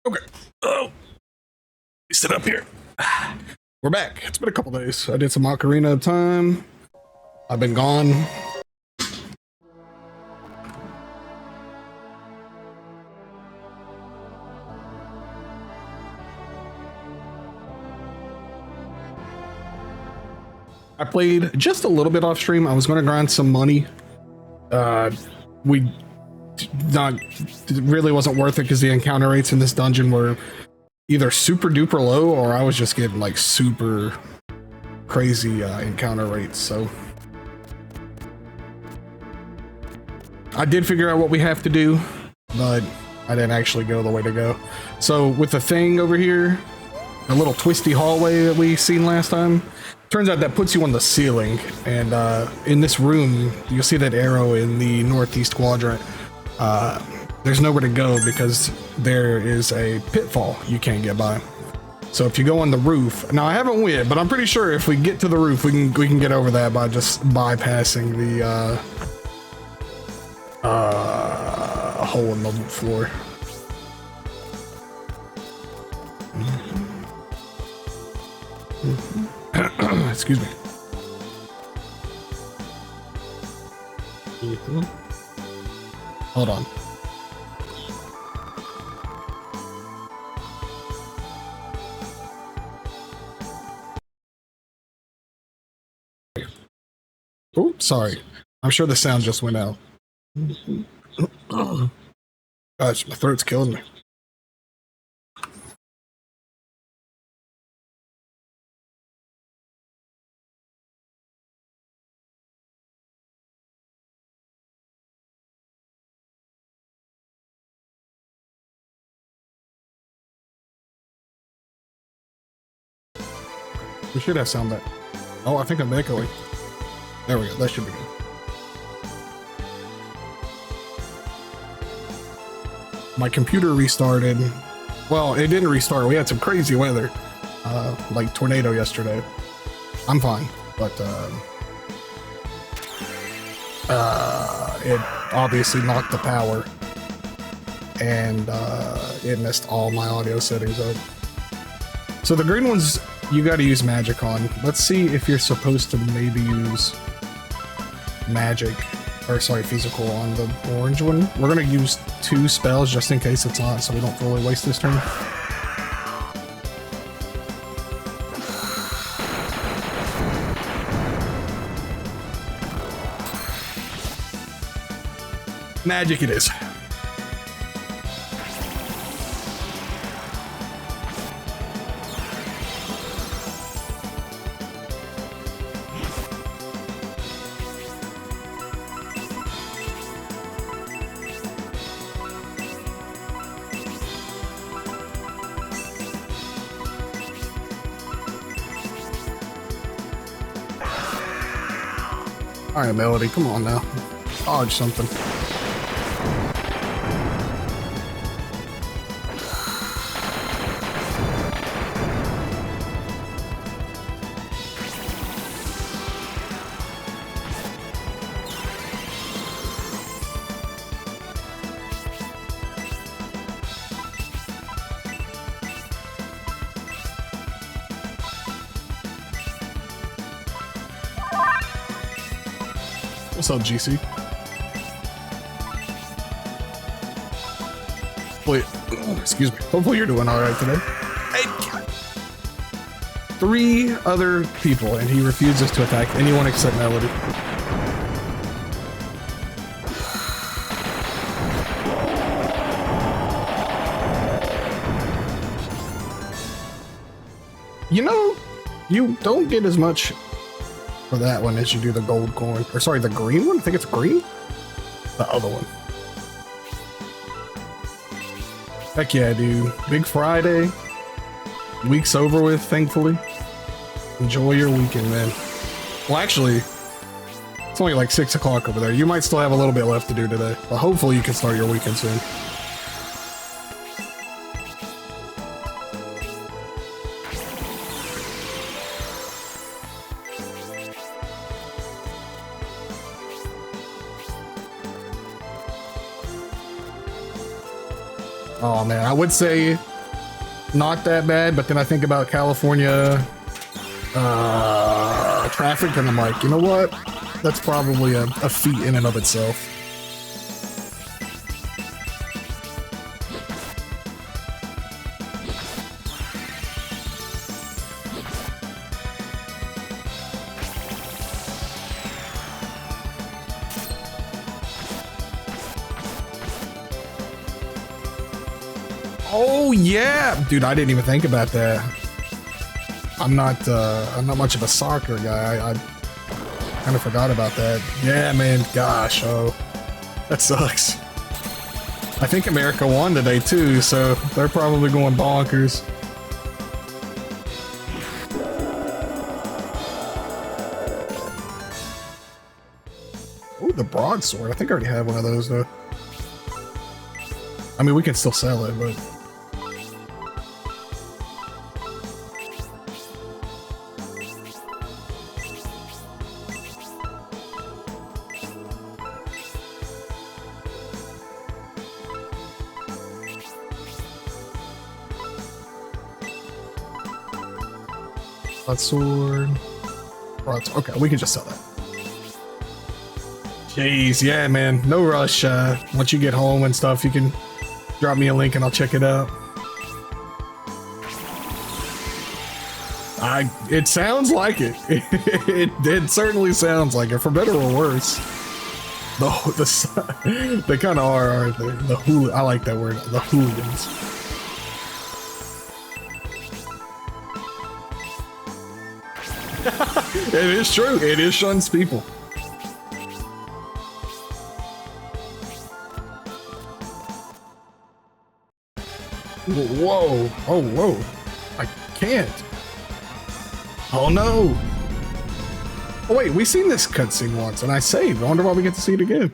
Okay. Oh, sit up here. We're back. It's been a couple days. I did some Ocarina of Time. I've been gone. I played just a little bit off stream. I was going to grind some money. It really wasn't worth it because the encounter rates in this dungeon were either super duper low or I was just getting like super crazy encounter rates. So I did figure out what we have to do, but I didn't actually go the way to go. So with the thing over here, a little twisty hallway that we seen last time, turns out that puts you on the ceiling. And in this room, you'll see that arrow in the northeast quadrant. There's nowhere to go because there is a pitfall you can't get by. So if you go on the roof, now I haven't went, but I'm pretty sure if we get to the roof, we can get over that by just bypassing the hole in the floor. Excuse me. Hold on. Oh, sorry. I'm sure the sound just went out. Gosh, my throat's killing me. We should have sound back. Oh, I think I'm echoing. There we go. That should be good. My computer restarted. Well, it didn't restart. We had some crazy weather, like tornado yesterday. I'm fine, but it obviously knocked the power, and it messed all my audio settings up. So the green ones you got to use magic on. Let's see if you're supposed to maybe use magic, or sorry, physical on the orange one. We're gonna use 2 spells just in case it's not, so we don't fully waste this turn. Magic it is. All right, Melody, come on now. Dodge something. What's up, GC? Wait, excuse me. Hopefully you're doing all right today. Hey, 3 other people, and he refuses to attack anyone except Melody. You know, you don't get as much for that one as you do the gold coin. Or sorry, the green one? I think it's green? The other one. Heck yeah, dude. Big Friday. Week's over with, thankfully. Enjoy your weekend, man. Well, actually, it's only like 6 o'clock over there. You might still have a little bit left to do today, but hopefully you can start your weekend soon. Oh man, I would say not that bad, but then I think about California traffic, and I'm like, you know what? That's probably a feat in and of itself. Oh yeah, dude, I didn't even think about that. I'm not much of a soccer guy. I kind of forgot about that. Yeah, man, gosh, oh, that sucks. I think America won today too, so they're probably going bonkers. Ooh, the broadsword. I think I already have one of those though. I mean, we can still sell it, but. Sword. Okay, we can just sell that. Jeez, yeah, man. No rush. Once you get home and stuff, you can drop me a link and I'll check it out. It sounds like it. It certainly sounds like it, for better or worse. They kind of are, aren't they? I like that word. The hooligans. It is true. It is Shun's people. Whoa. Oh, whoa. I can't. Oh, no. Oh, wait. We've seen this cutscene once, and I saved. I wonder why we get to see it again.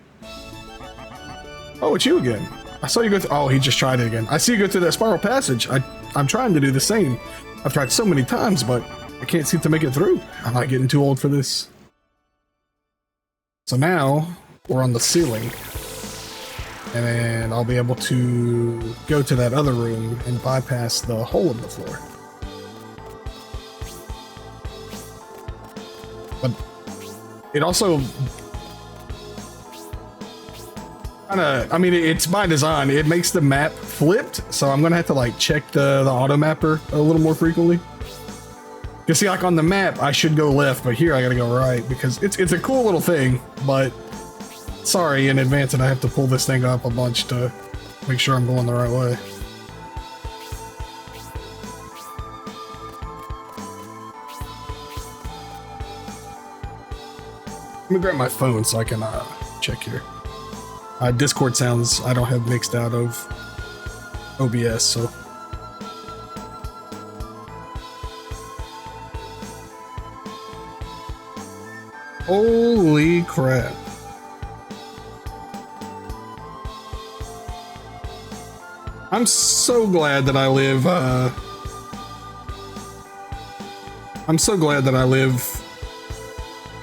Oh, it's you again. I saw you go through. Oh, he just tried it again. I see you go through that spiral passage. I'm trying to do the same. I've tried so many times, but I can't seem to make it through. I'm not getting too old for this. So now we're on the ceiling, and then I'll be able to go to that other room and bypass the hole in the floor. But it also I mean, it's by design. It makes the map flipped, so I'm gonna have to like check the auto mapper a little more frequently. You see, like on the map, I should go left, but here I gotta go right because it's a cool little thing. But sorry in advance that I have to pull this thing up a bunch to make sure I'm going the right way. Let me grab my phone so I can check here. Discord sounds I don't have mixed out of OBS, so. Holy crap. I'm so glad that I live, I'm so glad that I live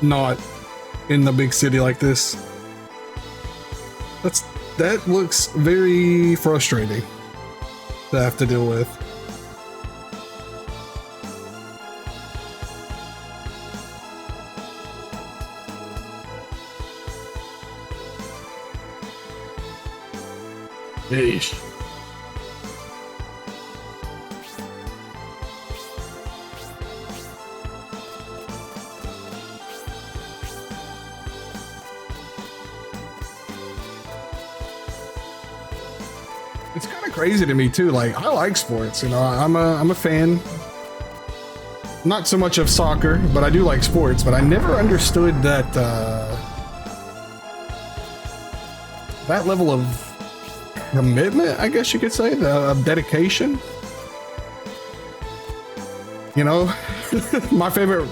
not in the big city like this. That looks very frustrating to have to deal with. Yeesh. It's kind of crazy to me too. Like, I like sports, you know. I'm a fan. Not so much of soccer, but I do like sports. But I never understood that that level of commitment, I guess you could say, the dedication. You know, my favorite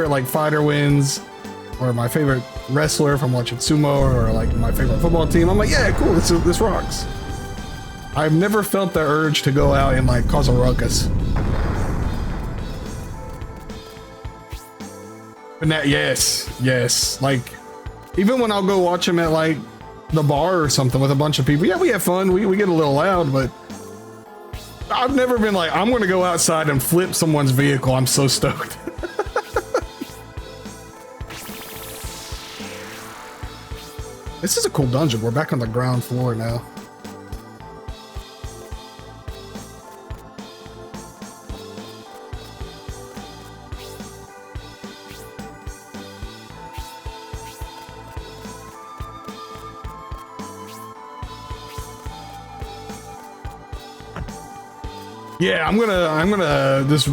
like fighter wins, or my favorite wrestler if I'm watching sumo, or like my favorite football team. I'm like, yeah, cool. This rocks. I've never felt the urge to go out and like cause a ruckus. And that, yes. Like, even when I'll go watch them at like the bar or something with a bunch of people, yeah, we have fun. We get a little loud, but I've never been like, I'm gonna go outside and flip someone's vehicle. I'm so stoked. This is a cool dungeon. We're back on the ground floor now. Yeah, I'm gonna just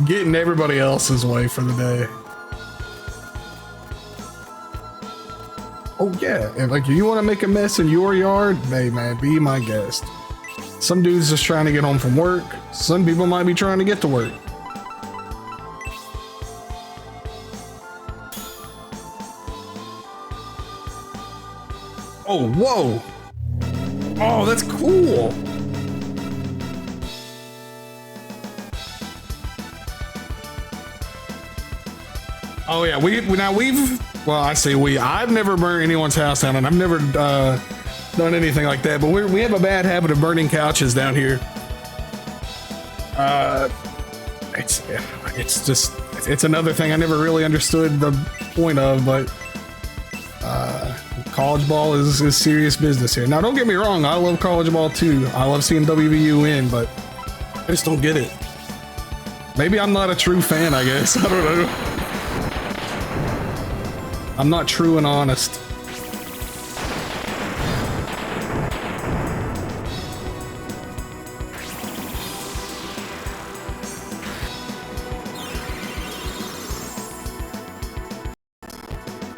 get in everybody else's way for the day. Oh yeah, if like you want to make a mess in your yard, hey man, be my guest. Some dude's just trying to get home from work. Some people might be trying to get to work. Oh, whoa. Oh, that's cool. Oh yeah, I've never burned anyone's house down, and I've never done anything like that. But we have a bad habit of burning couches down here. It's another thing I never really understood the point of, but college ball is serious business here. Now, don't get me wrong, I love college ball too. I love seeing WVU win, but I just don't get it. Maybe I'm not a true fan, I guess. I don't know. I'm not true and honest.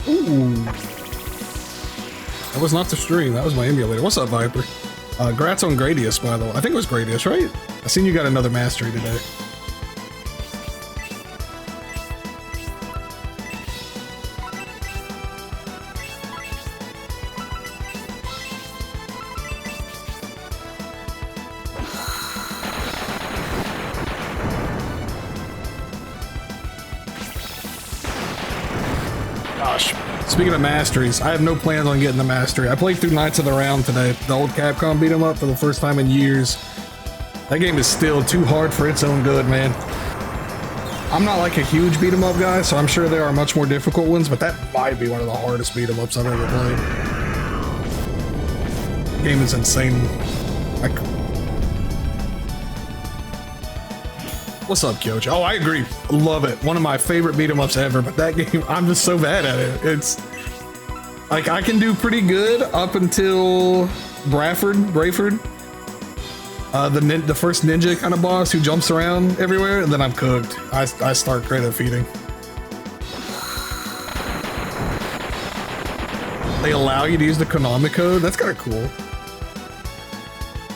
Ooh. That was not the stream, that was my emulator. What's up, Viper? Grats on Gradius, by the way. I think it was Gradius, right? I seen you got another mastery today. Speaking of masteries, I have no plans on getting the mastery. I played through Knights of the Round today, the old Capcom beat 'em up for the first time in years. That game is still too hard for its own good, man. I'm not like a huge beat 'em up guy, so I'm sure there are much more difficult ones, but that might be one of the hardest beat 'em ups I've ever played. The game is insane. What's up, Kyoji? Oh, I agree. Love it. One of my favorite beat 'em ups ever, but that game, I'm just so bad at it. It's like I can do pretty good up until Brayford. The first ninja kind of boss who jumps around everywhere, and then I'm cooked. I start credit feeding. They allow you to use the Konami code? That's kind of cool.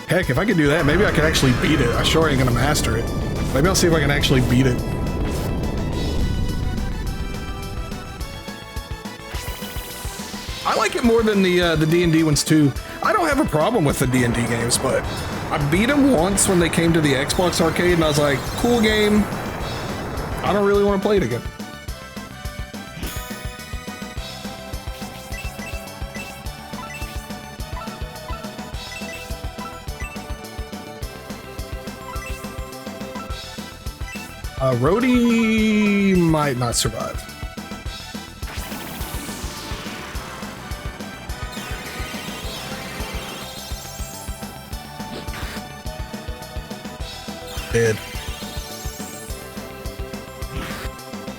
Heck, if I could do that, maybe I could actually beat it. I sure ain't gonna master it. Maybe I'll see if I can actually beat it. I like it more than the D&D ones too. I don't have a problem with the D&D games, but I beat them once when they came to the Xbox arcade, and I was like, cool game. I don't really want to play it again. Rhodey might not survive. Dead.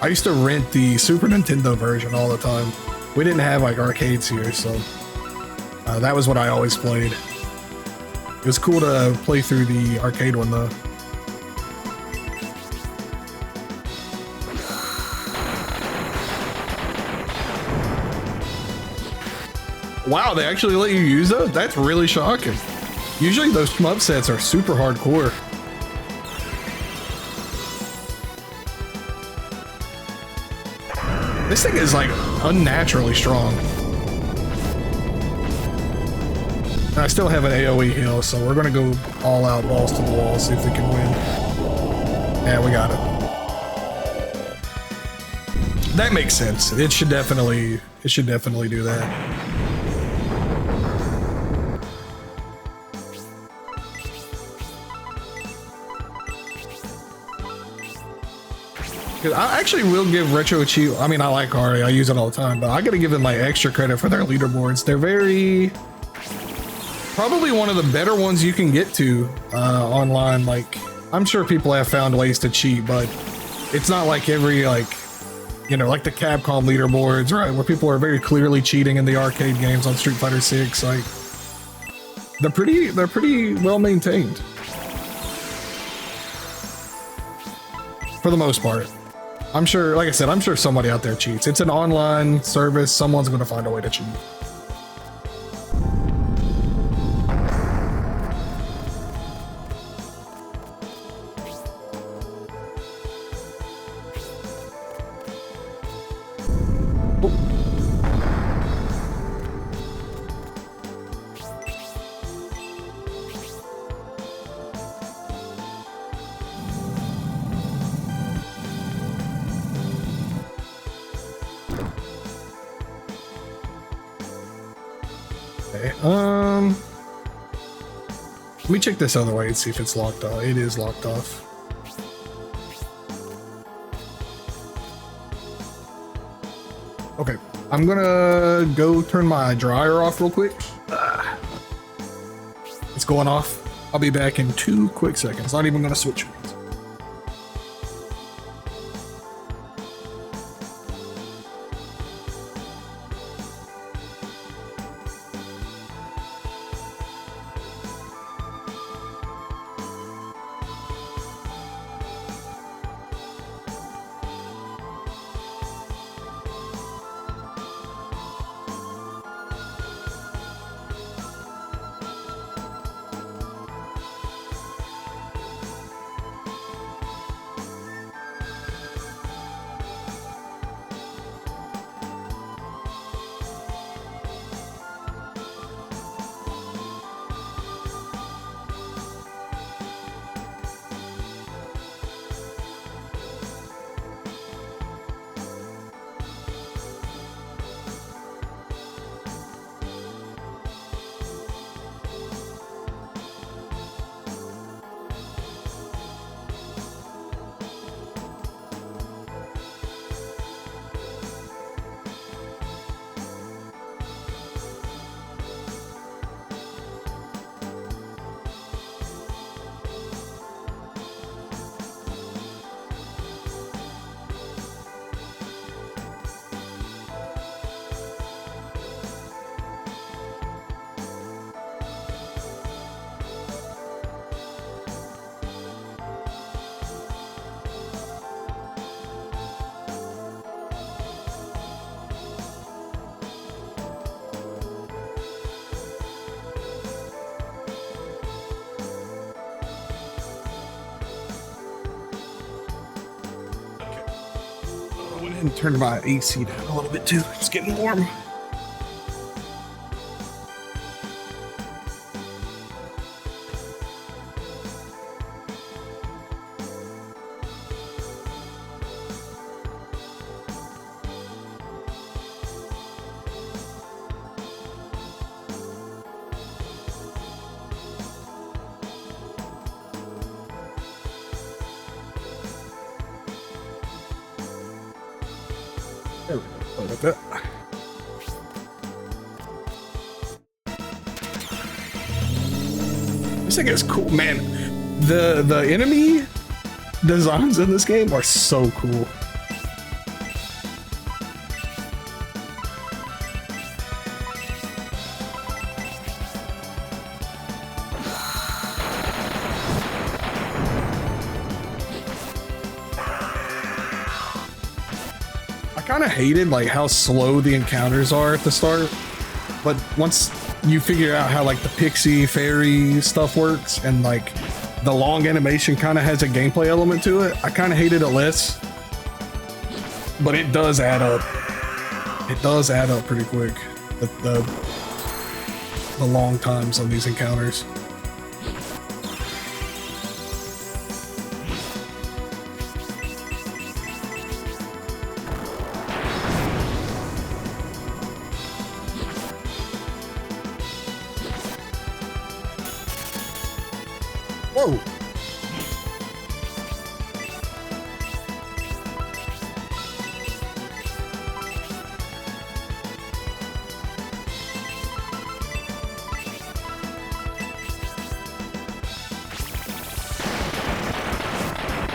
I used to rent the Super Nintendo version all the time. We didn't have like arcades here, so that was what I always played. It was cool to play through the arcade one though. Wow, they actually let you use those? That's really shocking. Usually those shmup sets are super hardcore. This thing is like unnaturally strong. I still have an AoE heal, so we're gonna go all out, balls to the wall, see if we can win. Yeah, we got it. That makes sense. It should definitely do that. 'Cause I actually will give Retro Cheat. I mean, I like Ari. I use it all the time, but I gotta give them like extra credit for their leaderboards. They're very probably one of the better ones you can get to online. Like, I'm sure people have found ways to cheat, but it's not like every like, you know, like the Capcom leaderboards, right? Where people are very clearly cheating in the arcade games on Street Fighter 6. Like, they're pretty well maintained for the most part. I'm sure, like I said, I'm sure somebody out there cheats. It's an online service. Someone's going to find a way to cheat. Okay, let me check this other way and see if it's locked off. It is locked off. Okay, I'm gonna go turn my dryer off real quick. It's going off. I'll be back in 2 quick seconds. Not even gonna switch screens. And turn my AC down a little bit too. It's getting warm. There we go. Sorry about that. This thing is cool, man. The enemy designs in this game are so cool. I kind of hated like how slow the encounters are at the start, but once you figure out how like the pixie fairy stuff works and like the long animation kind of has a gameplay element to it, I kind of hated it less, but it does add up. It does add up pretty quick, the long times on these encounters. Whoa!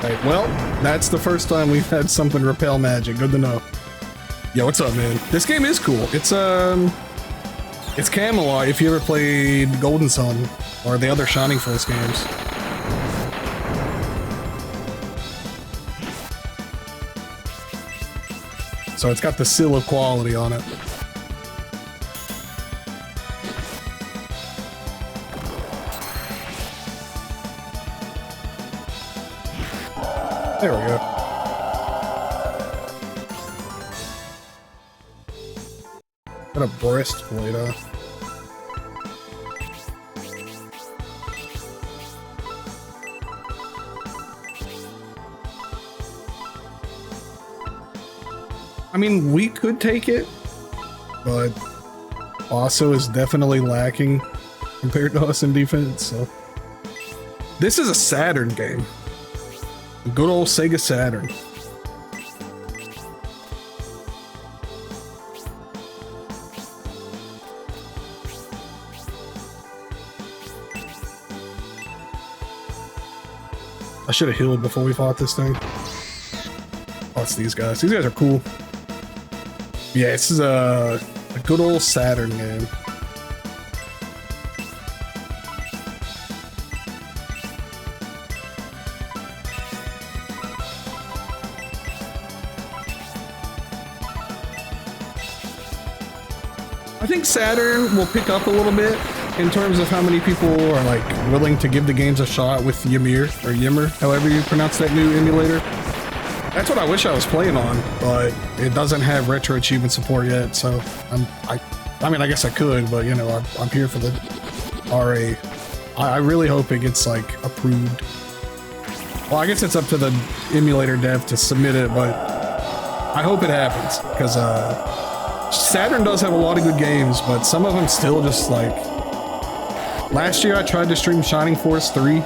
Right, well, that's the first time we've had something repel magic. Good to know. Yo, what's up, man? This game is cool. It's Camelot if you ever played Golden Sun or the other Shining Force games. So it's got the seal of quality on it. There we go. Got a breastplate, huh? I mean, we could take it, but Basso is definitely lacking compared to us in defense, so. This is a Saturn game. A good old Sega Saturn. I should have healed before we fought this thing. Oh, it's these guys. These guys are cool. Yeah, this is a good old Saturn game. I think Saturn will pick up a little bit in terms of how many people are like willing to give the games a shot with Ymir, or Yimmer, however you pronounce that new emulator. That's what I wish I was playing on, but it doesn't have retro achievement support yet, so I mean, I guess I could, but you know, I'm here for the RA. I really hope it gets like approved. Well, I guess it's up to the emulator dev to submit it, but I hope it happens, because Saturn does have a lot of good games, but some of them still just like... Last year I tried to stream Shining Force 3,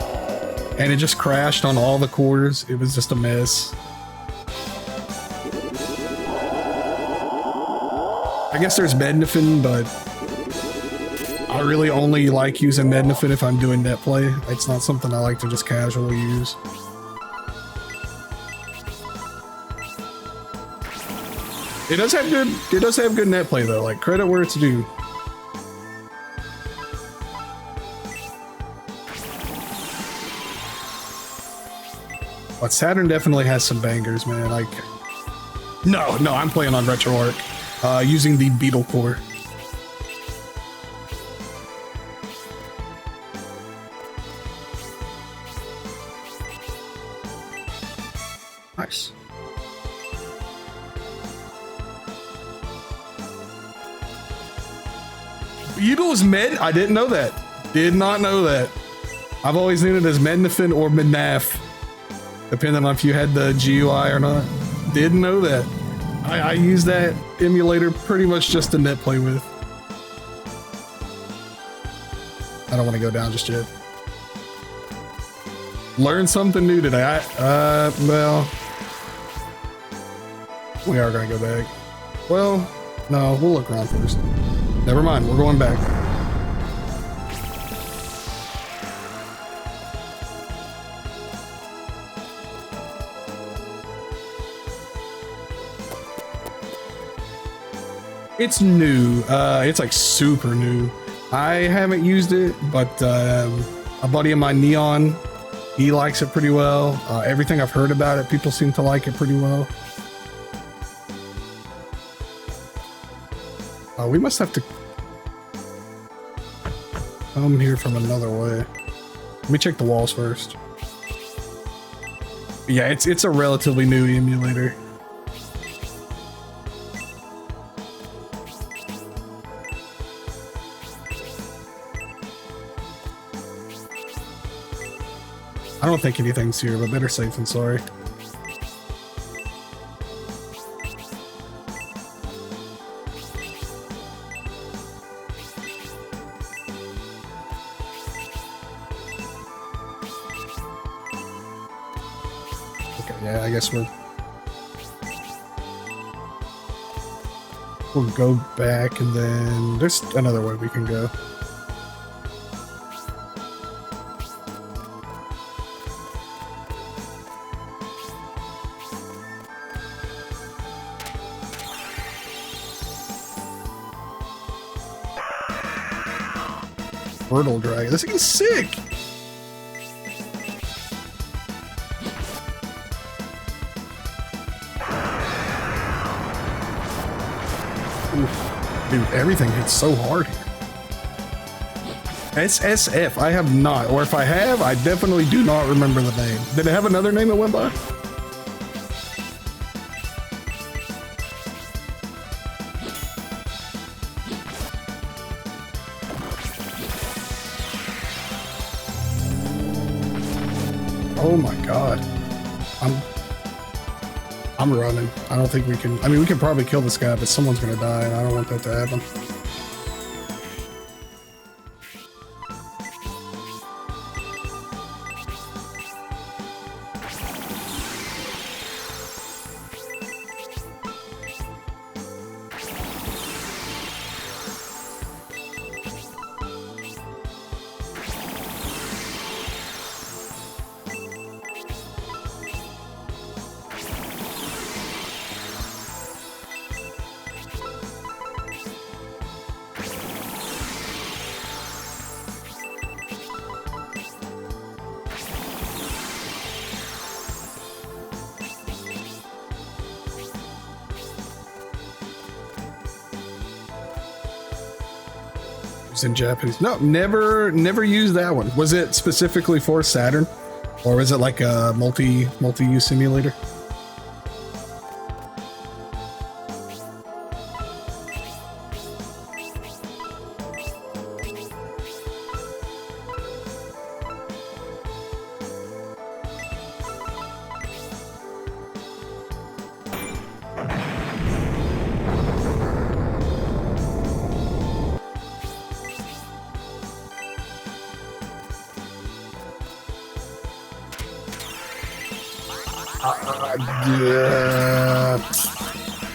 and it just crashed on all the cores. It was just a mess. I guess there's Mednafen, but I really only like using Mednafen if I'm doing net play. It's not something I like to just casually use. It does have good net play though, like credit where it's due. But Saturn definitely has some bangers, man. Like, no, I'm playing on RetroArch, using the Beetle core. Nice. Beetle is Med? I didn't know that. Did not know that. I've always known it as Mednafen or Mednaf, depending on if you had the GUI or not. Didn't know that. I use that emulator pretty much just to net play with. I don't want to go down just yet. Learn something new today. Well, we are gonna go back. Well, no, we'll look around first. Never mind, we're going back. It's new. It's like super new. I haven't used it, but a buddy of mine, Neon, he likes it pretty well. Everything I've heard about it, people seem to like it pretty well. We must have to come here from another way. Let me check the walls first. Yeah, it's a relatively new emulator. I don't think anything's here, but better safe than sorry. Okay, yeah, I guess we'll go back, and then there's another way we can go. Turtle Dragon. This thing is sick. Oof. Dude, everything hits so hard here. SSF, I have not, or if I have, I definitely do not remember the name. Did it have another name that went by? Oh my god. I'm running. I don't think we can. I mean, we can probably kill this guy, but someone's gonna die, and I don't want that to happen. In Japanese. No, never used that one. Was it specifically for Saturn, or was it like a multi-use simulator?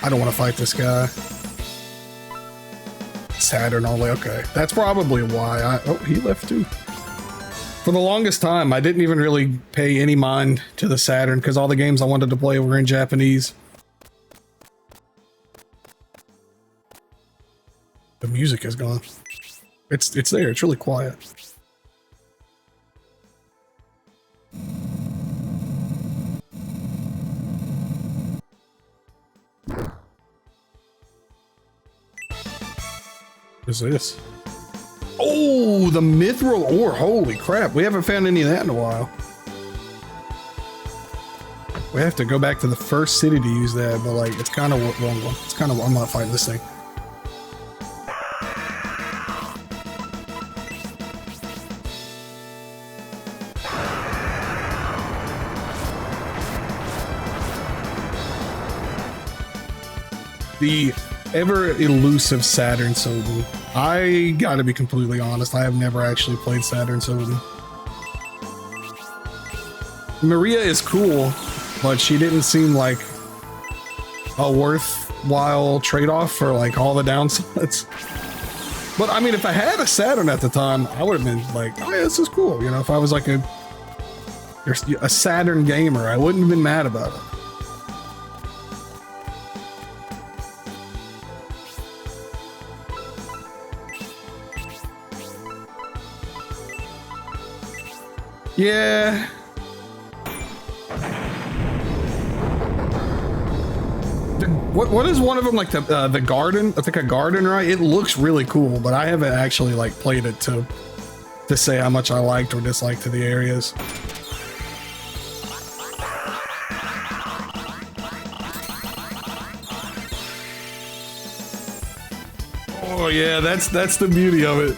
I don't want to fight this guy. Saturn only. Okay, that's probably why. Oh, he left too. For the longest time, I didn't even really pay any mind to the Saturn because all the games I wanted to play were in Japanese. The music is gone. It's there. It's really quiet. What is this? Oh, the mithril ore. Holy crap. We haven't found any of that in a while. We have to go back to the first city to use that, but like, it's kind of wrong one. It's kind of, I'm not fighting this thing. The ever elusive Saturn Soden. I gotta be completely honest, I have never actually played Saturn Soden. Maria is cool, but she didn't seem like a worthwhile trade-off for like all the downsides. But I mean, if I had a Saturn at the time, I would have been like, oh yeah, this is cool. You know, if I was like a Saturn gamer, I wouldn't have been mad about it. Yeah. What is one of them, like the garden? I think a garden, right? It looks really cool, but I haven't actually like played it to say how much I liked or disliked to the areas. Oh yeah, that's the beauty of it.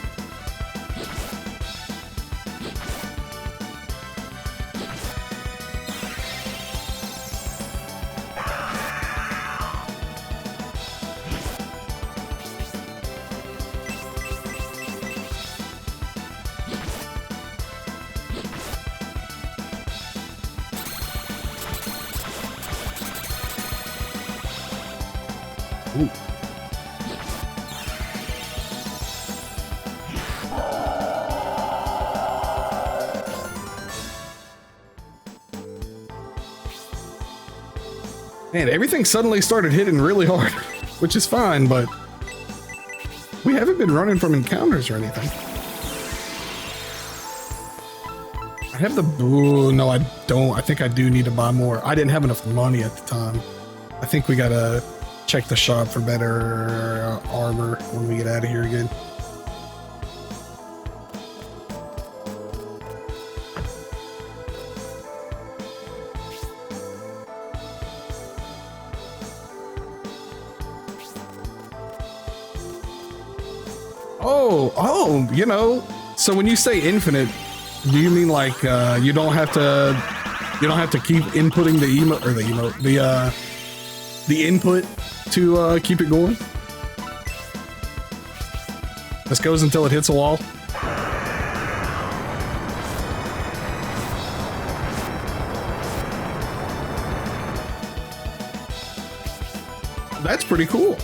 Ooh. Man, everything suddenly started hitting really hard, which is fine, but we haven't been running from encounters or anything. I have the, ooh, no, I don't. I think I do need to buy more. I didn't have enough money at the time. I think we gotta check the shop for better armor when we get out of here again. Oh, you know, so when you say infinite, do you mean like you don't have to keep inputting the emote or the input to keep it going? This goes until it hits a wall. That's pretty cool.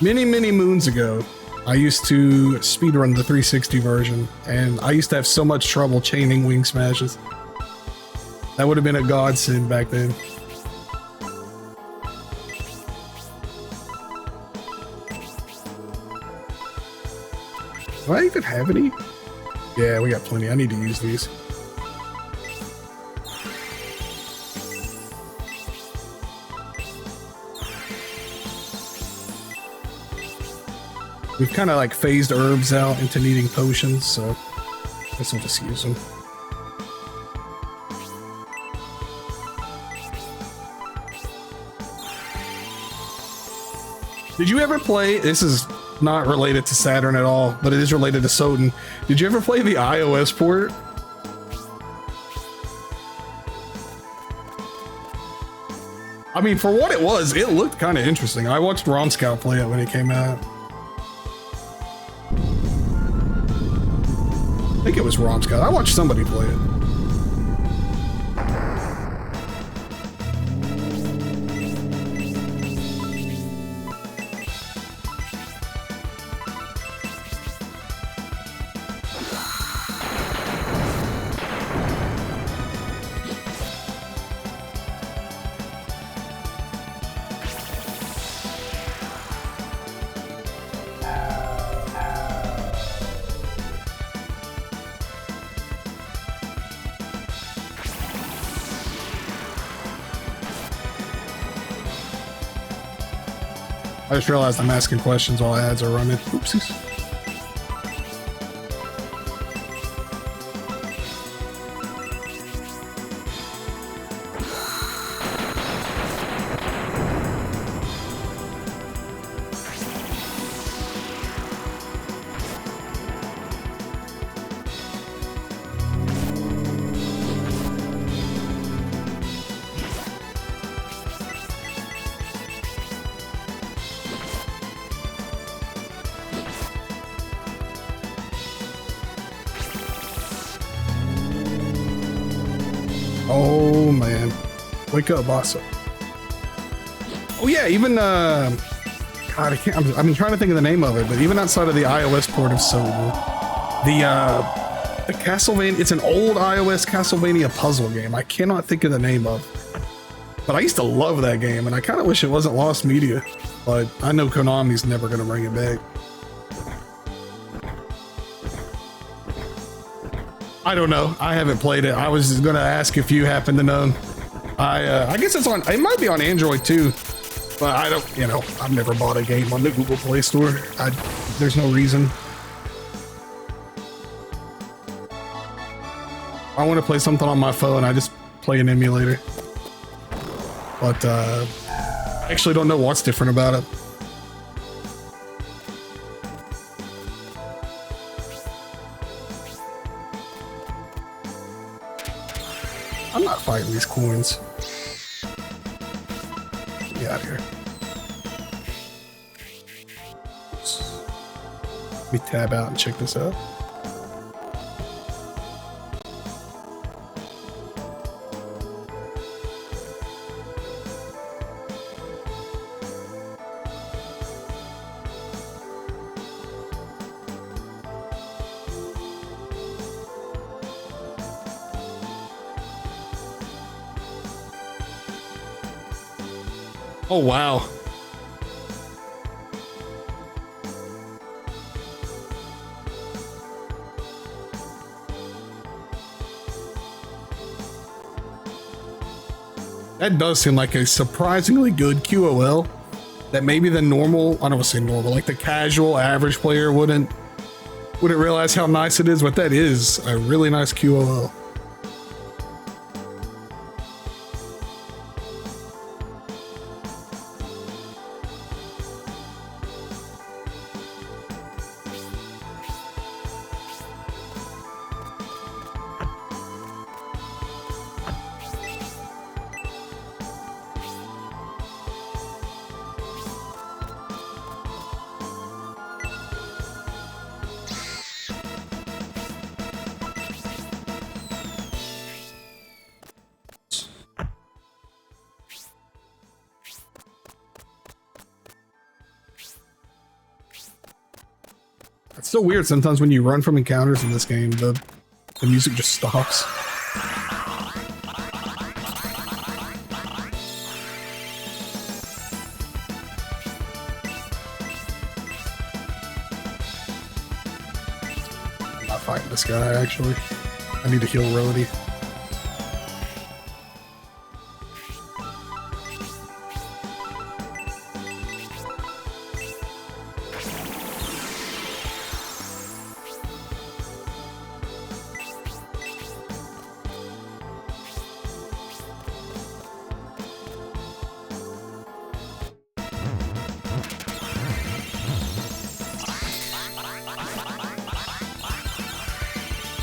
Many moons ago, I used to speedrun the 360 version, and I used to have so much trouble chaining wing smashes. That would have been a godsend back then. Do I even have any? Yeah, we got plenty. I need to use these. We've kind of like phased herbs out into needing potions, so I guess we'll just use them. Did you ever play, this is not related to Saturn at all, but it is related to Soden. Did you ever play the iOS port? I mean, for what it was, it looked kind of interesting. I watched Ron Scout play it when it came out. I think it was Ron Scout. I watched somebody play it. I just realized I'm asking questions while ads are running. Oopsies. Oh man, wake up, boss. Oh yeah, even God, I can't. I'm trying to think of the name of it, but even outside of the iOS port of Soden, the Castlevania. It's an old iOS Castlevania puzzle game. I cannot think of the name of, but I used to love that game, and I kind of wish it wasn't lost media. But I know Konami's never gonna bring it back. I don't know. I haven't played it. I was gonna ask if you happen to know. I guess it's on. It might be on Android too, but I don't. You know, I've never bought a game on the Google Play Store. There's no reason. I want to play something on my phone. I just play an emulator. But I actually don't know what's different about it. I'm not fighting these coins. Get out of here. Oops. Let me tab out and check this out. Oh, wow. That does seem like a surprisingly good QOL that maybe the normal, I don't want to say normal, like the casual average player wouldn't realize how nice it is, but that is a really nice QOL. It's so weird sometimes when you run from encounters in this game, the music just stops. I'm not fighting this guy, actually. I need to heal Rody.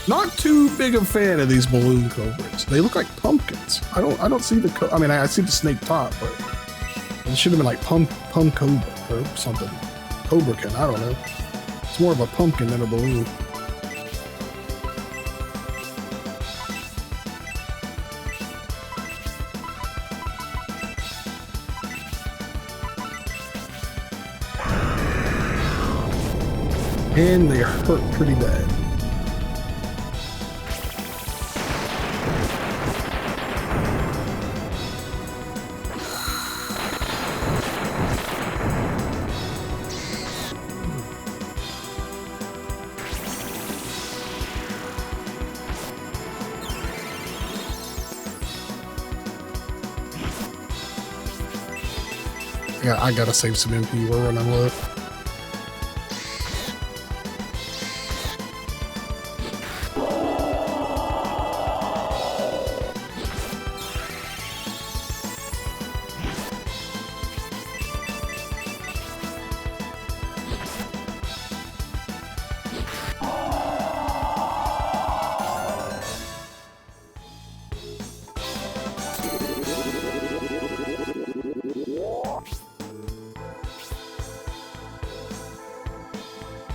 Not too big a fan of these balloon cobras. They look like pumpkins. I don't see the I mean, I see the snake top, but it should have been like pump cobra or something. Cobrakin, I don't know. It's more of a pumpkin than a balloon. And they hurt pretty bad. Yeah, I gotta save some MP. We're running low.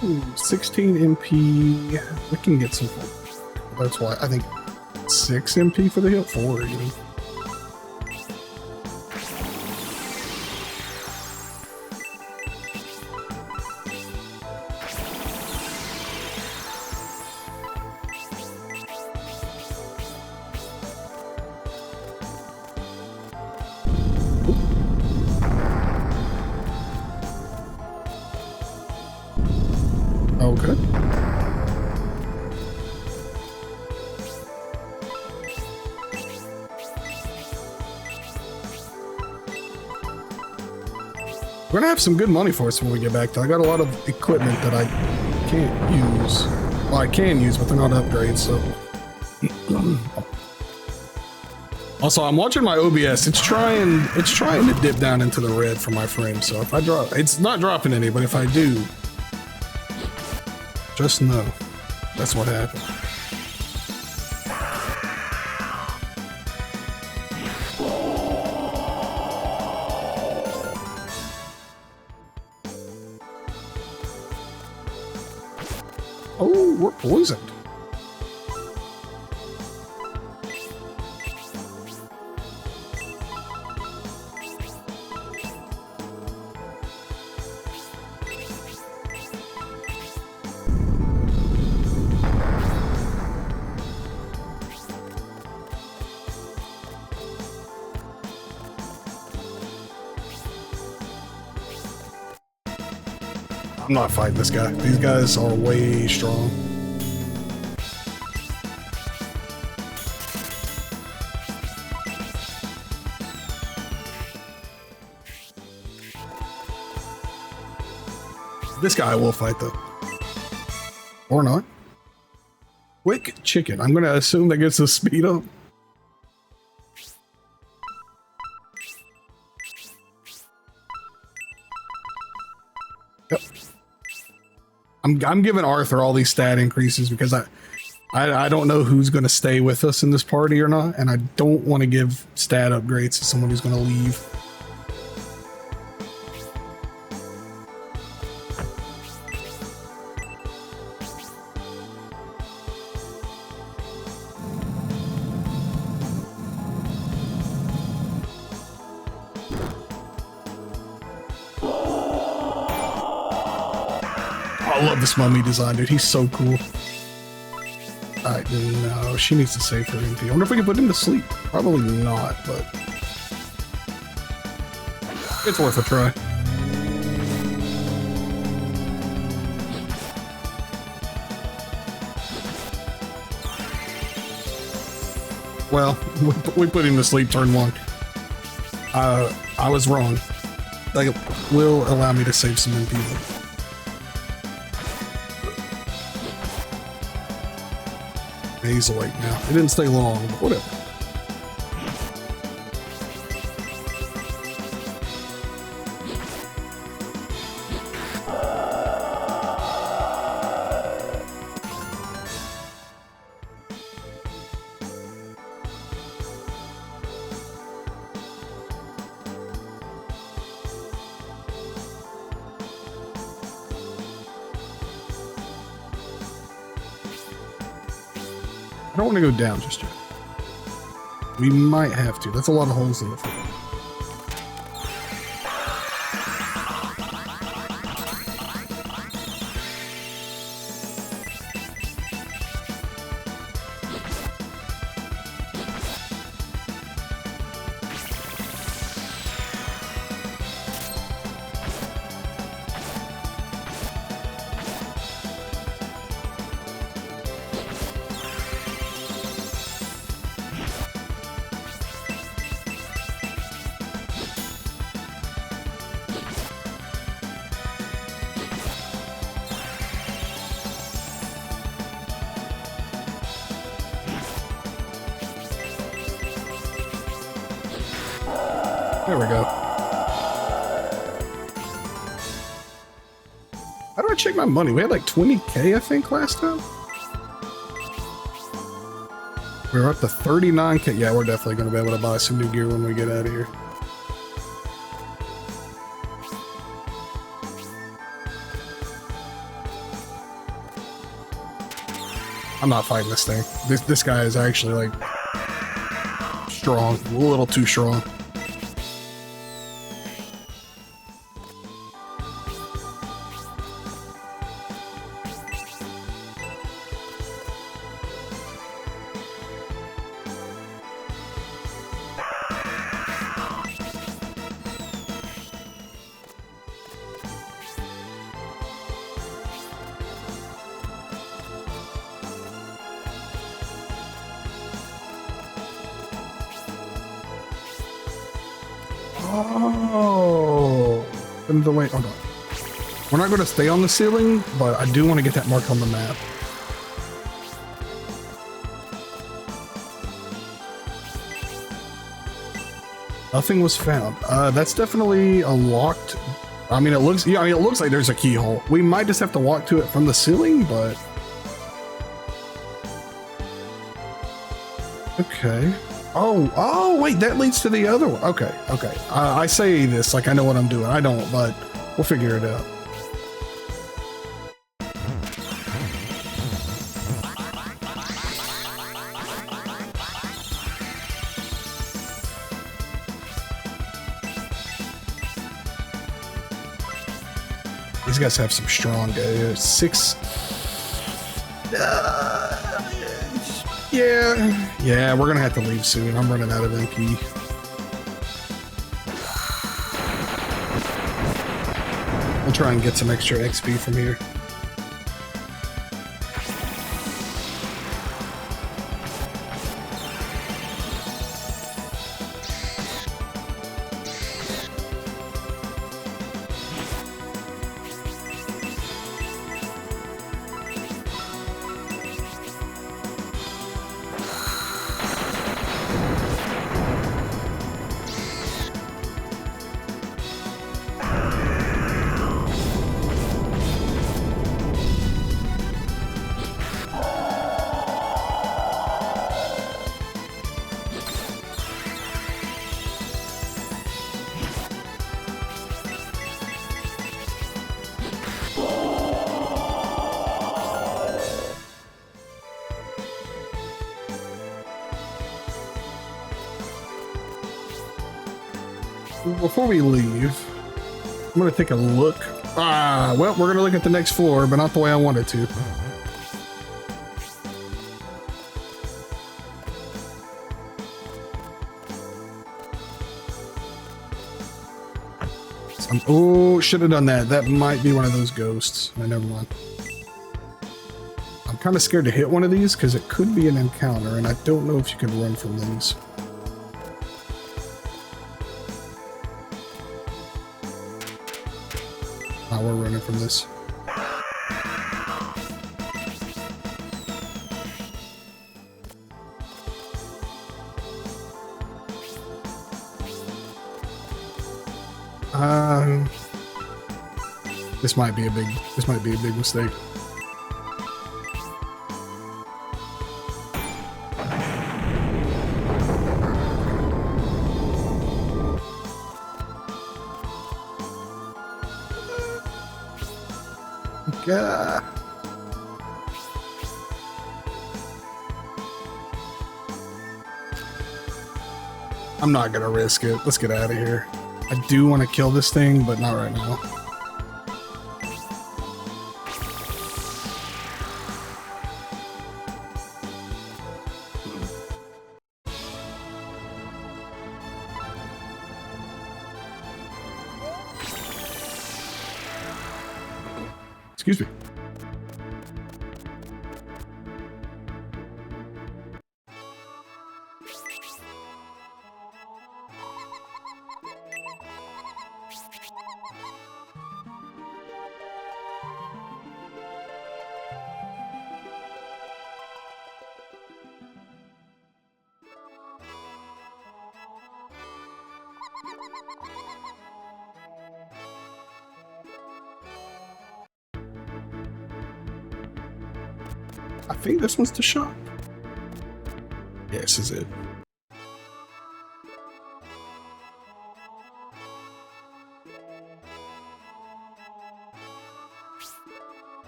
Ooh, 16 MP. We can get some. That's why I think 6 MP for the hit. 4 even. Okay. We're gonna have some good money for us when we get back, though. I got a lot of equipment that I can't use. Well, I can use, but they're not upgrades, so. Also, I'm watching my OBS. It's trying to dip down into the red for my frame, so if I drop, it's not dropping any, but if I do, just know that's what happened. Oh, we're poisoned. I'm not fighting this guy. These guys are way strong. This guy I will fight though. Or not. Quick chicken. I'm gonna assume that gets the speed up. Yep. I'm giving Arthur all these stat increases because I don't know who's going to stay with us in this party or not, and I don't want to give stat upgrades to someone who's going to leave. I love this mummy design, dude. He's so cool. Alright, no, she needs to save her MP. I wonder if we can put him to sleep. Probably not, but it's worth a try. Well, we put him to sleep turn one. I was wrong. That will allow me to save some MP. He's awake now. It didn't stay long, but whatever. I don't want to go down just yet. We might have to. That's a lot of holes in the floor. There we go. How do I check my money? We had like 20K, I think, last time. We're up to 39K. Yeah, we're definitely going to be able to buy some new gear when we get out of here. I'm not fighting this thing. This guy is actually like strong, a little too strong. Oh, and the way. Oh no, we're not going to stay on the ceiling, but I do want to get that mark on the map. Nothing was found. That's definitely a locked. I mean, it looks. Yeah, I mean, it looks like there's a keyhole. We might just have to walk to it from the ceiling, but okay. Oh, wait, that leads to the other one. Okay. I say this like I know what I'm doing. I don't, but we'll figure it out. These guys have some strong guys. 6. Yeah, we're gonna have to leave soon. I'm running out of MP. We'll try and get some extra XP from here. Before we leave, I'm gonna take a look. Well, we're gonna look at the next floor, but not the way I wanted to. Oh, should have done that. That might be one of those ghosts. Never mind. I'm kind of scared to hit one of these because it could be an encounter, and I don't know if you can run from these. Oh, we're running from this. This might be a big mistake. Yeah. I'm not gonna risk it. Let's get out of here. I do want to kill this thing, but not right now. Excuse me. I think this one's the shop. Yeah, this is it.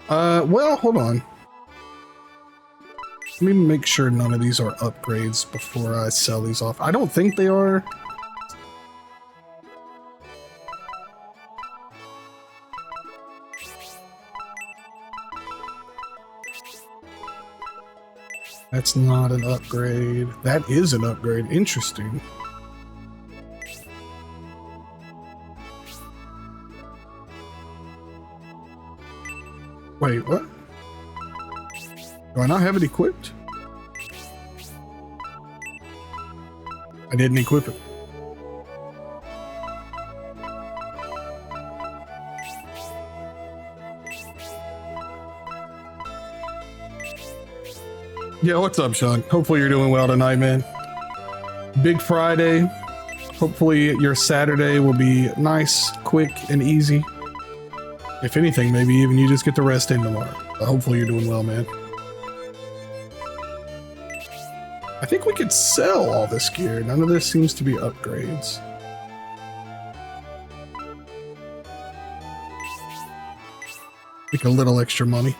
Well, hold on. Let me make sure none of these are upgrades before I sell these off. I don't think they are. That's not an upgrade. That is an upgrade. Interesting. Wait, what? Do I not have it equipped? I didn't equip it. Yeah, what's up, Sean? Hopefully you're doing well tonight, man. Big Friday. Hopefully your Saturday will be nice, quick, and easy. If anything, maybe even you just get to rest in tomorrow. But hopefully you're doing well, man. I think we could sell all this gear. None of this seems to be upgrades. Make a little extra money.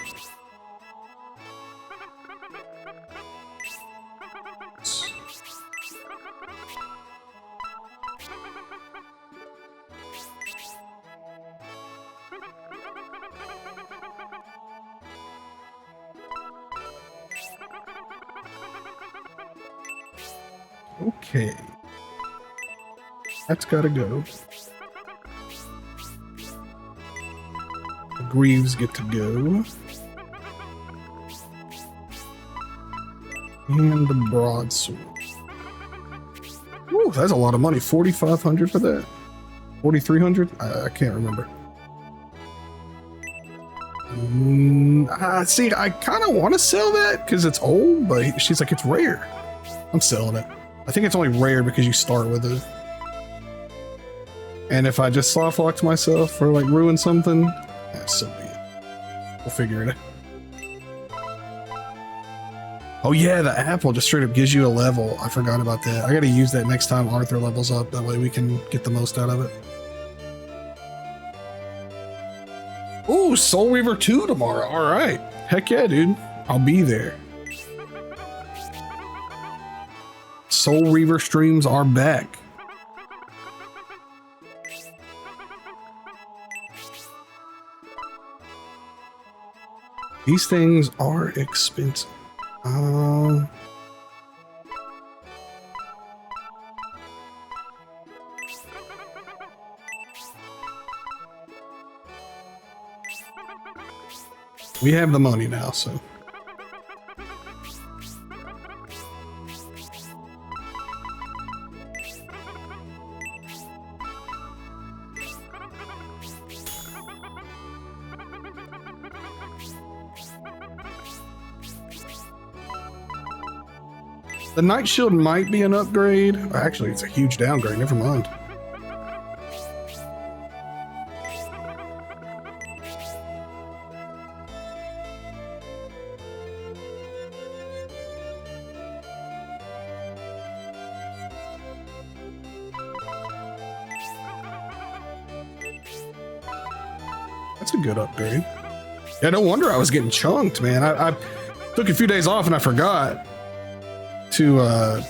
Okay. That's gotta go. The Greaves get to go. And the broadsword. Ooh, that's a lot of money. 4,500 for that. 4,300? I can't remember. See, I kind of want to sell that because it's old, but she's like, it's rare. I'm selling it. I think it's only rare because you start with it. And if I just soft locked myself or like ruin something, yeah, so be it. We'll figure it out. Oh yeah, the apple just straight up gives you a level. I forgot about that. I gotta use that next time Arthur levels up. That way we can get the most out of it. Ooh, Soul Reaver 2 tomorrow. All right. Heck yeah, dude. I'll be there. Soul Reaver streams are back. These things are expensive. We have the money now, so. The Night Shield might be an upgrade. Actually, it's a huge downgrade. Never mind. That's a good upgrade. Yeah, no wonder I was getting chunked, man. I took a few days off and I forgot to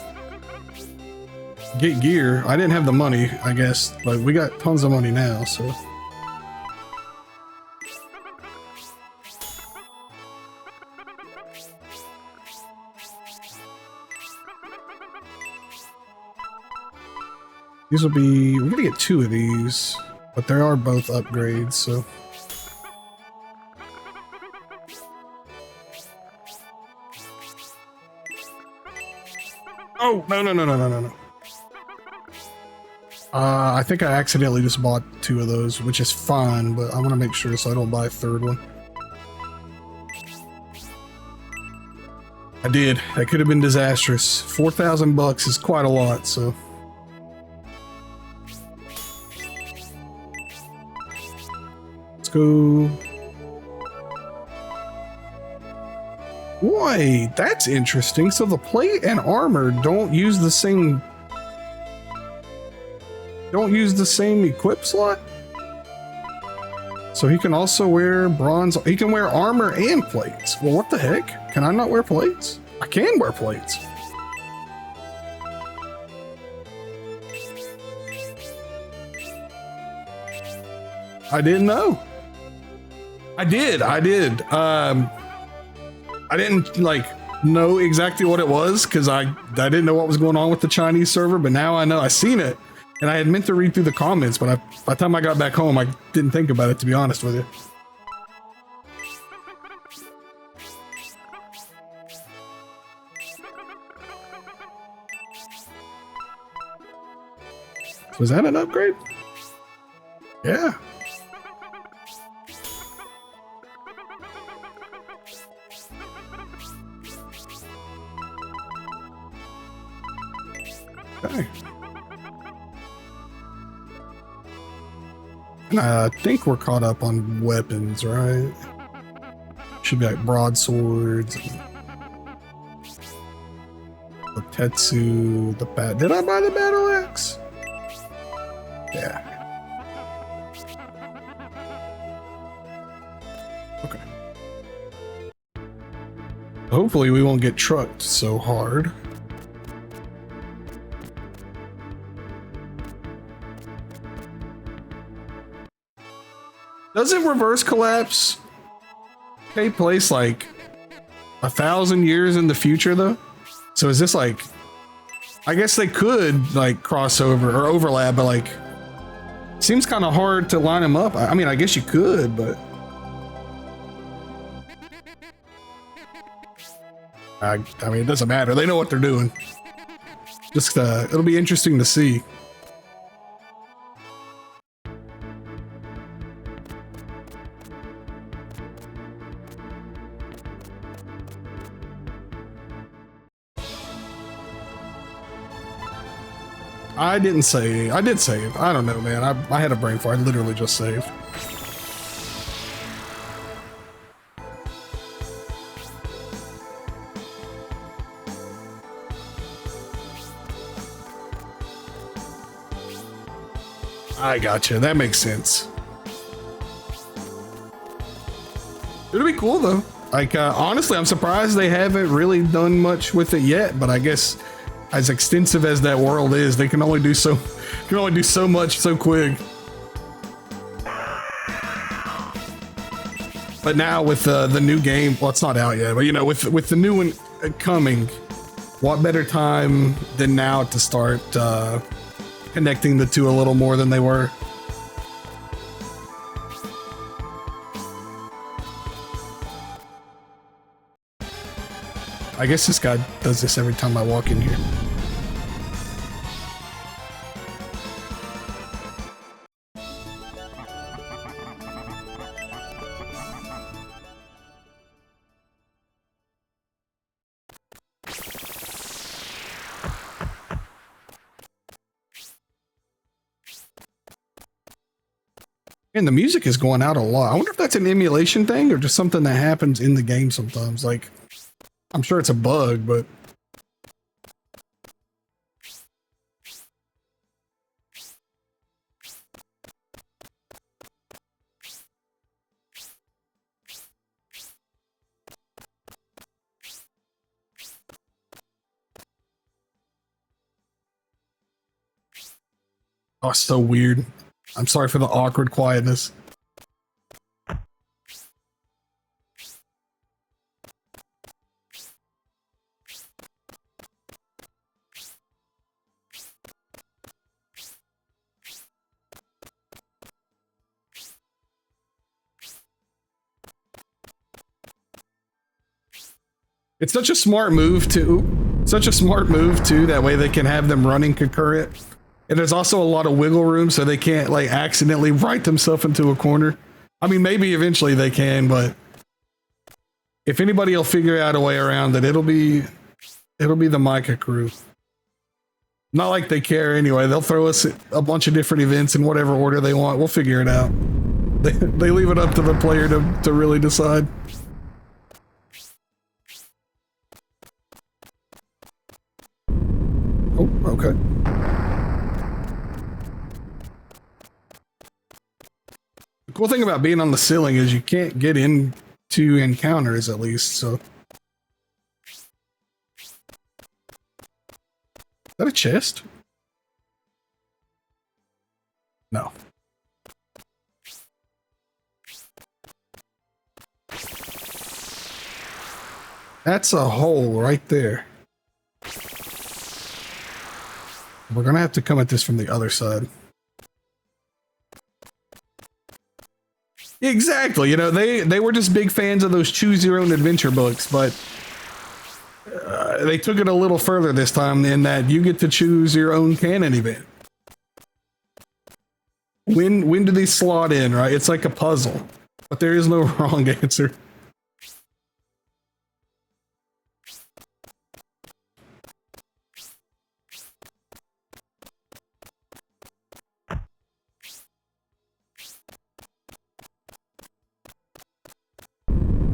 get gear. I didn't have the money, I guess, but we got tons of money now, so. These will be, we're gonna get 2 of these, but they are both upgrades, so. Oh, no. I think I accidentally just bought 2 of those, which is fine, but I want to make sure so I don't buy a 3rd one. I did. That could have been disastrous. 4,000 bucks is quite a lot, so. Let's go. Wait, that's interesting. So the plate and armor don't use the same equip slot? So he can also wear bronze. He can wear armor and plates. Well, what the heck? Can I not wear plates? I can wear plates. I didn't know. I did. I didn't like know exactly what it was because I didn't know what was going on with the Chinese server, but now I know. I seen it, and I had meant to read through the comments, but by the time I got back home, I didn't think about it, to be honest with you. Was that an upgrade? Yeah. Okay. And I think we're caught up on weapons, right? Should be like broadswords, the Tetsu, the bat. Did I buy the battle axe? Yeah. Okay. Hopefully we won't get trucked so hard. Doesn't reverse collapse take place like 1,000 years in the future though? So is this like, I guess they could like cross over or overlap, but like seems kind of hard to line them up. I mean, I guess you could, but I mean, it doesn't matter. They know what they're doing. Just it'll be interesting to see. I didn't save. I did save. I don't know, man. I had a brain fart. I literally just saved. I gotcha. That makes sense. It'll be cool though. Like honestly, I'm surprised they haven't really done much with it yet. But I guess as extensive as that world is, they can only do so much so quick. But now with the new game, well, it's not out yet, but you know, with the new one coming, what better time than now to start connecting the two a little more than they were. I guess this guy does this every time I walk in here. And the music is going out a lot. I wonder if that's an emulation thing or just something that happens in the game sometimes. Like, I'm sure it's a bug, but... Oh, it's so weird. I'm sorry for the awkward quietness. It's such a smart move too. That way they can have them running concurrent. And there's also a lot of wiggle room so they can't like accidentally write themselves into a corner. I mean, maybe eventually they can, but if anybody will figure out a way around it, it'll be the Micah crew. Not like they care anyway. They'll throw us a bunch of different events in whatever order they want. We'll figure it out. They leave it up to the player to really decide. Oh, okay. The cool thing about being on the ceiling is you can't get into encounters, at least, so. Is that a chest? No. That's a hole right there. We're gonna have to come at this from the other side. Exactly, you know, they were just big fans of those choose your own adventure books, but they took it a little further this time in that you get to choose your own canon event. When do these slot in, right? It's like a puzzle, but there is no wrong answer.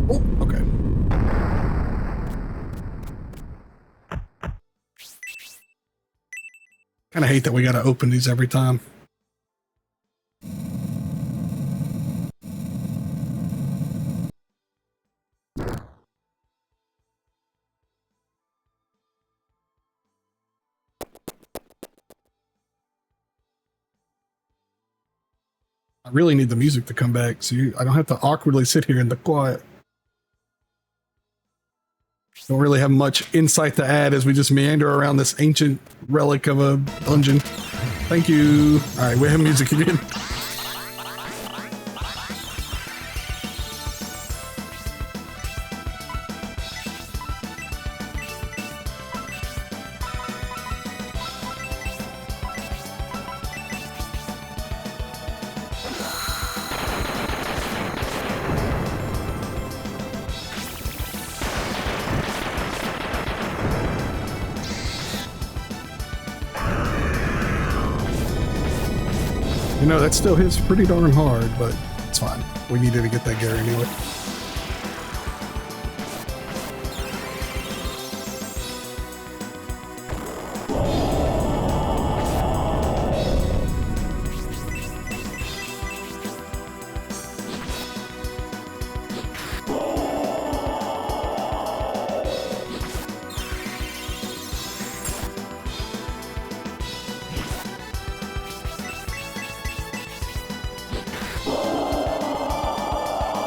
Oh, okay. Kind of hate that we got to open these every time. I really need the music to come back so I don't have to awkwardly sit here in the quiet. Don't really have much insight to add as we just meander around this ancient relic of a dungeon. Thank you. All right, we have music again. You know, that still hits pretty darn hard, but it's fine. We needed to get that gear anyway.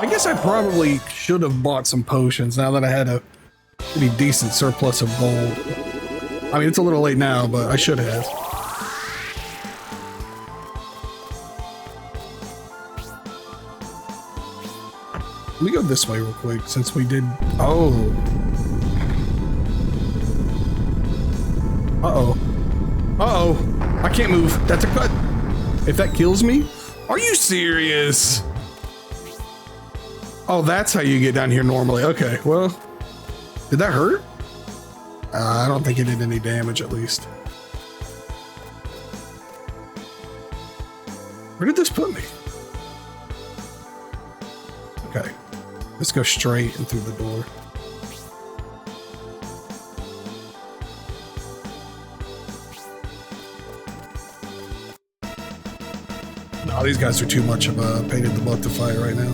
I guess I probably should have bought some potions now that I had a pretty decent surplus of gold. I mean, it's a little late now, but I should have. Let me go this way real quick since we did. Oh. Uh-oh. Uh-oh. I can't move. That's a cut. If that kills me? Are you serious? Oh, that's how you get down here normally. Okay, well, did that hurt? I don't think it did any damage, at least. Where did this put me? Okay, let's go straight and through the door. No, these guys are too much of a pain in the butt to fight right now.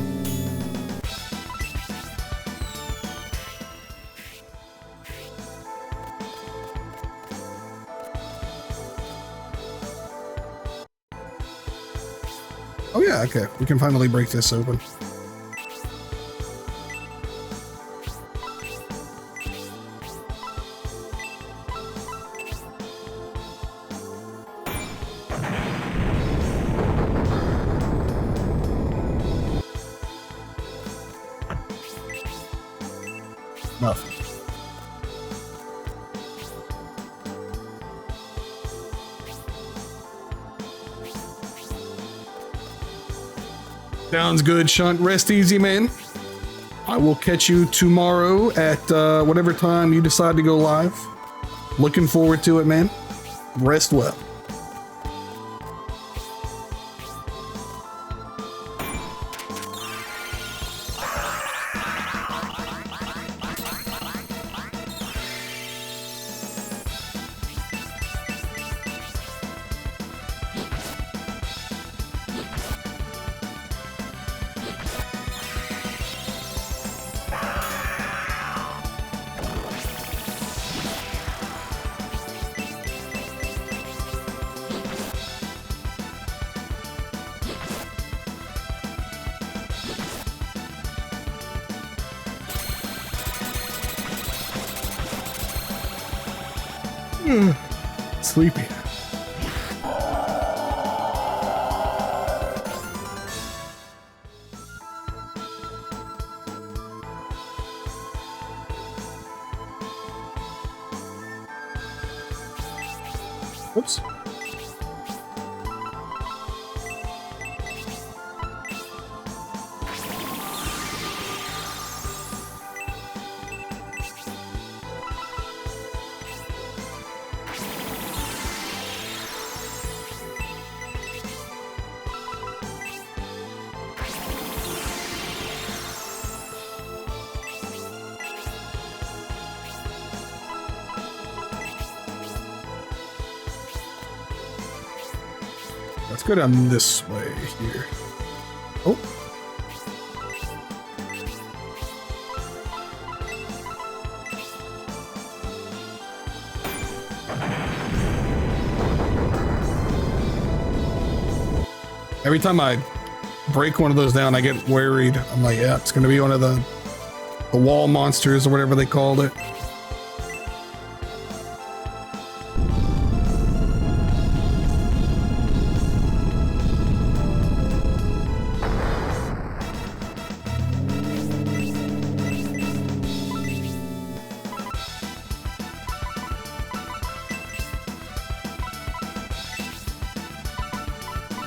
Oh yeah, okay. We can finally break this open. Nothing. Sounds good, Shunt. Rest easy, man. I will catch you tomorrow at whatever time you decide to go live. Looking forward to it, man. Rest well. Sleepy. Whoops. Let's go down this way here. Oh. Every time I break one of those down, I get worried. I'm like, yeah, it's going to be one of the wall monsters or whatever they called it.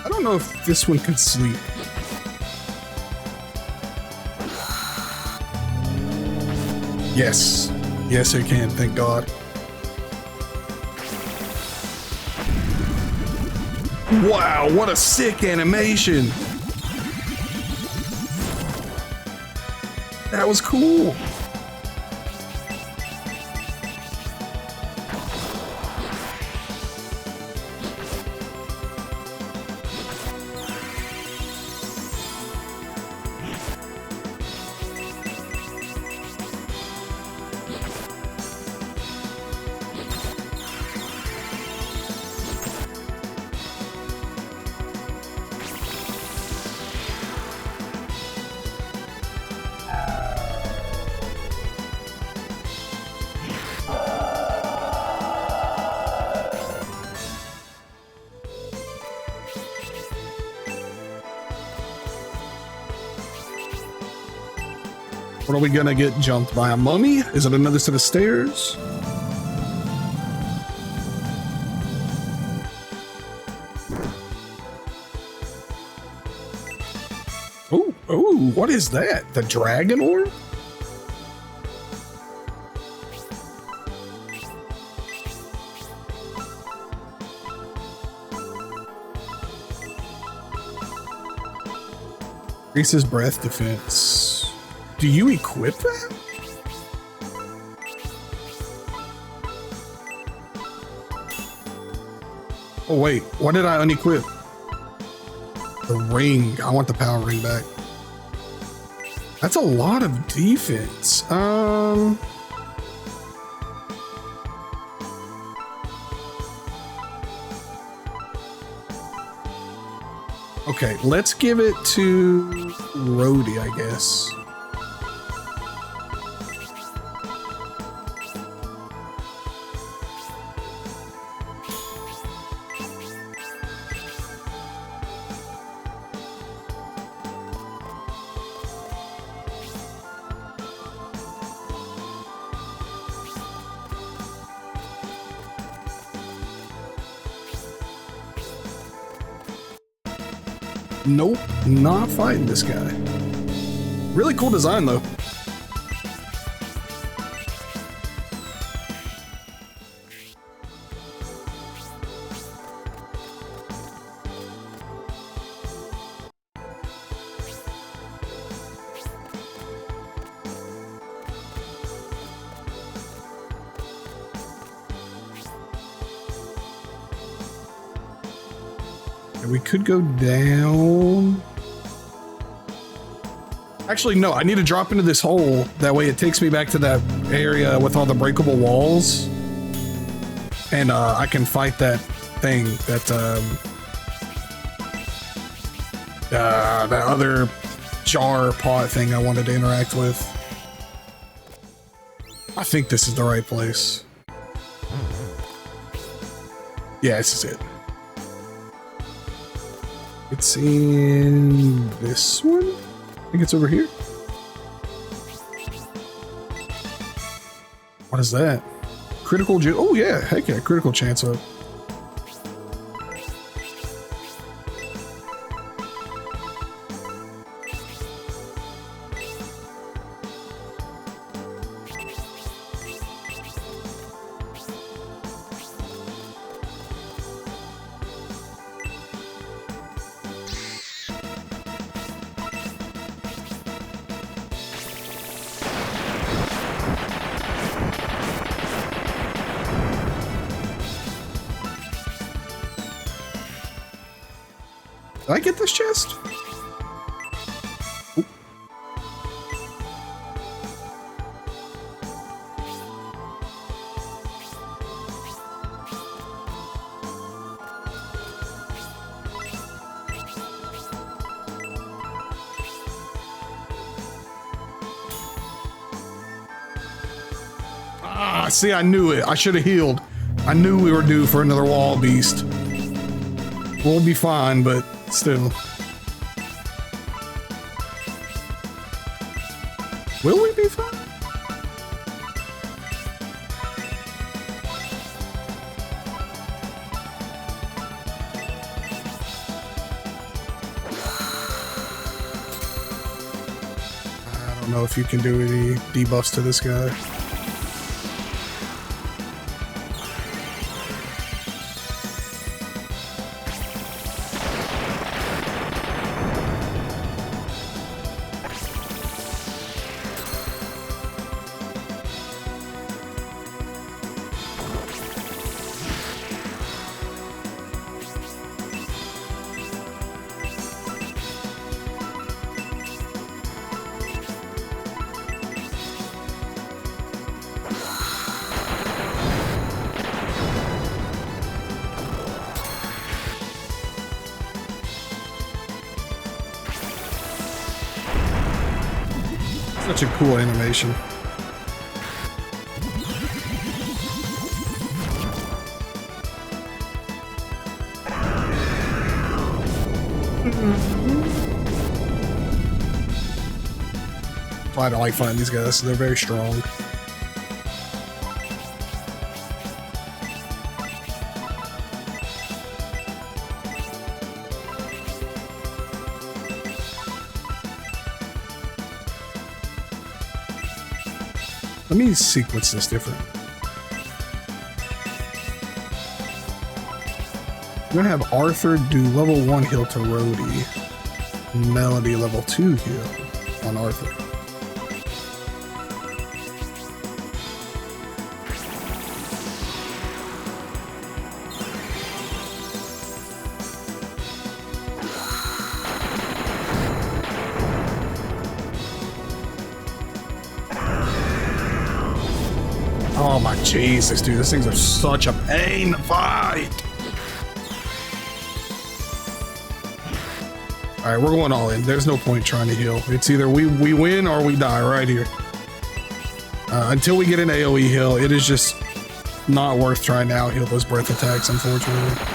I don't know if this one could sleep. Yes. Yes, it can, thank God. Wow, what a sick animation. That was cool. What are we gonna get jumped by? A mummy? Is it another set of stairs? Oh, what is that? The dragon orb? Increases breath defense. Do you equip that? Oh wait, what did I unequip? The ring. I want the power ring back. That's a lot of defense. Okay, let's give it to Rhodey, I guess. Nope, not fighting this guy. Really cool design though. We could go down. Actually, no, I need to drop into this hole. That way it takes me back to that area with all the breakable walls. And I can fight that thing, that other jar pot thing I wanted to interact with. I think this is the right place. Yeah, this is it. It's in this one? I think it's over here. What is that? Critical oh yeah, heck yeah, critical chance up. Did I get this chest? Oop. Ah, see, I knew it. I should have healed. I knew we were due for another wall beast. We'll be fine, but still. Will we be fine? I don't know if you can do any debuffs to this guy. Such a cool animation. why I like fighting these guys. They're very strong. Let me sequence this different. I'm gonna have Arthur do level 1 heal to Rhodey. Melody level 2 heal on Arthur. Oh my Jesus, dude, these things are such a pain to fight. All right, we're going all in. There's no point trying to heal. It's either we win or we die right here. Until we get an AoE heal, it is just not worth trying to out heal those breath attacks, unfortunately.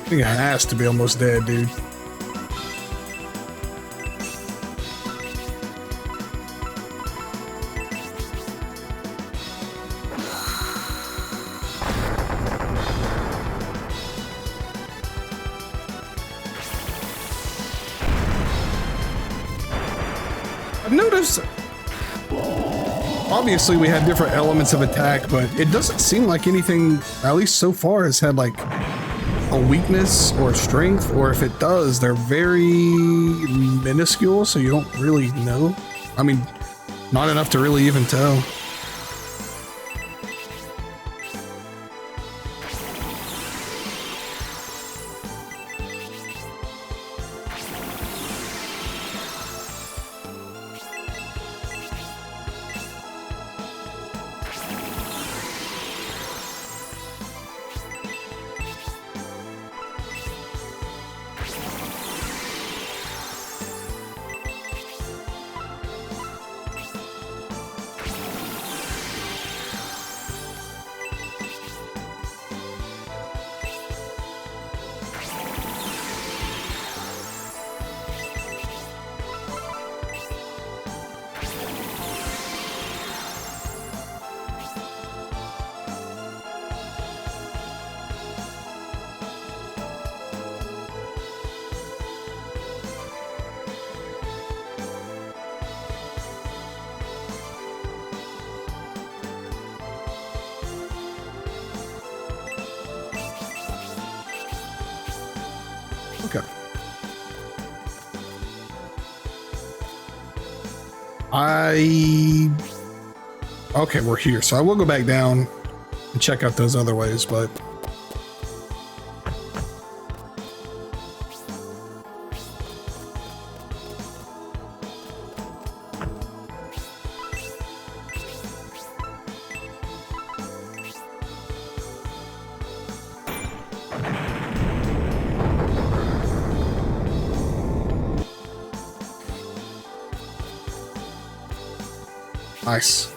I think I has to be almost dead, dude. I've noticed, obviously we had different elements of attack, but it doesn't seem like anything, at least so far, has had like a weakness or a strength, or if it does, they're very minuscule, so you don't really know. I mean, not enough to really even tell. Okay. Okay, we're here. So I will go back down and check out those other ways, but nice.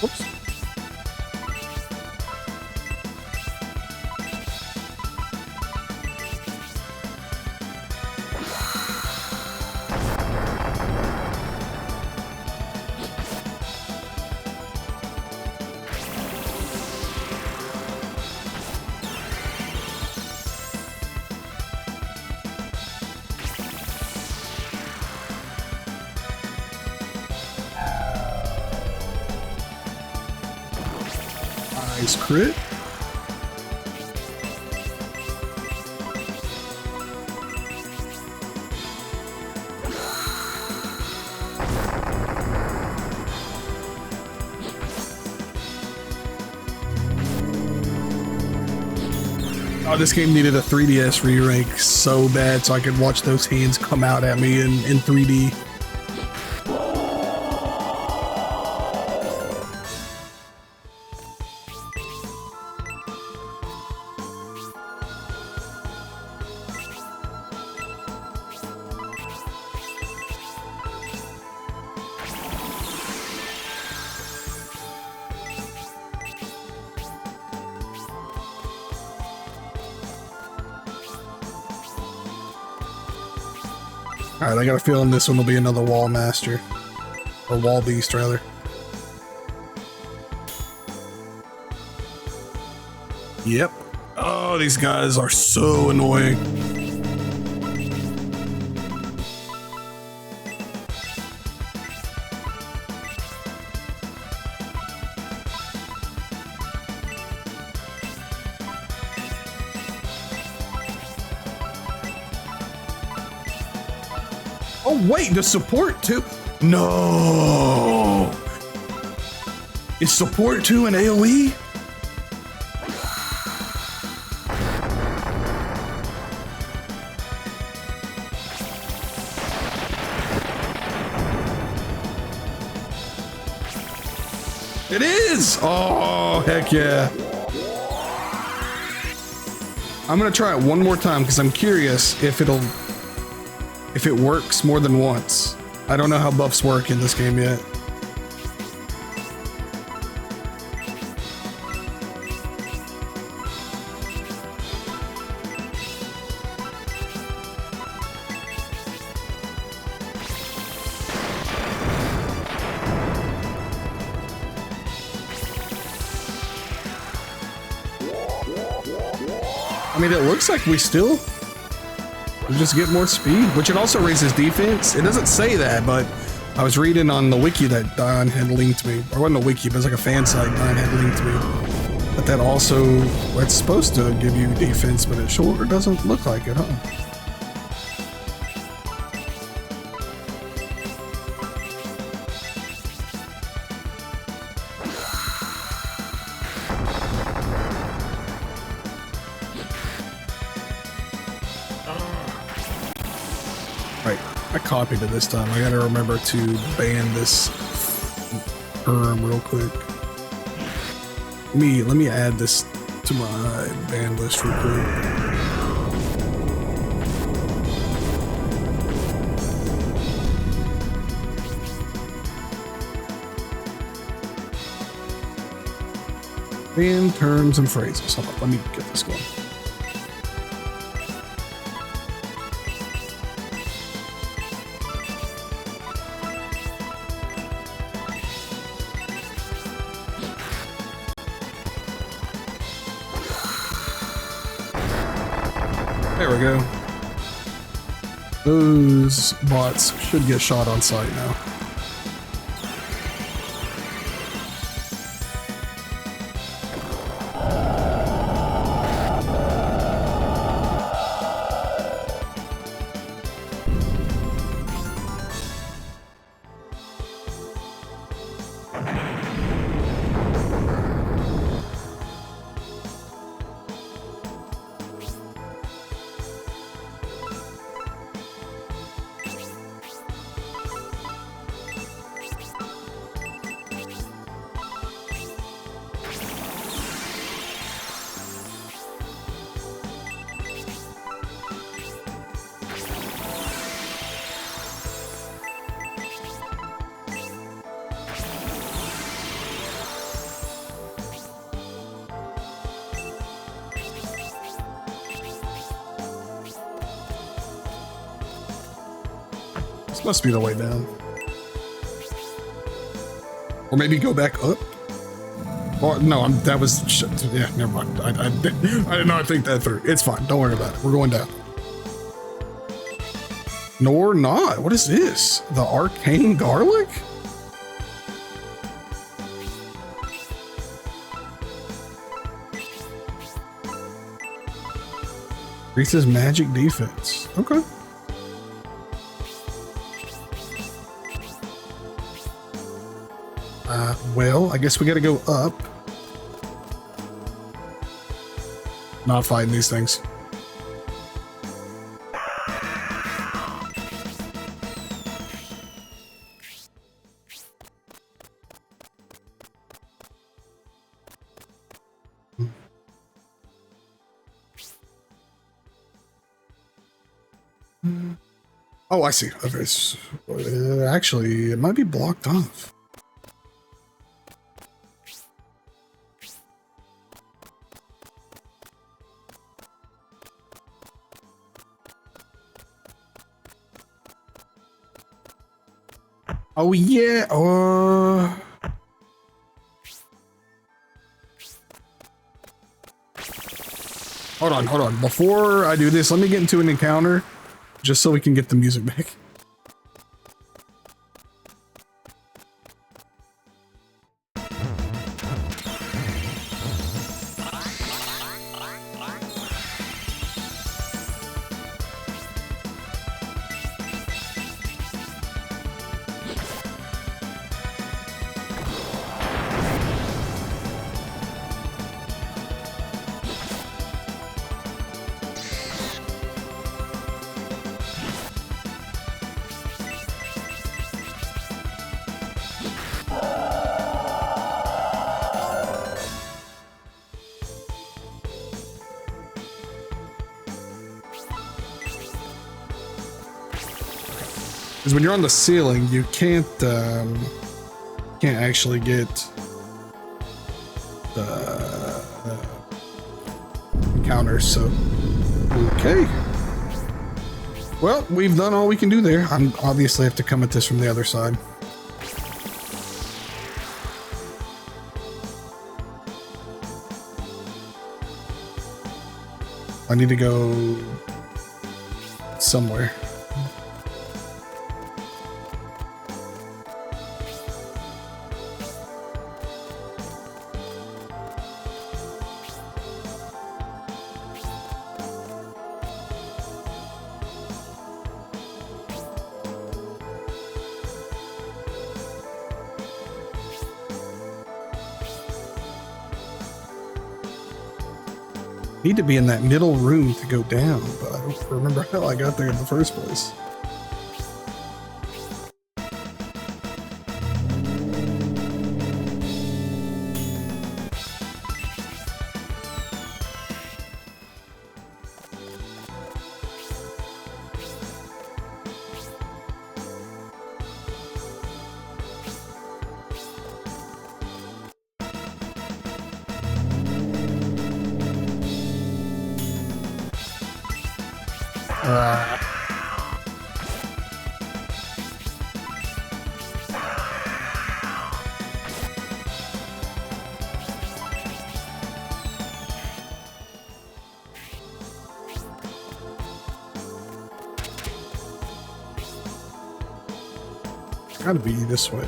Oops. Nice crit. Oh, this game needed a 3DS re-rank so bad so I could watch those hands come out at me in 3D. Alright, I got a feeling this one will be another Wall Master. Or Wall Beast, rather. Yep. Oh, these guys are so annoying. Oh wait, the support too? No! Is support too an AoE? It is! Oh, heck yeah. I'm gonna try it one more time because I'm curious if it works more than once. I don't know how buffs work in this game yet. I mean, it looks like we just get more speed, which it also raises defense. It doesn't say that, but I was reading on the wiki that Don had linked me. Or it wasn't a wiki, but it was like a fan site Don had linked me. But that's supposed to give you defense, but it sure doesn't look like it, huh? I copied it this time. I gotta remember to ban this real quick. Let me add this to my ban list real quick. Ban terms and phrases. Hold on, let me get this going. There we go. Those bots should get shot on sight now. This must be the way down. Or maybe go back up? Or no, that was, yeah, never mind. I did not think that through. It's fine, don't worry about it. We're going down. Nor not. What is this? The arcane garlic? Increases magic defense. Okay. Well, I guess we gotta go up. not fighting these things. Oh, I see. Okay. Actually, it might be blocked off. Oh, yeah. Hold on. Before I do this, let me get into an encounter just so we can get the music back. Because when you're on the ceiling, you can't actually get the encounters. So, okay. Well, we've done all we can do there. I'm obviously have to come at this from the other side. I need to go somewhere. Need to be in that middle room to go down, but I don't remember how I got there in the first place. Gotta be this way.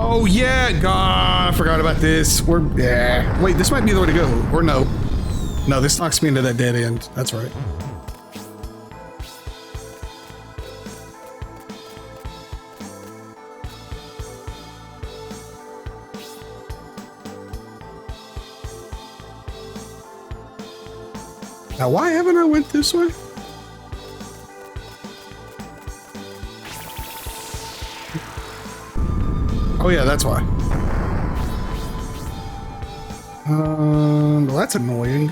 Oh yeah, God, I forgot about this. Yeah. Wait, this might be the way to go, or no? No, this knocks me into that dead end. That's right. Now, why haven't I went this way? Oh yeah, that's why. Well, that's annoying.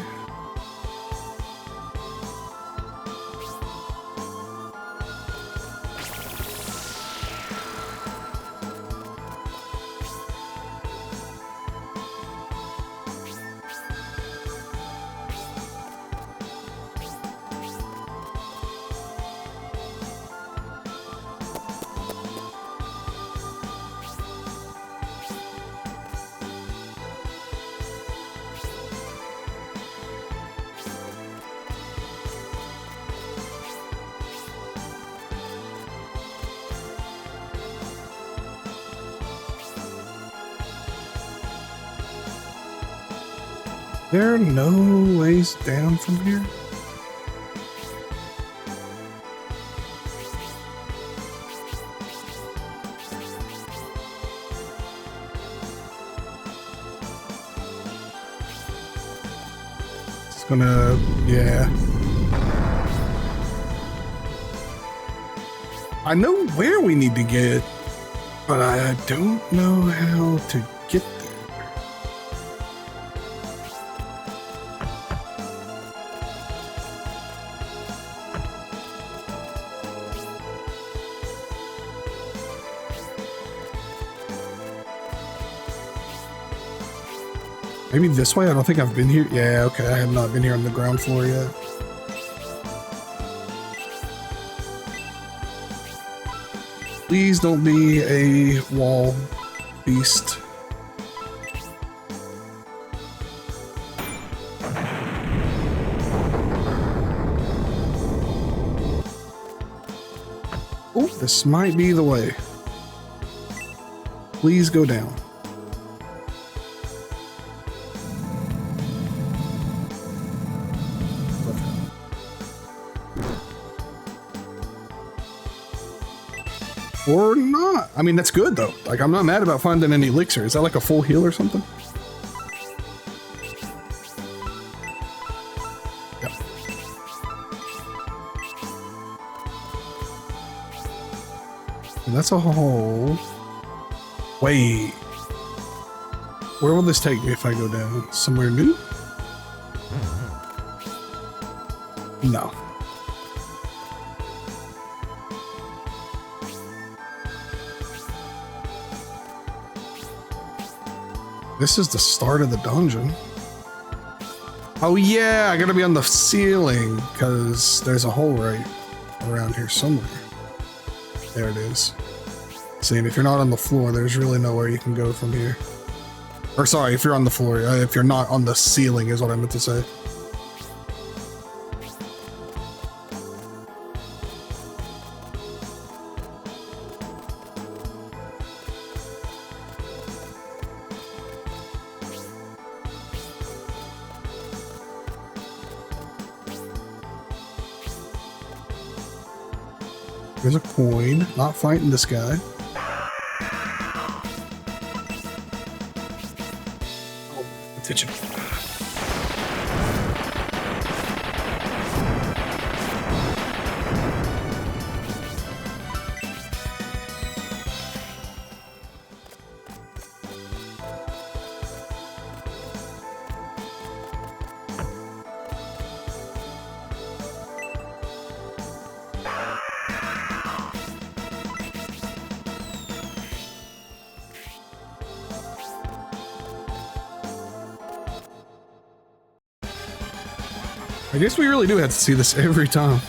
There are no ways down from here? It's gonna, yeah. I know where we need to get, but I don't know how to get there. Maybe this way? I don't think I've been here. Yeah, okay. I have not been here on the ground floor yet. Please don't be a wall beast. Oh, this might be the way. Please go down. Or not. I mean, that's good though. Like, I'm not mad about finding an elixir. Is that like a full heal or something? Yep. And that's a hole. Wait. Where will this take me if I go down? Somewhere new? No. This is the start of the dungeon. Oh yeah, I gotta be on the ceiling because there's a hole right around here somewhere. There it is. See, and if you're not on the floor, there's really nowhere you can go from here. Or sorry, if you're on the floor, if you're not on the ceiling is what I meant to say. There's a coin, not fighting this guy. Oh, attention. I guess we really do have to see this every time.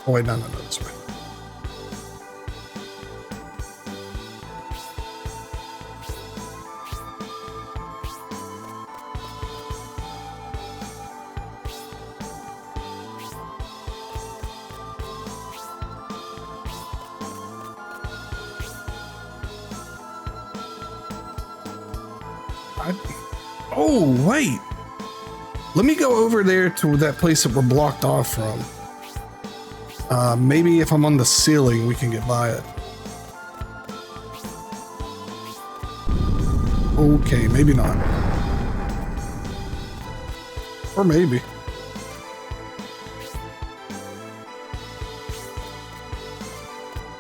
Oh wait, no, this way. Oh, wait. Let me go over there to that place that we're blocked off from. Maybe if I'm on the ceiling, we can get by it. Okay, maybe not. Or maybe.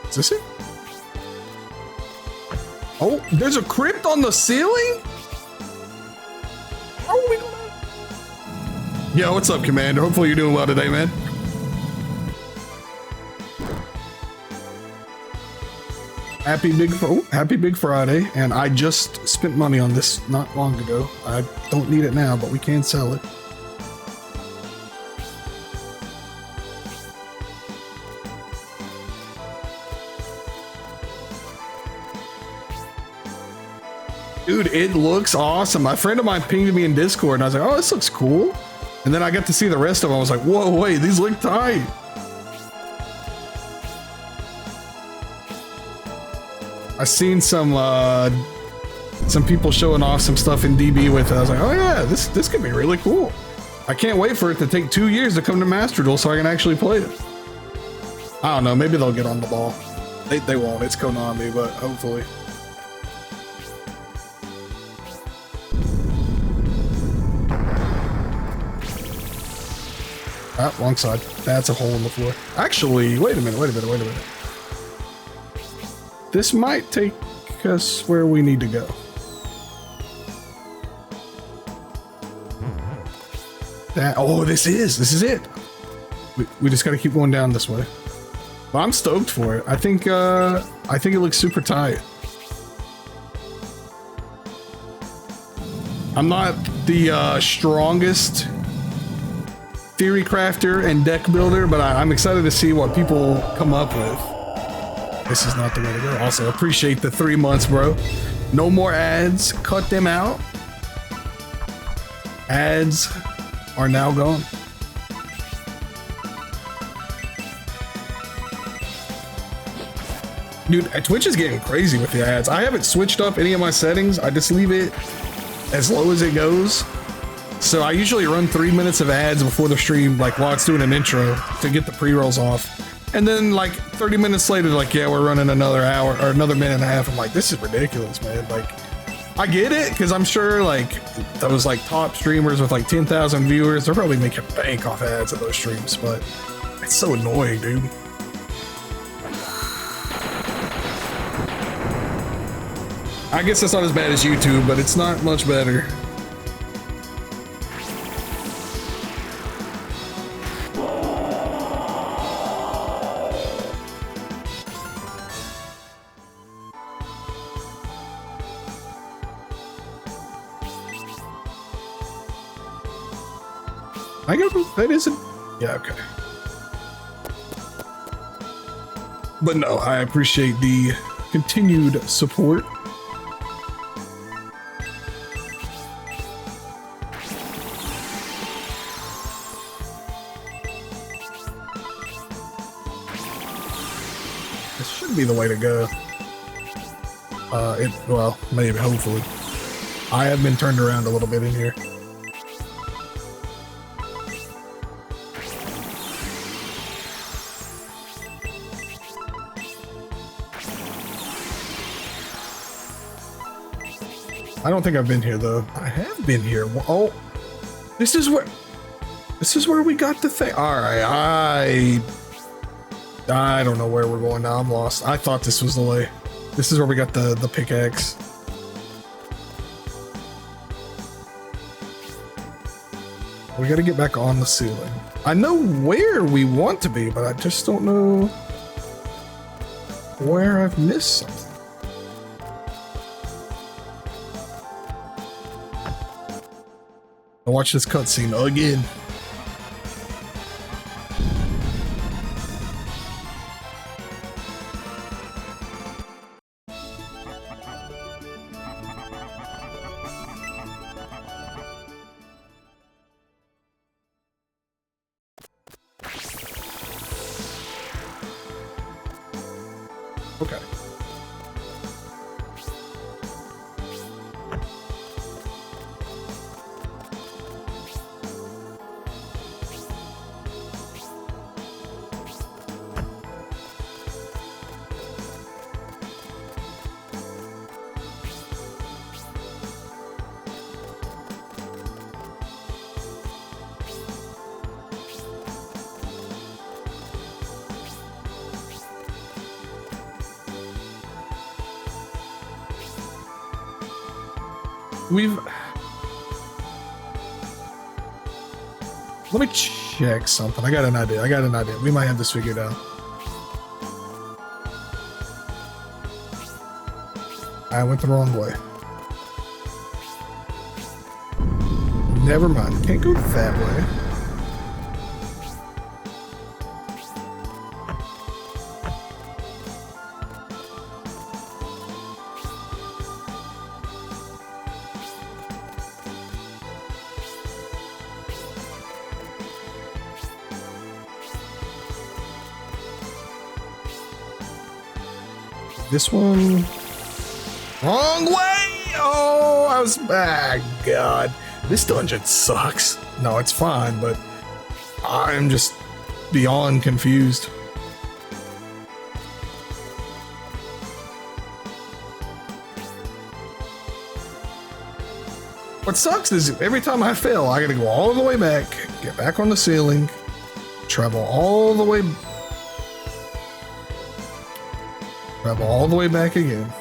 Is this it? Oh, there's a crypt on the ceiling? How are we gonna... Yo, what's up, Commander? Hopefully you're doing well today, man. Happy Big Friday, and I just spent money on this not long ago. I don't need it now, but we can sell it. Dude, it looks awesome. A friend of mine pinged me in Discord, and I was like, oh, this looks cool. And then I got to see the rest of them. I was like, whoa, wait, these look tight. I seen some people showing off some stuff in DB with it. I was like, oh yeah, this could be really cool. I can't wait for it to take 2 years to come to Master Duel so I can actually play it. I don't know, maybe they'll get on the ball. They won't, it's Konami, but hopefully. Ah, wrong side. That's a hole in the floor. Actually, wait a minute. This might take us where we need to go. This is it. We just gotta keep going down this way. But I'm stoked for it. I think it looks super tight. I'm not the strongest theory crafter and deck builder, but I'm excited to see what people come up with. This is not the way to go. Also, appreciate the 3 months, bro. No more ads. Cut them out. Ads are now gone. Dude, Twitch is getting crazy with the ads. I haven't switched up any of my settings. I just leave it as low as it goes. So I usually run 3 minutes of ads before the stream, like while it's doing an intro to get the pre-rolls off. And then like 30 minutes later, like, yeah, we're running another hour or another minute and a half. I'm like, this is ridiculous, man. Like, I get it, because I'm sure like those like top streamers with like 10,000 viewers, they're probably making bank off ads at those streams, but it's so annoying, dude. I guess that's not as bad as YouTube, but it's not much better. I go, that isn't, yeah, okay. But no, I appreciate the continued support. This should be the way to go. Well, maybe, hopefully. I have been turned around a little bit in here. I don't think I've been here though. I have been here. Oh, this is where we got the thing. All right, I don't know where we're going now. I'm lost. I thought this was the way. This is where we got the pickaxe. We got to get back on the ceiling. I know where we want to be, but I just don't know where I've missed something. I'll watch this cutscene again. Okay. Let me check something. I got an idea. We might have this figured out. I went the wrong way. Never mind. Can't go that way. This one. Wrong way! Oh, I was. Ah, God. This dungeon sucks. No, it's fine, but I'm just beyond confused. What sucks is every time I fail, I gotta go all the way back, get back on the ceiling, travel all the way back again.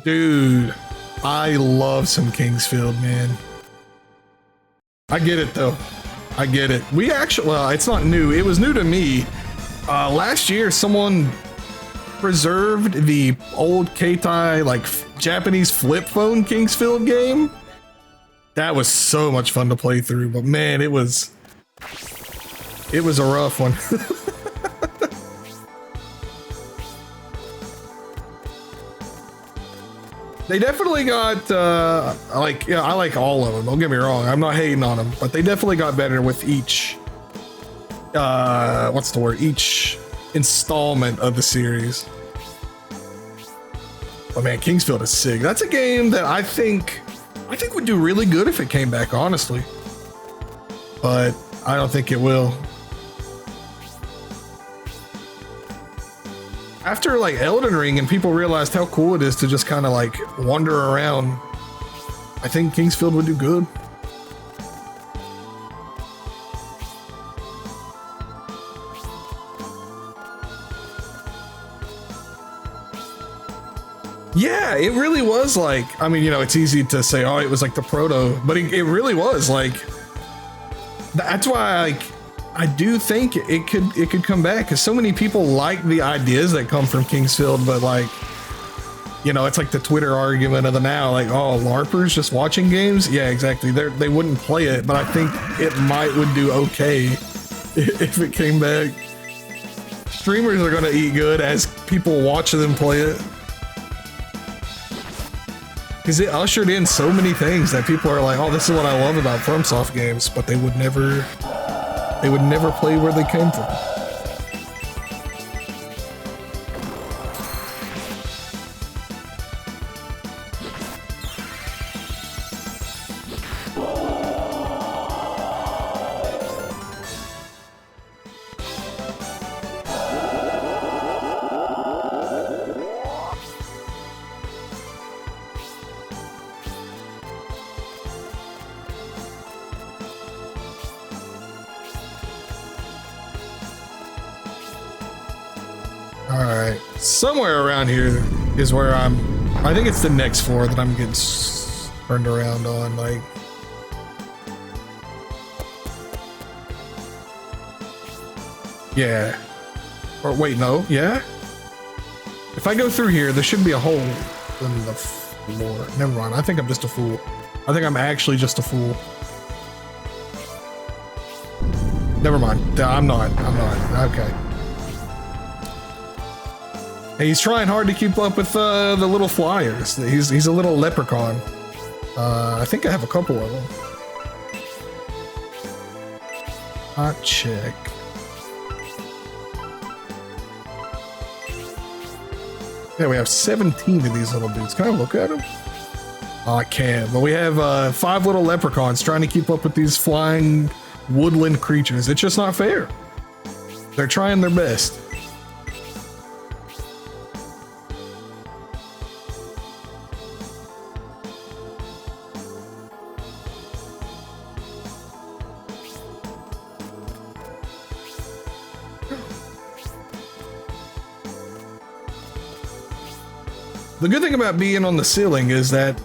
Dude, I love some Kingsfield, man. I get it though. I get it. We actually, well, it's not new. It was new to me. Last year, someone preserved the old Keitai, like Japanese flip phone Kingsfield game. That was so much fun to play through, but man, it was a rough one. They definitely got, I like all of them. Don't get me wrong. I'm not hating on them, but they definitely got better with each, what's the word? Each installment of the series. But man, Kingsfield is sick. That's a game that I think would do really good if it came back, honestly. But I don't think it will. After like Elden Ring and people realized how cool it is to just kind of like wander around, I think Kingsfield would do good. Yeah, it really was like, I mean, you know, it's easy to say, oh, it was like the proto, but it really was like, that's why I do think it could come back, because so many people like the ideas that come from Kingsfield, but like, you know, it's like the Twitter argument of the now, like, oh, LARPers just watching games? Yeah, exactly. They wouldn't play it, but I think it would do okay if it came back. Streamers are gonna eat good as people watch them play it. Because it ushered in so many things that people are like, oh, this is what I love about FromSoft games, but they would never play where they came from. Alright, somewhere around here is where I think it's the next floor that I'm getting turned around on, like. Yeah. Or wait, no, yeah? If I go through here, there should be a hole in the floor. Never mind, I think I'm just a fool. I think I'm actually just a fool. Never mind, I'm not, okay. He's trying hard to keep up with the little flyers. He's a little leprechaun. I think I have a couple of them. Hot check. Yeah, we have 17 of these little dudes. Can I look at them? Oh, I can't. But we have 5 little leprechauns trying to keep up with these flying woodland creatures. It's just not fair. They're trying their best. The good thing about being on the ceiling is that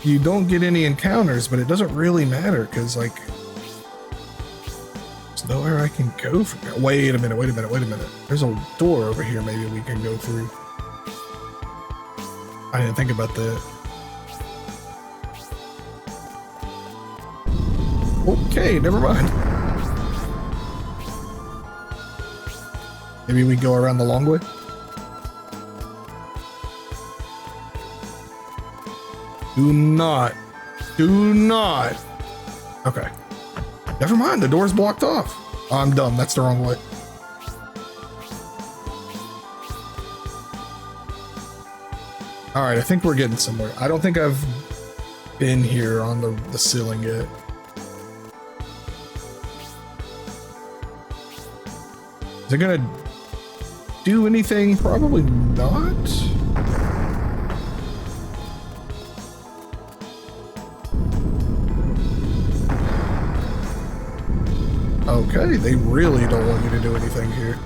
you don't get any encounters, but it doesn't really matter because, like, there's nowhere I can go from here. Wait a minute. There's a door over here maybe we can go through. I didn't think about that. Okay, never mind. Maybe we go around the long way? Do not. Okay. Never mind, the door's blocked off. Oh, I'm dumb, that's the wrong way. All right, I think we're getting somewhere. I don't think I've been here on the ceiling yet. Is it gonna do anything? Probably not. Okay, they really don't want you to do anything here.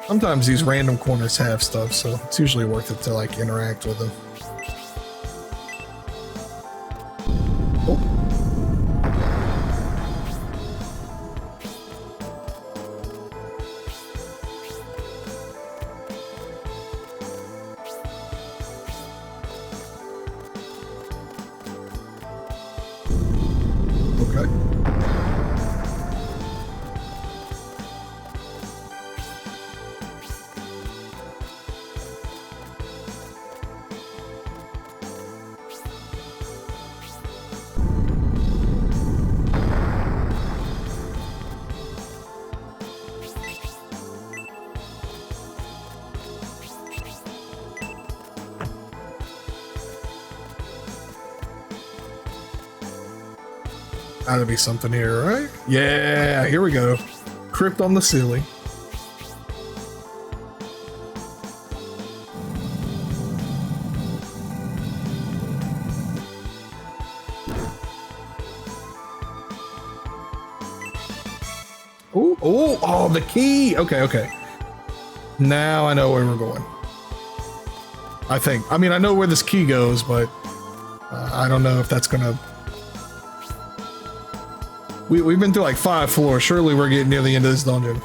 Sometimes these random corners have stuff, so it's usually worth it to like interact with them. Gotta be something here, right? Yeah, here we go. Crypt on the ceiling. Oh, the key. Okay. Now I know where we're going. I think. I mean, I know where this key goes, but I don't know if that's gonna... We've been through like 5 floors. Surely we're getting near the end of this dungeon.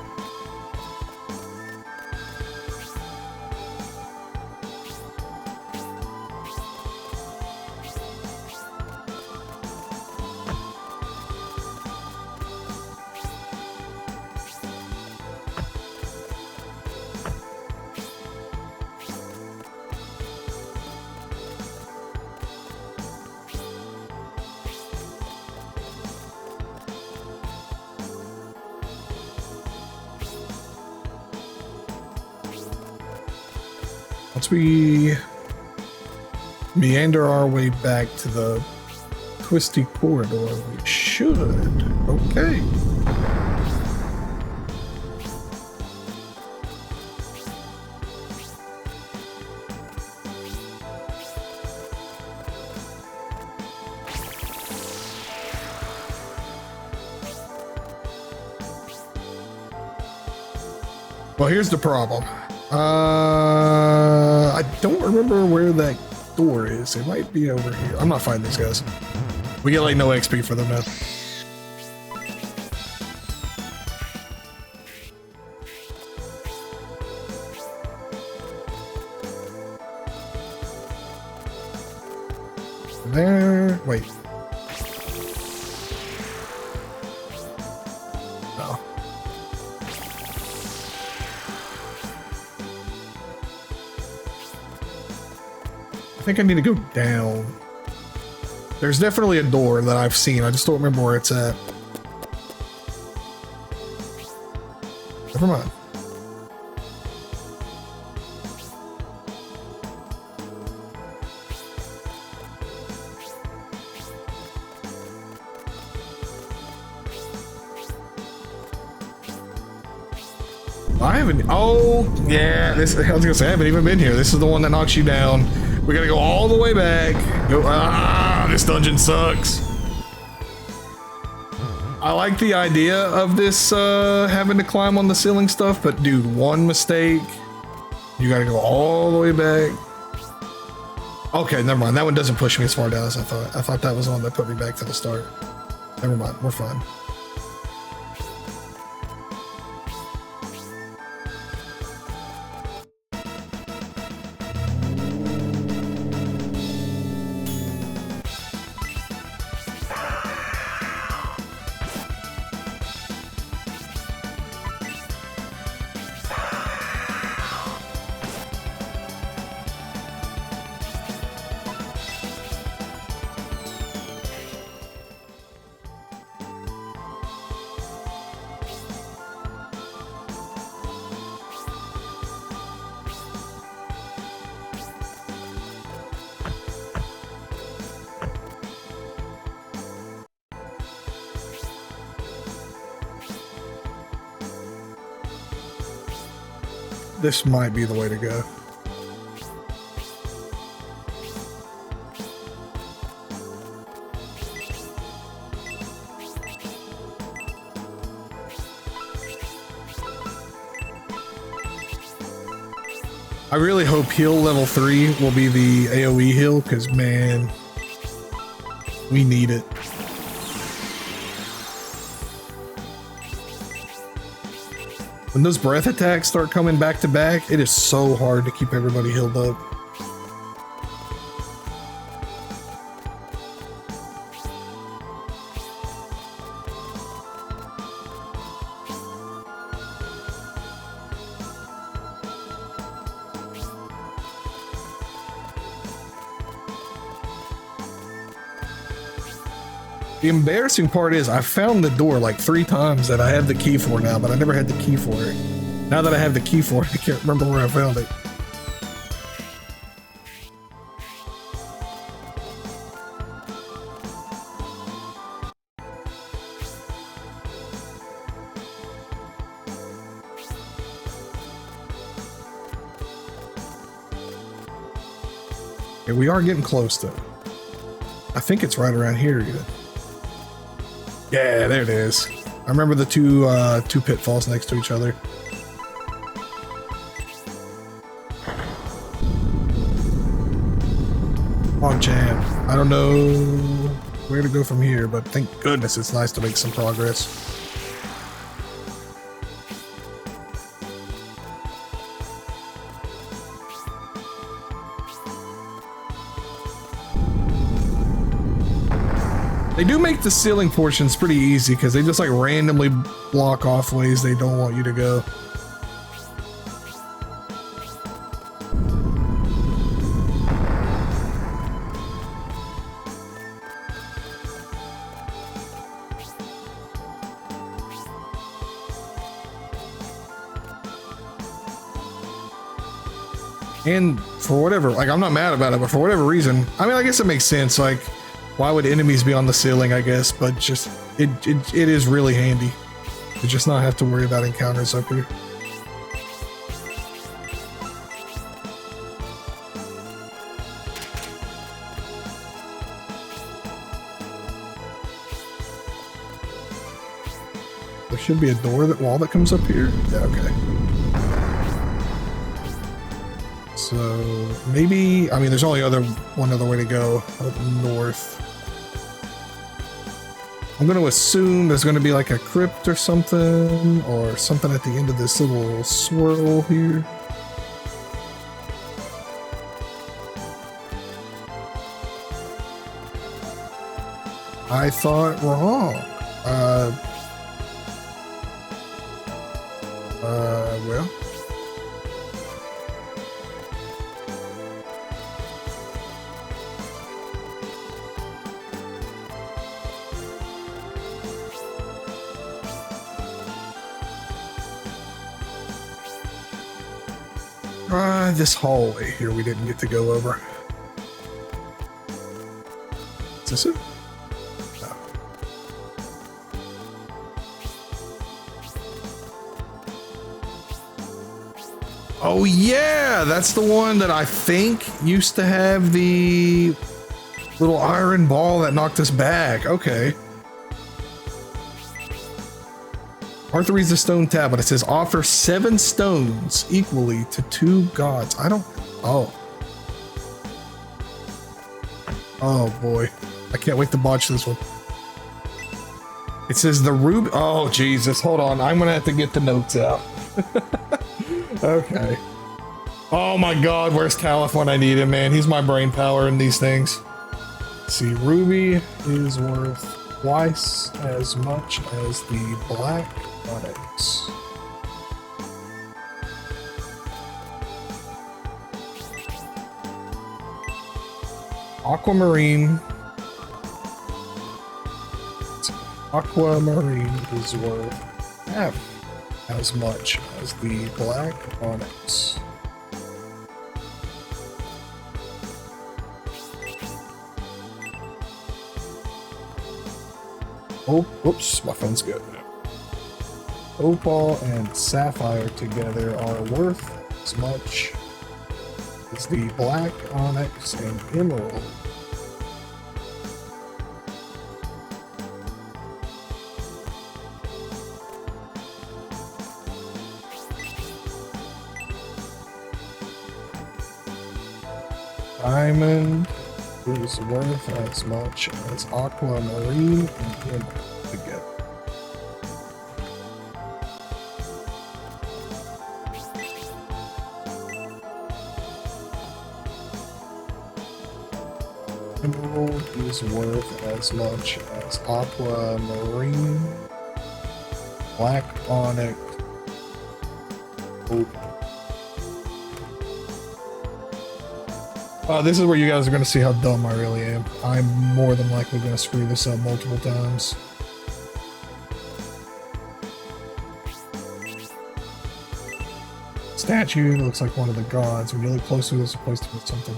Once we meander our way back to the twisty corridor, we should. Okay. Well, here's the problem. I don't remember where that door is. It might be over here. I'm not fighting these guys. We get like no XP for them now. There. Wait. No. I think I need to go down. There's definitely a door that I've seen. I just don't remember where it's at. Never mind. I haven't. Oh, yeah. This. I was gonna say I haven't even been here. This is the one that knocks you down. We gotta go all the way back. Go. This dungeon sucks. I like the idea of this having to climb on the ceiling stuff, but dude, one mistake, you gotta go all the way back. Okay, never mind. That one doesn't push me as far down as I thought. I thought that was the one that put me back to the start. Never mind. We're fine. This might be the way to go. I really hope heal level 3 will be the AoE heal, because man, we need it. When those breath attacks start coming back to back, it is so hard to keep everybody healed up. The embarrassing part is I found the door like 3 times that I have the key for now, but I never had the key for it. Now that I have the key for it, I can't remember where I found it. Okay, we are getting close though. I think it's right around here again. Yeah, there it is. I remember the two pitfalls next to each other. Log jam. I don't know where to go from here, but thank goodness it's nice to make some progress. They do make the ceiling portions pretty easy because they just like randomly block off ways they don't want you to go. And for whatever, like I'm not mad about it, but for whatever reason, I mean, I guess it makes sense. Like, why would enemies be on the ceiling, I guess, but just, it is really handy to just not have to worry about encounters up here. There should be a wall that comes up here. Yeah, okay. So maybe, I mean, there's only one other way to go up north. I'm going to assume there's going to be like a crypt or something at the end of this little swirl here. I thought wrong. Well. This hallway here we didn't get to go over. Is this it? No. Oh yeah, that's the one that I think used to have the little iron ball that knocked us back. Okay. Arthur reads the stone tablet. It says offer 7 stones equally to 2 gods. I don't. Oh. Oh boy. I can't wait to botch this one. It says the ruby. Oh Jesus. Hold on. I'm going to have to get the notes out. Okay. Oh my God. Where's Talith when I need him, man? He's my brain power in these things. Let's see. Ruby is worth twice as much as the black onyx. Aquamarine. Aquamarine is worth half as much as the black onyx. Oh, whoops, my phone's good. Opal and sapphire together are worth as much as the black onyx and emerald. Diamond is worth as much as aquamarine and emerald together. Emerald is worth as much as aquamarine, black onyx, opal. This is where you guys are going to see how dumb I really am. I'm more than likely going to screw this up multiple times. Statue looks like one of the gods. When you look closer, there's a place to put something.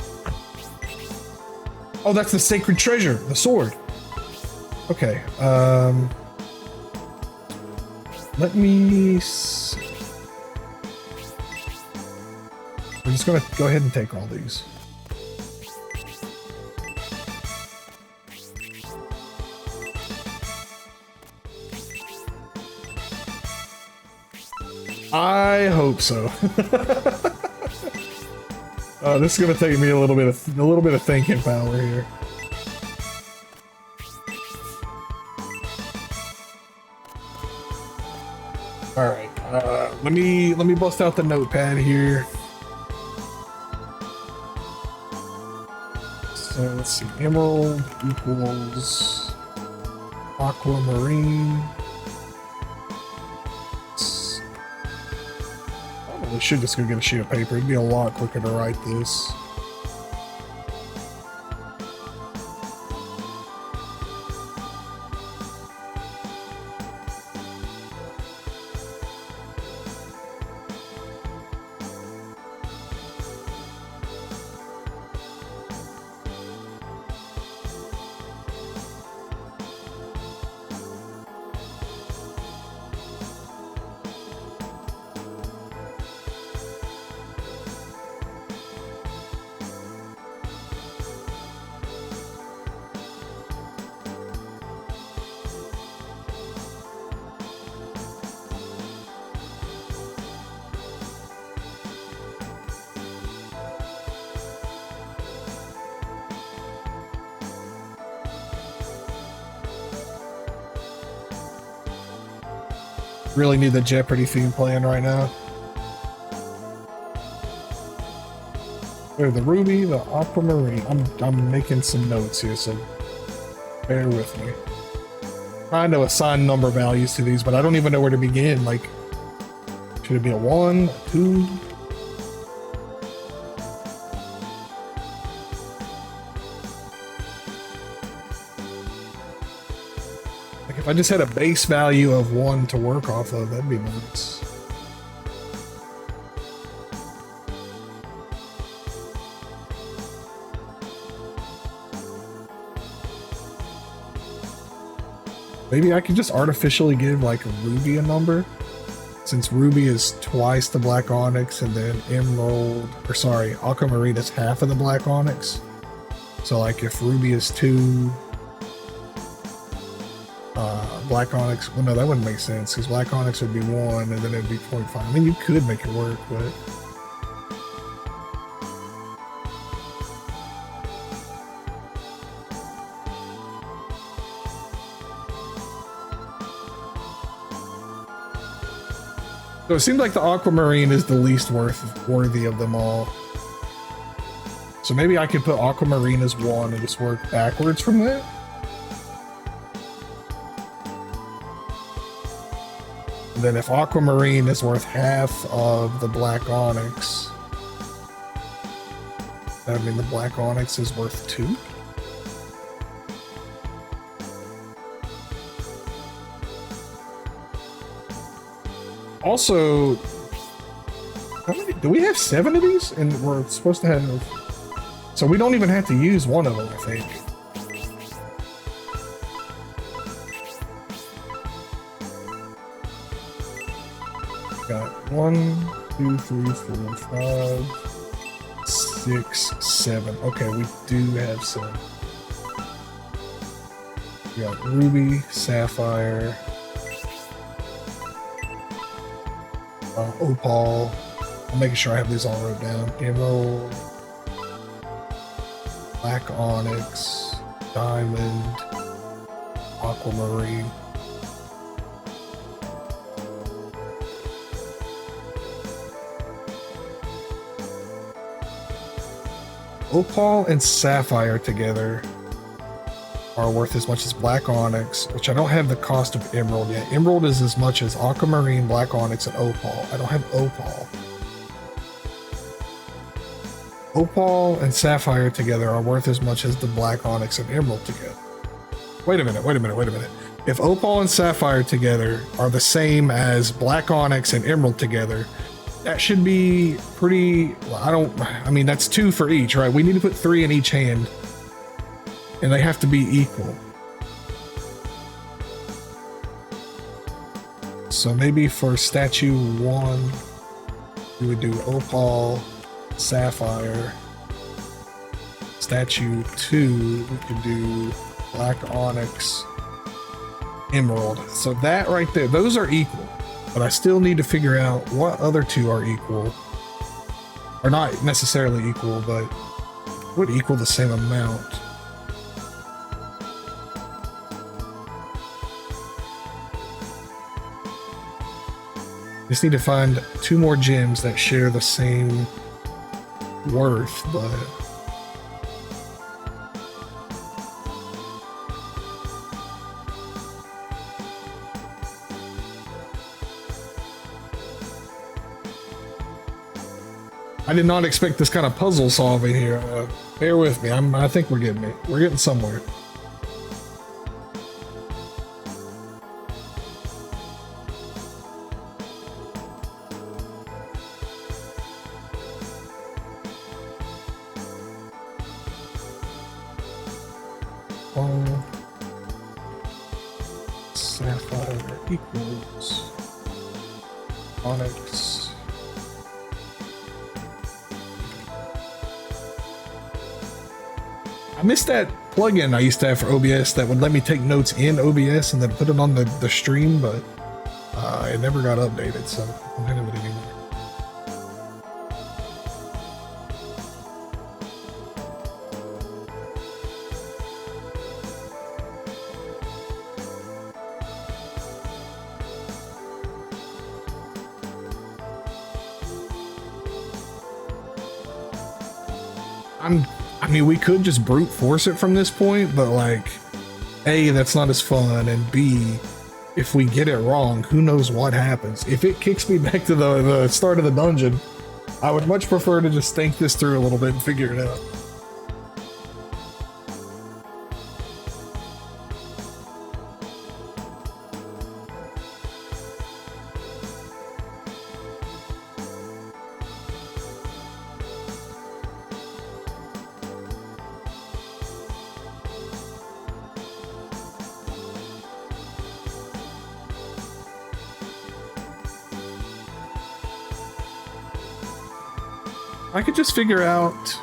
Oh, that's the sacred treasure, the sword. Okay, let me see. We're just gonna go ahead and take all these. I hope so. This is gonna take me a little bit of thinking power here. All right, let me bust out the notepad here. So let's see, emerald equals aquamarine. We should just go get a sheet of paper. It'd be a lot quicker to write this. Really need the Jeopardy theme playing right now. There's the ruby, the aquamarine. I'm making some notes here, so bear with me. Trying to assign number values to these, but I don't even know where to begin. Like, should it be a 1, a 2? If I just had a base value of 1 to work off of, that'd be nice. Maybe I could just artificially give like Ruby a number, since Ruby is twice the Black Onyx, and then Emerald, or sorry, Aquamarine is half of the Black Onyx. So like if Ruby is 2, Black Onyx, well no, that wouldn't make sense, because Black Onyx would be 1, and then it'd be 0.5. I mean, you could make it work, but... So it seems like the Aquamarine is the least worthy of them all. So maybe I could put Aquamarine as 1 and just work backwards from that? And then if Aquamarine is worth half of the Black Onyx, that would mean the Black Onyx is worth 2? Also, how many, do we have 7 of these? And we're supposed to have... So we don't even have to use one of them, I think. Got 1, 2, 3, 4, 5, 6, 7. Okay, we do have 7. We got Ruby, Sapphire, Opal. I'm making sure I have these all wrote down. Emerald, Black Onyx, Diamond, Aquamarine. Opal and Sapphire together are worth as much as Black Onyx, which I don't have the cost of Emerald yet. Emerald is as much as Aquamarine, Black Onyx, and Opal. I don't have Opal. Opal and Sapphire together are worth as much as the Black Onyx and Emerald together. Wait a minute. If Opal and Sapphire together are the same as Black Onyx and Emerald together, that should be pretty... Well, I mean, that's 2 for each, right? We need to put 3 in each hand. And they have to be equal. So maybe for statue 1, we would do Opal, Sapphire. Statue 2, we could do Black Onyx, Emerald. So that right there, those are equal. But I still need to figure out what other 2 are equal. Or not necessarily equal, but would equal the same amount. Just need to find 2 more gems that share the same worth, but... I did not expect this kind of puzzle solving here. Bear with me. I think we're getting it. We're getting somewhere. Sapphire equals Onyx. I missed that plugin I used to have for OBS that would let me take notes in OBS and then put it on the stream, but it never got updated, so I don't have it anymore. I mean, we could just brute force it from this point, but like, A, that's not as fun, and B, if we get it wrong, who knows what happens. If it kicks me back to the start of the dungeon, I would much prefer to just think this through a little bit and figure it out. I could just figure out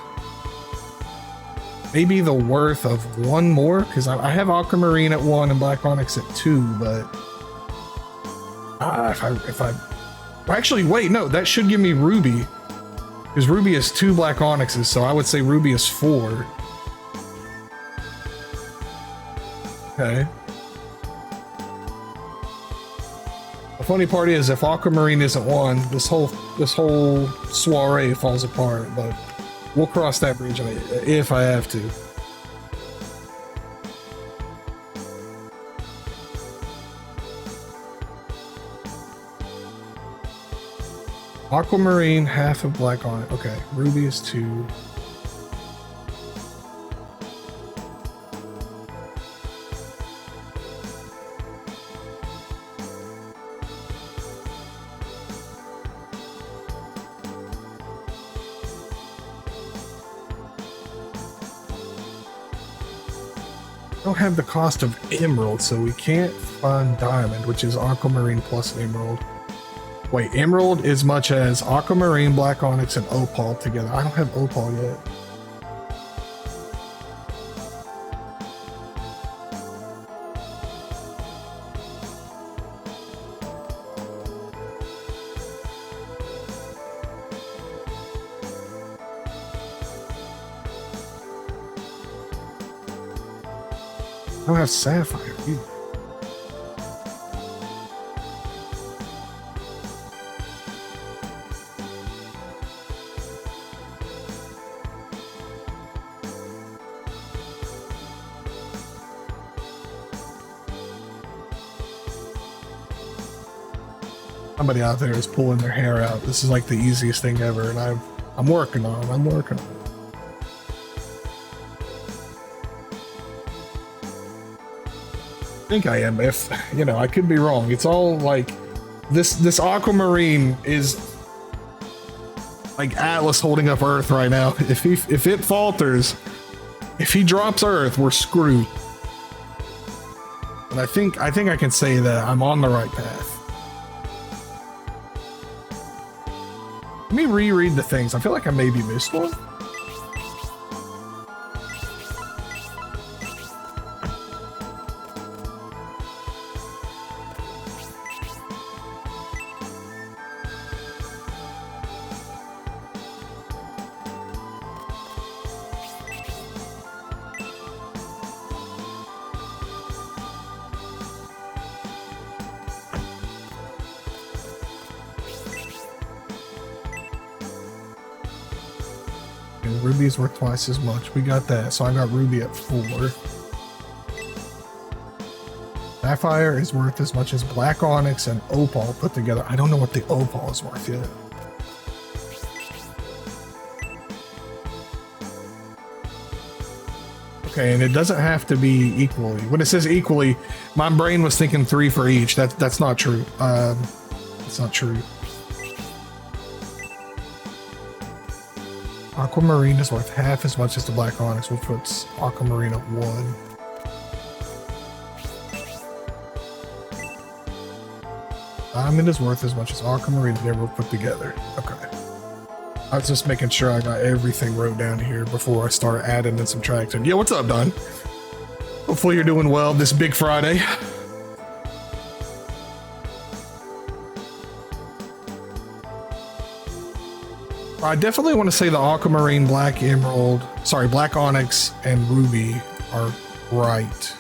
maybe the worth of one more, because I have Aquamarine at 1 and Black Onyx at 2, but if I actually wait, no, that should give me Ruby, because Ruby is 2 Black Onyxes, so I would say Ruby is 4. Okay. The funny part is, if Aquamarine isn't 1, this whole soiree falls apart, but we'll cross that bridge if I have to. Aquamarine, half of Black Onyx. Okay, Ruby is 2. Don't have the cost of Emerald, so we can't fund Diamond, which is Aquamarine plus Emerald. Wait, Emerald is much as Aquamarine, Black Onyx, and Opal together. I don't have Opal yet. I don't have Sapphire either. Somebody out there is pulling their hair out. This is like the easiest thing ever, and I'm working on it. I'm working on it. I think I am. If you know, I could be wrong. It's all like this Aquamarine is like Atlas holding up Earth right now. If it falters, if he drops Earth, we're screwed. But I think I can say that I'm on the right path. Let me reread the things. I feel like I maybe missed one. Ruby's worth twice as much. We got that, so I got Ruby at 4. Sapphire is worth as much as Black Onyx and Opal put together. I don't know what the Opal is worth yet. Okay, and it doesn't have to be equally. When it says equally, my brain was thinking 3 for each. That's not true. That's not true. Aquamarine is worth half as much as the Black Onyx, which puts Aquamarine at 1. Diamond is worth as much as Aquamarine and Emerald put together. Okay. I was just making sure I got everything wrote down here before I start adding and subtracting. Yeah, what's up, Don? Hopefully you're doing well this big Friday. I definitely want to say the Aquamarine, Black Onyx, and Ruby are right.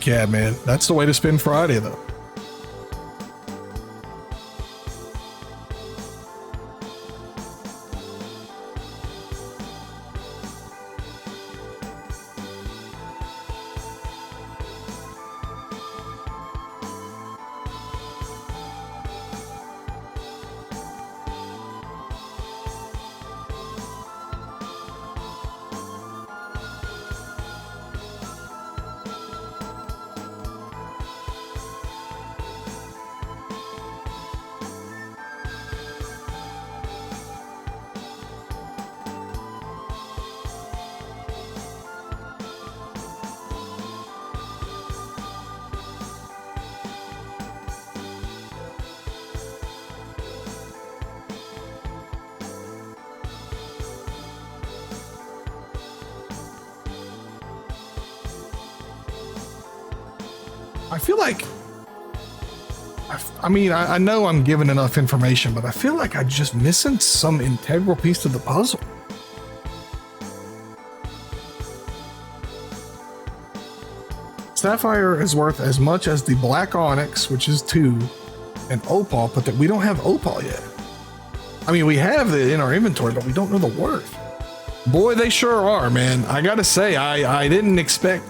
Yeah, man, that's the way to spend Friday, though. I feel like, I mean, I know I'm giving enough information, but I feel like I'm just missing some integral piece to the puzzle. Sapphire is worth as much as the black onyx, which is 2, and opal, but that we don't have opal yet. I mean, we have it in our inventory, but we don't know the worth. Boy, they sure are, man. I gotta say, I didn't expect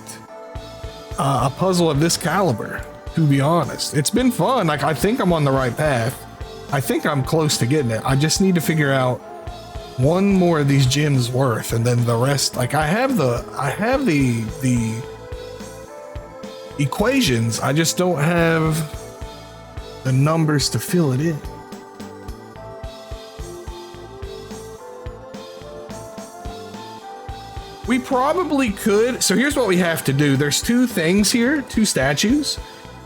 a puzzle of this caliber, to be honest. It's been fun. Like, I think I'm on the right path. I think I'm close to getting it. I just need to figure out one more of these gems worth, and then the rest. Like, I have the equations. I just don't have the numbers to fill it in. We probably could. So here's what we have to do. There's 2 things here, 2 statues,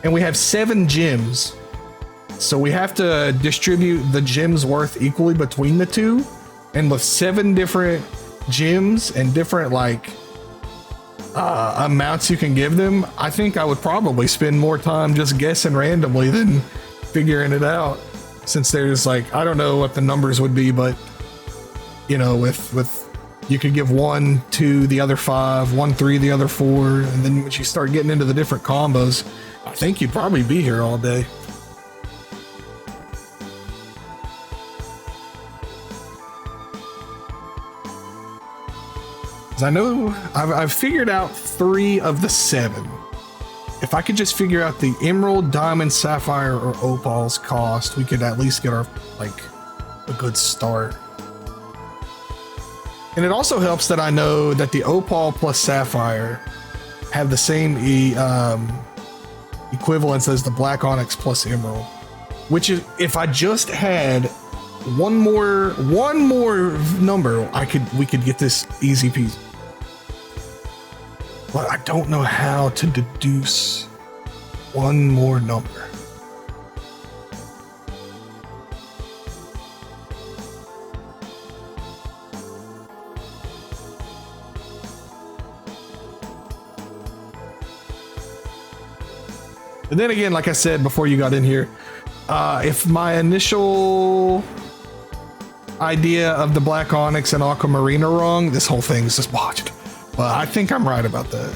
and we have 7 gems. So we have to distribute the gems worth equally between the 2. And with 7 different gems and different like amounts you can give them, I think I would probably spend more time just guessing randomly than figuring it out, since there's like, I don't know what the numbers would be, but you know, with you could give 1, 2, the other 5, 1, 3, the other 4, and then once you start getting into the different combos, I think you'd probably be here all day. 'Cause I know I've figured out 3 of the 7. If I could just figure out the emerald, diamond, sapphire, or opal's cost, we could at least get our, like, a good start. And it also helps that I know that the opal plus sapphire have the same equivalence as the black onyx plus emerald, which is, if I just had one more number, we could get this easy peasy. But I don't know how to deduce one more number. But then again, like I said before you got in here, if my initial idea of the black onyx and aquamarine are wrong, this whole thing's just botched. But I think I'm right about that.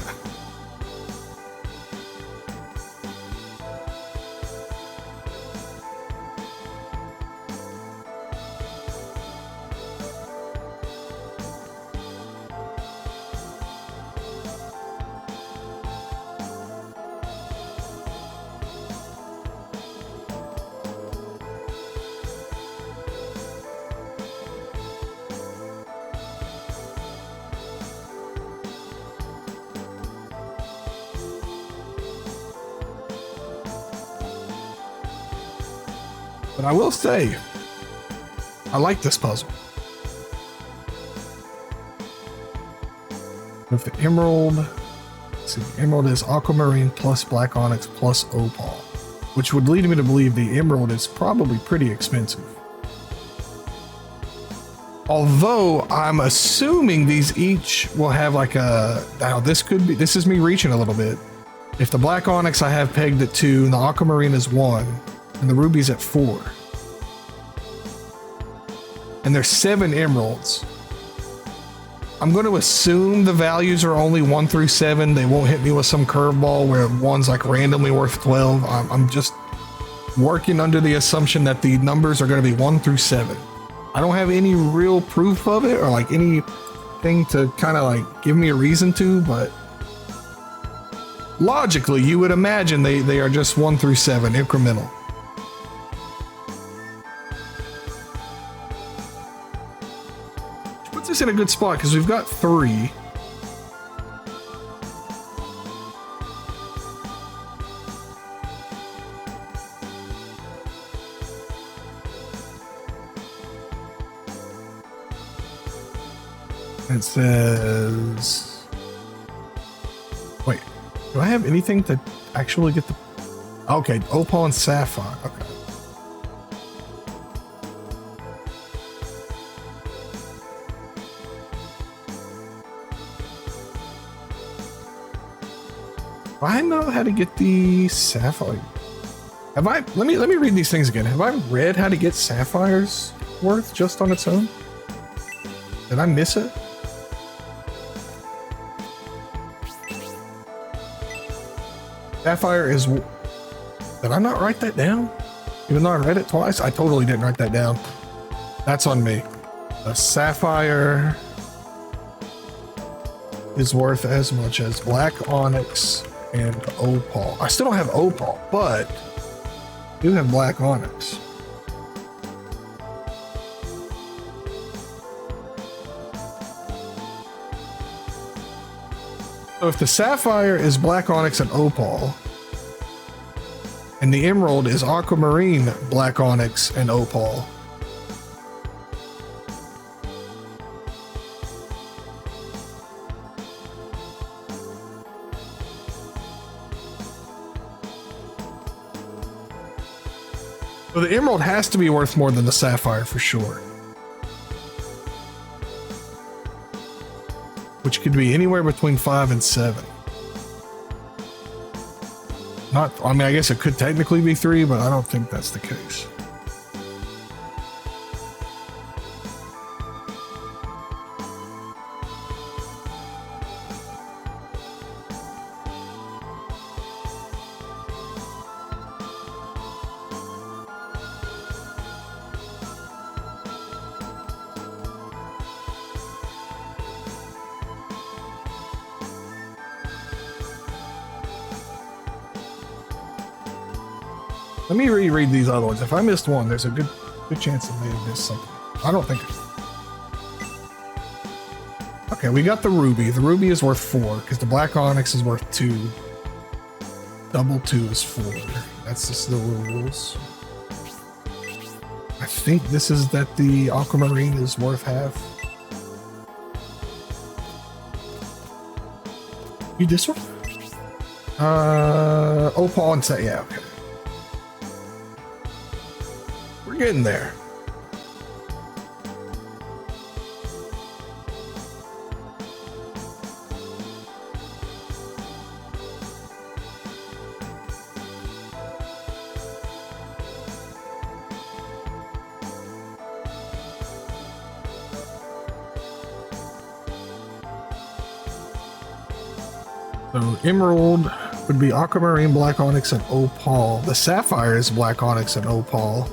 But I will say, I like this puzzle. With the emerald, let's see, the emerald is aquamarine plus black onyx plus opal, which would lead me to believe the emerald is probably pretty expensive. Although I'm assuming these each will have like a, now this is me reaching a little bit. If the black onyx I have pegged at 2 and the aquamarine is 1, and the ruby's at 4. And there's 7 emeralds. I'm going to assume the values are only 1 through 7. They won't hit me with some curveball where one's like randomly worth 12. I'm just working under the assumption that the numbers are going to be 1 through 7. I don't have any real proof of it or like anything to kind of like give me a reason to, but logically you would imagine they are just 1 through 7 incremental. Which puts us in a good spot because we've got 3. It says, wait, do I have anything to actually get the, okay, opal and sapphire, okay. I know how to get the sapphire. Have I? Let me read these things again. Have I read how to get sapphires worth just on its own? Did I miss it? Sapphire is. Did I not write that down? Even though I read it twice, I totally didn't write that down. That's on me. A sapphire is worth as much as black onyx and opal. I still don't have opal, but I do have black onyx. So if the sapphire is black onyx and opal, and the emerald is aquamarine, black onyx, and opal, so the emerald has to be worth more than the sapphire for sure. Which could be anywhere between 5 and 7. Not, I mean, I guess it could technically be 3, but I don't think that's the case. Let me reread these other ones. If I missed one, there's a good chance I may have missed something. I don't think. Okay, we got the ruby. The ruby is worth 4 because the black onyx is worth 2. Double 2 is 4. That's just the rules. I think this is that the aquamarine is worth half. You this one? Opal and say, yeah, okay. We're getting there. So emerald would be aquamarine, black onyx, and opal. The sapphire is black onyx and opal.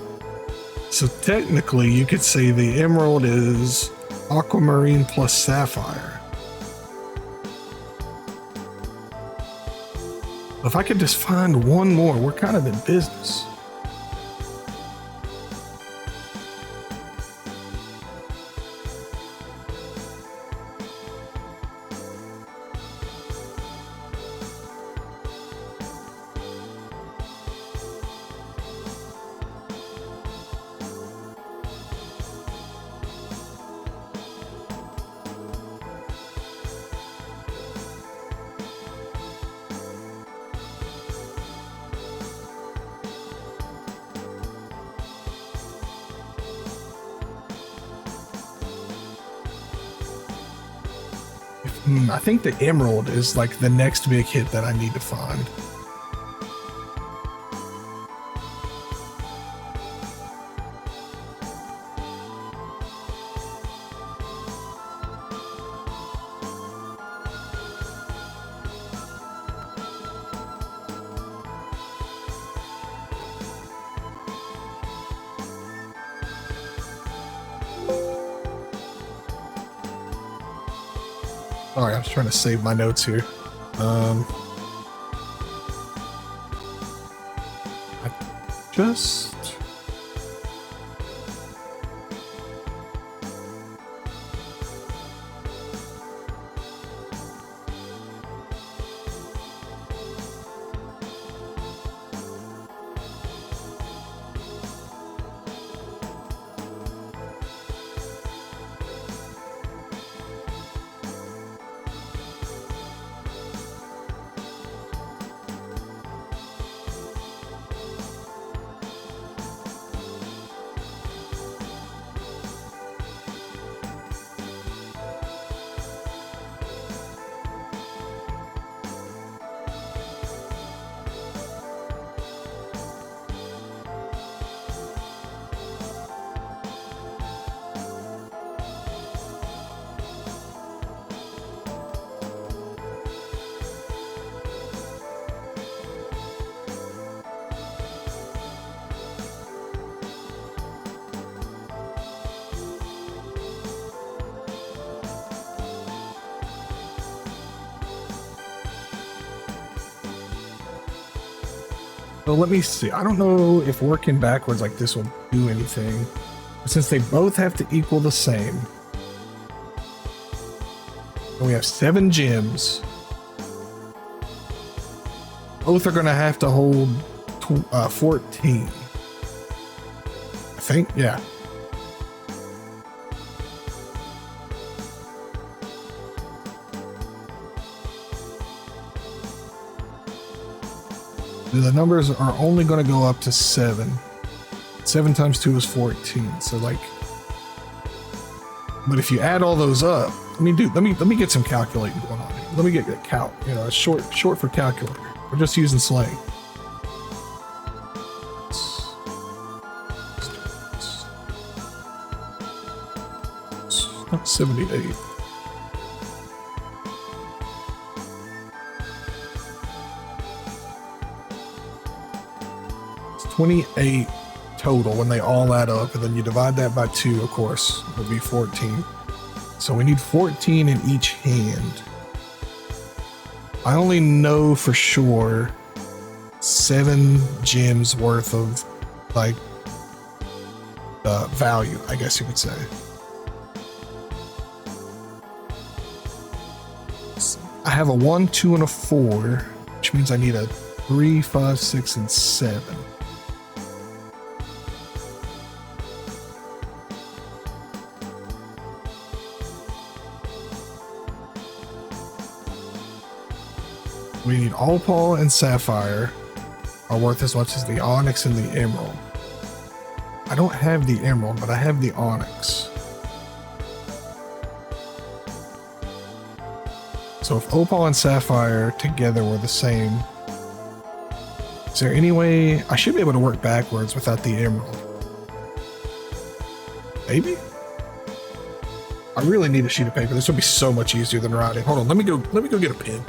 So technically you could say the emerald is aquamarine plus sapphire. If I could just find one more, we're kind of in business. I think the emerald is like the next big hit that I need to find. Sorry, I was trying to save my notes here. I just... So let me see. I don't know if working backwards like this will do anything. Since they both have to equal the same. And we have 7 gems. Both are going to have to hold 14. I think, yeah. The numbers are only going to go up to 7. 7 times 2 is 14. So like, but if you add all those up, let me get some calculating going on here. Let me get a calc. You know, it's short for calculator. We're just using slang. Not 78. It's 28 total when they all add up, and then you divide that by 2, of course, it'll be 14. So we need 14 in each hand. I only know for sure 7 gems worth of like value, I guess you could say. I have a 1, 2, and a 4, which means I need a 3, 5, 6, and 7. We need opal and sapphire are worth as much as the onyx and the emerald. I don't have the emerald, but I have the onyx. So if opal and sapphire together were the same, is there any way I should be able to work backwards without the emerald? Maybe? I really need a sheet of paper. This would be so much easier than writing. Hold on, let me go get a pen.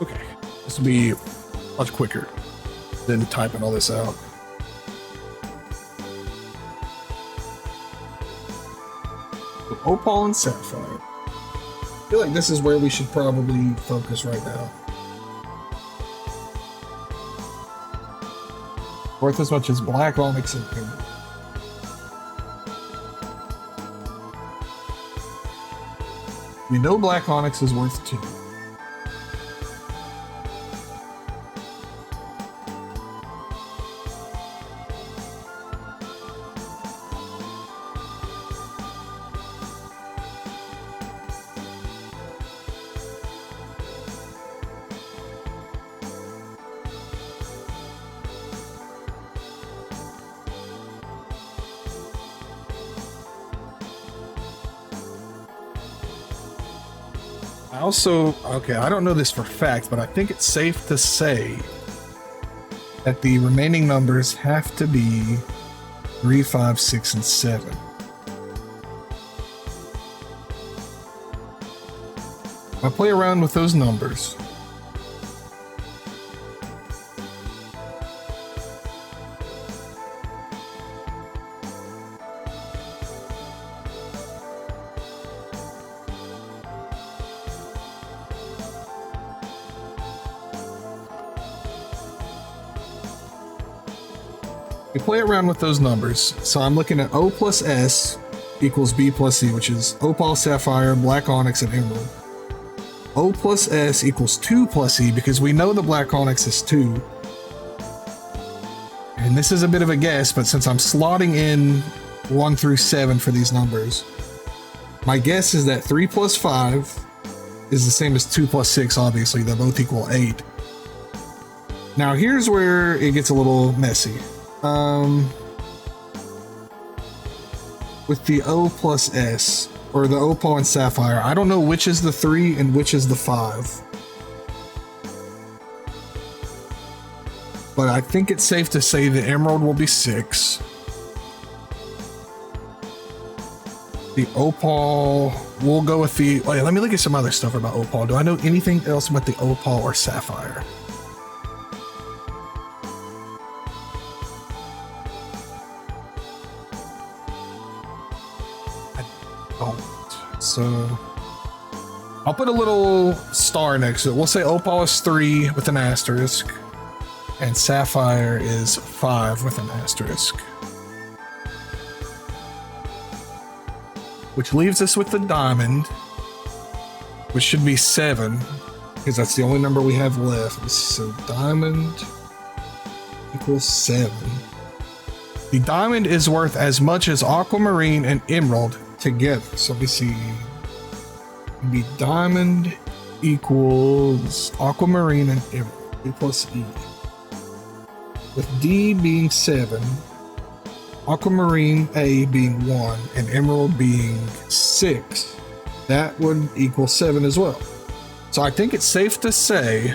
Okay, this will be much quicker than typing all this out. So opal and sapphire. I feel like this is where we should probably focus right now. Worth as much as black onyx and emerald. We know black onyx is worth 2. Okay, I don't know this for a fact, but I think it's safe to say that the remaining numbers have to be 3, 5, 6, and 7. If I play around with those numbers, so I'm looking at O plus S equals B plus C, which is opal, sapphire, black onyx, and emerald. O plus S equals 2 plus E, because we know the black onyx is 2. And this is a bit of a guess, but since I'm slotting in 1 through 7 for these numbers, my guess is that 3 plus 5 is the same as 2 plus 6, obviously. They both equal 8. Now here's where it gets a little messy. With the O plus S, or the opal and sapphire. I don't know which is the 3 and which is the 5. But I think it's safe to say the emerald will be 6. The opal, we'll go with the... Wait, let me look at some other stuff about opal. Do I know anything else about the opal or sapphire? I don't. So I'll put a little star next to it. We'll say opal is 3 with an asterisk, and sapphire is 5 with an asterisk. Which leaves us with the diamond, which should be 7, because that's the only number we have left. So diamond equals 7. The diamond is worth as much as aquamarine and emerald together. So let me see. The diamond equals aquamarine and emerald, D plus E. With D being 7, aquamarine A being 1, and emerald being 6, that would equal 7 as well. So I think it's safe to say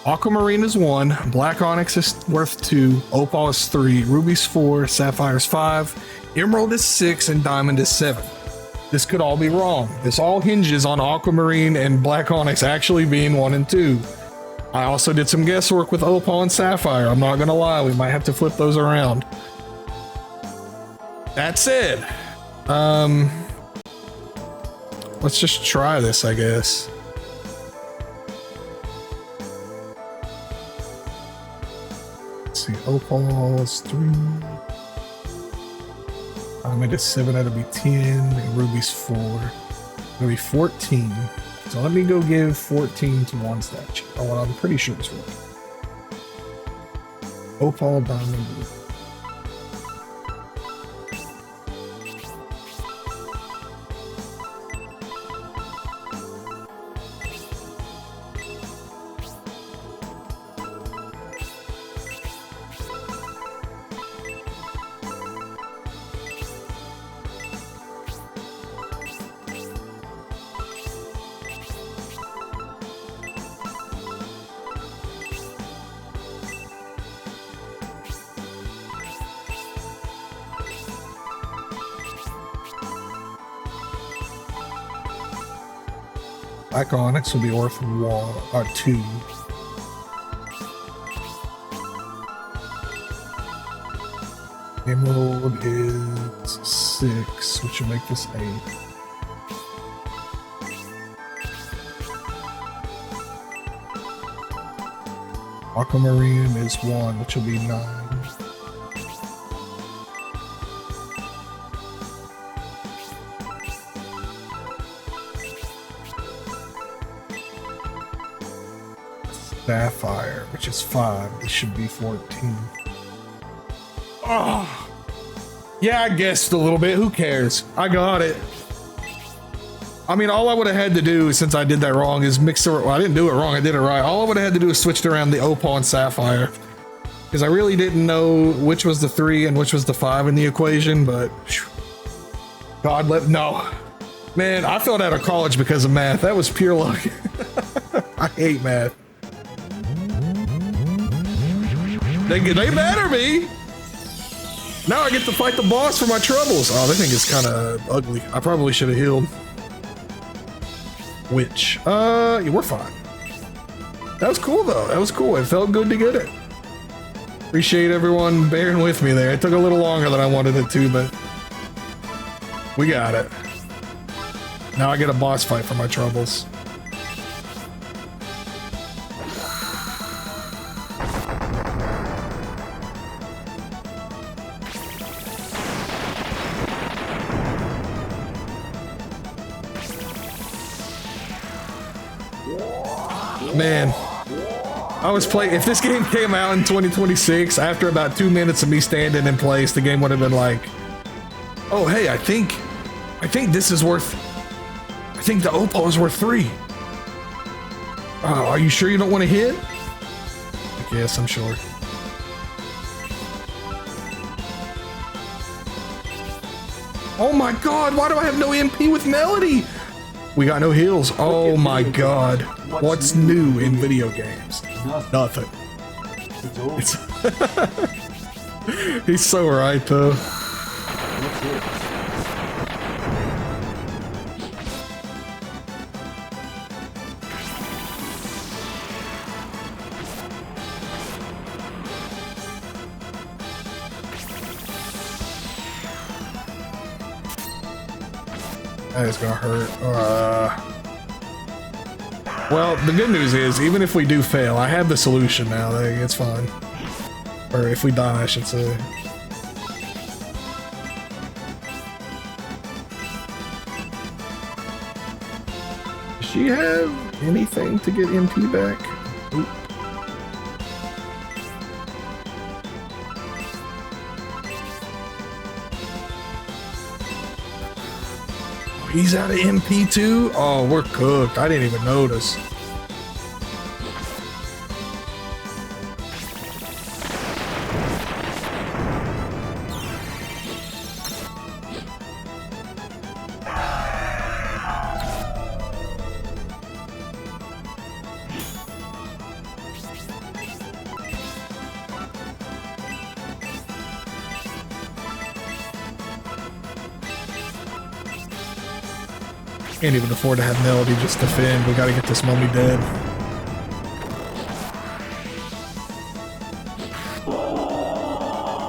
aquamarine is 1, black onyx is worth 2, opal is 3, ruby's 4, sapphire is 5, emerald is 6, and diamond is 7. This could all be wrong. This all hinges on aquamarine and black onyx actually being 1 and 2. I also did some guesswork with opal and sapphire. I'm not gonna lie, we might have to flip those around. That said, let's just try this, I guess. Let's see, opal is 3. Diamond is 7, that'll be 10, and ruby's 4. That'll be 14. So let me go give 14 to one statue. Oh, well, I'm pretty sure it's right. Opal, diamond, blue. Black onyx will be worth 2. Emerald is 6, which will make this 8. Aquamarine is 1, which will be 9. Sapphire, which is 5. This should be 14. Oh, yeah, I guessed a little bit. Who cares? I got it. I mean, all I would have had to do, since I did that wrong, is mix it. Well, I didn't do it wrong. I did it right. All I would have had to do is switch around the opal and sapphire, because I really didn't know which was the 3 and which was the 5 in the equation. But whew, God, no, man, I failed out of college because of math. That was pure luck. I hate math. They better be. Now I get to fight the boss for my troubles. Oh, that thing is kind of ugly. I probably should have healed. Which, yeah, we're fine. That was cool though. That was cool. It felt good to get it. Appreciate everyone bearing with me there. It took a little longer than I wanted it to, but we got it. Now I get a boss fight for my troubles. Man, I was playing. If this game came out in 2026, after about 2 minutes of me standing in place, the game would have been like, "Oh, hey, I think this is worth. I think the opal is worth 3. Are you sure you don't want to hit?" Yes, I'm sure. Oh my god, why do I have no MP with Melody? We got no heals. Oh my god. What's new in video games? Nothing. He's so right though. That is gonna hurt. Well, the good news is, even if we do fail, I have the solution now. It's fine. Or if we die, I should say. Does she have anything to get MP back? Oop. He's out of MP too? Oh, we're cooked. I didn't even notice. Can't even afford to have Melody just defend. We gotta get this mummy dead.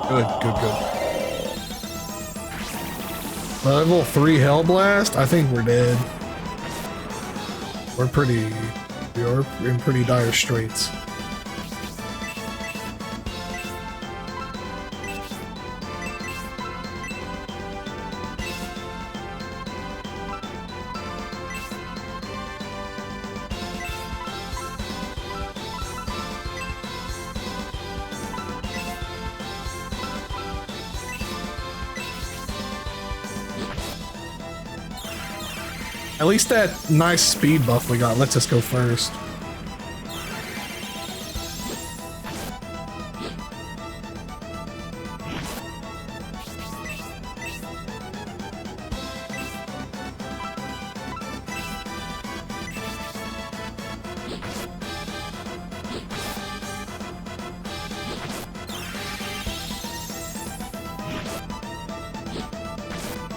Good, good, good. Level 3 Hellblast? I think we're dead. We're in pretty dire straits. At least that nice speed buff we got lets us go first.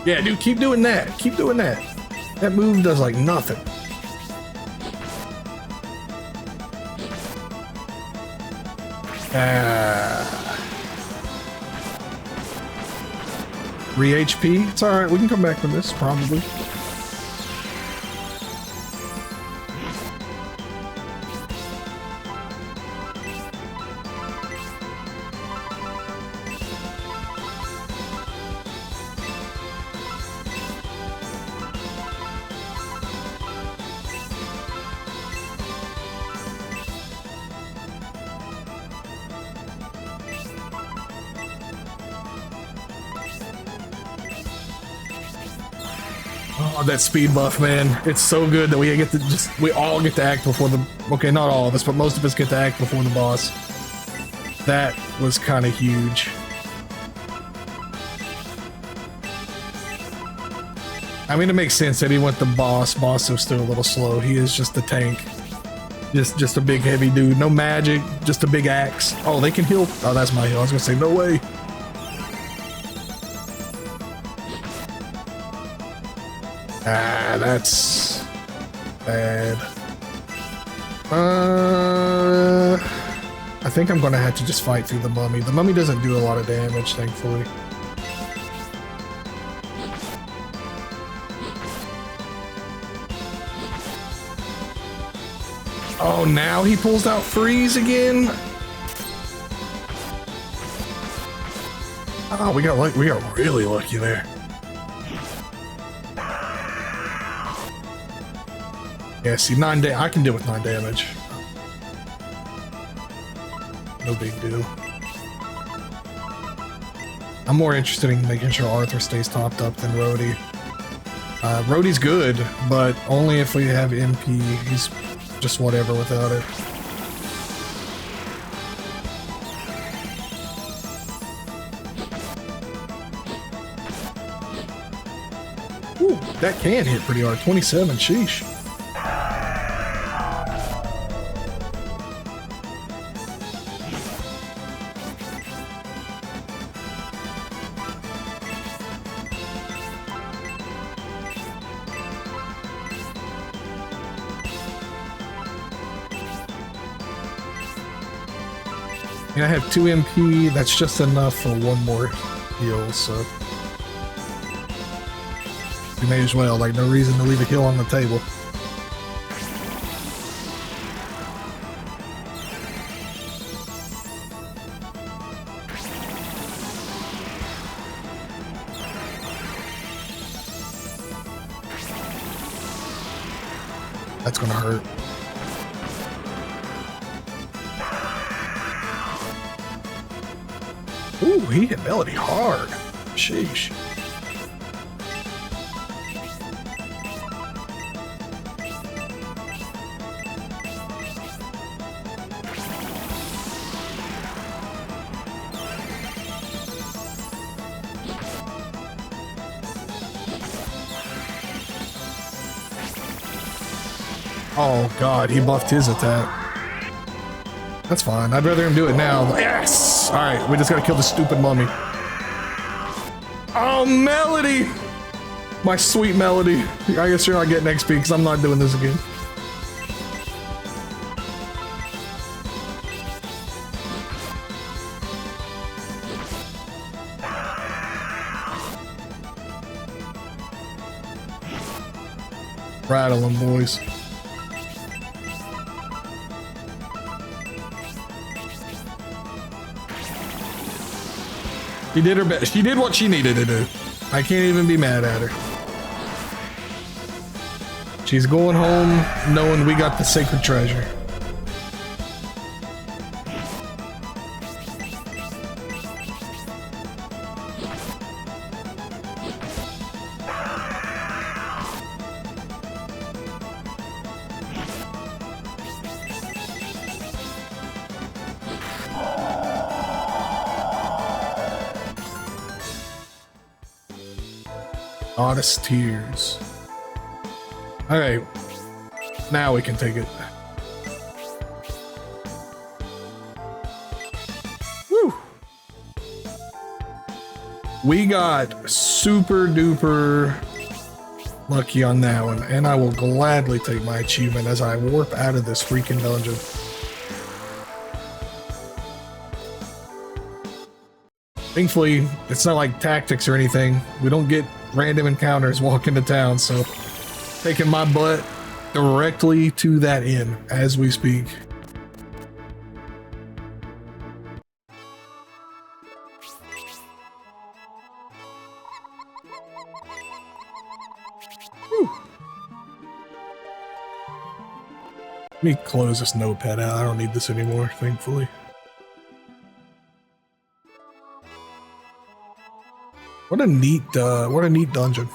Yeah, dude, keep doing that. Keep doing that. That move does like nothing. Re-HP? It's alright, we can come back from this, probably. Oh, that speed buff, man. It's so good that we all get to act before the, okay, not all of us, but most of us get to act before the boss. That was kind of huge. I mean, it makes sense that he went the boss. Boss is still a little slow. He is just a tank. Just a big heavy dude. No magic, just a big axe. Oh, they can heal. Oh, that's my heal. I was gonna say, no way. Ah, that's bad. I think I'm gonna have to just fight through the mummy. The mummy doesn't do a lot of damage, thankfully. Oh, now he pulls out freeze again. Oh, we got really lucky there. Yeah, see, 9 damage. I can deal with 9 damage. No big deal. I'm more interested in making sure Arthur stays topped up than Rhodey. Rhodey's good, but only if we have MP. He's just whatever without it. Ooh, that can hit pretty hard. 27, sheesh. I have 2 MP, that's just enough for 1 more heal, so you may as well, like no reason to leave a heal on the table. That's gonna hurt. Ooh, he hit Melody hard. Sheesh. Oh god, he buffed his attack. That's fine. I'd rather him do it now. Yes! Alright, we just gotta kill the stupid mummy. Oh, Melody! My sweet Melody. I guess you're not getting XP because I'm not doing this again. Rattle them, boys. She did her best. She did what she needed to do. I can't even be mad at her. She's going home knowing we got the sacred treasure. Honest tears. Alright. Now we can take it. Woo! We got super duper lucky on that one, and I will gladly take my achievement as I warp out of this freaking dungeon. Thankfully, it's not like tactics or anything. We don't get random encounters walking to town, so taking my butt directly to that inn as we speak. Whew. Let me close this notepad out. I don't need this anymore, thankfully. What a neat dungeon.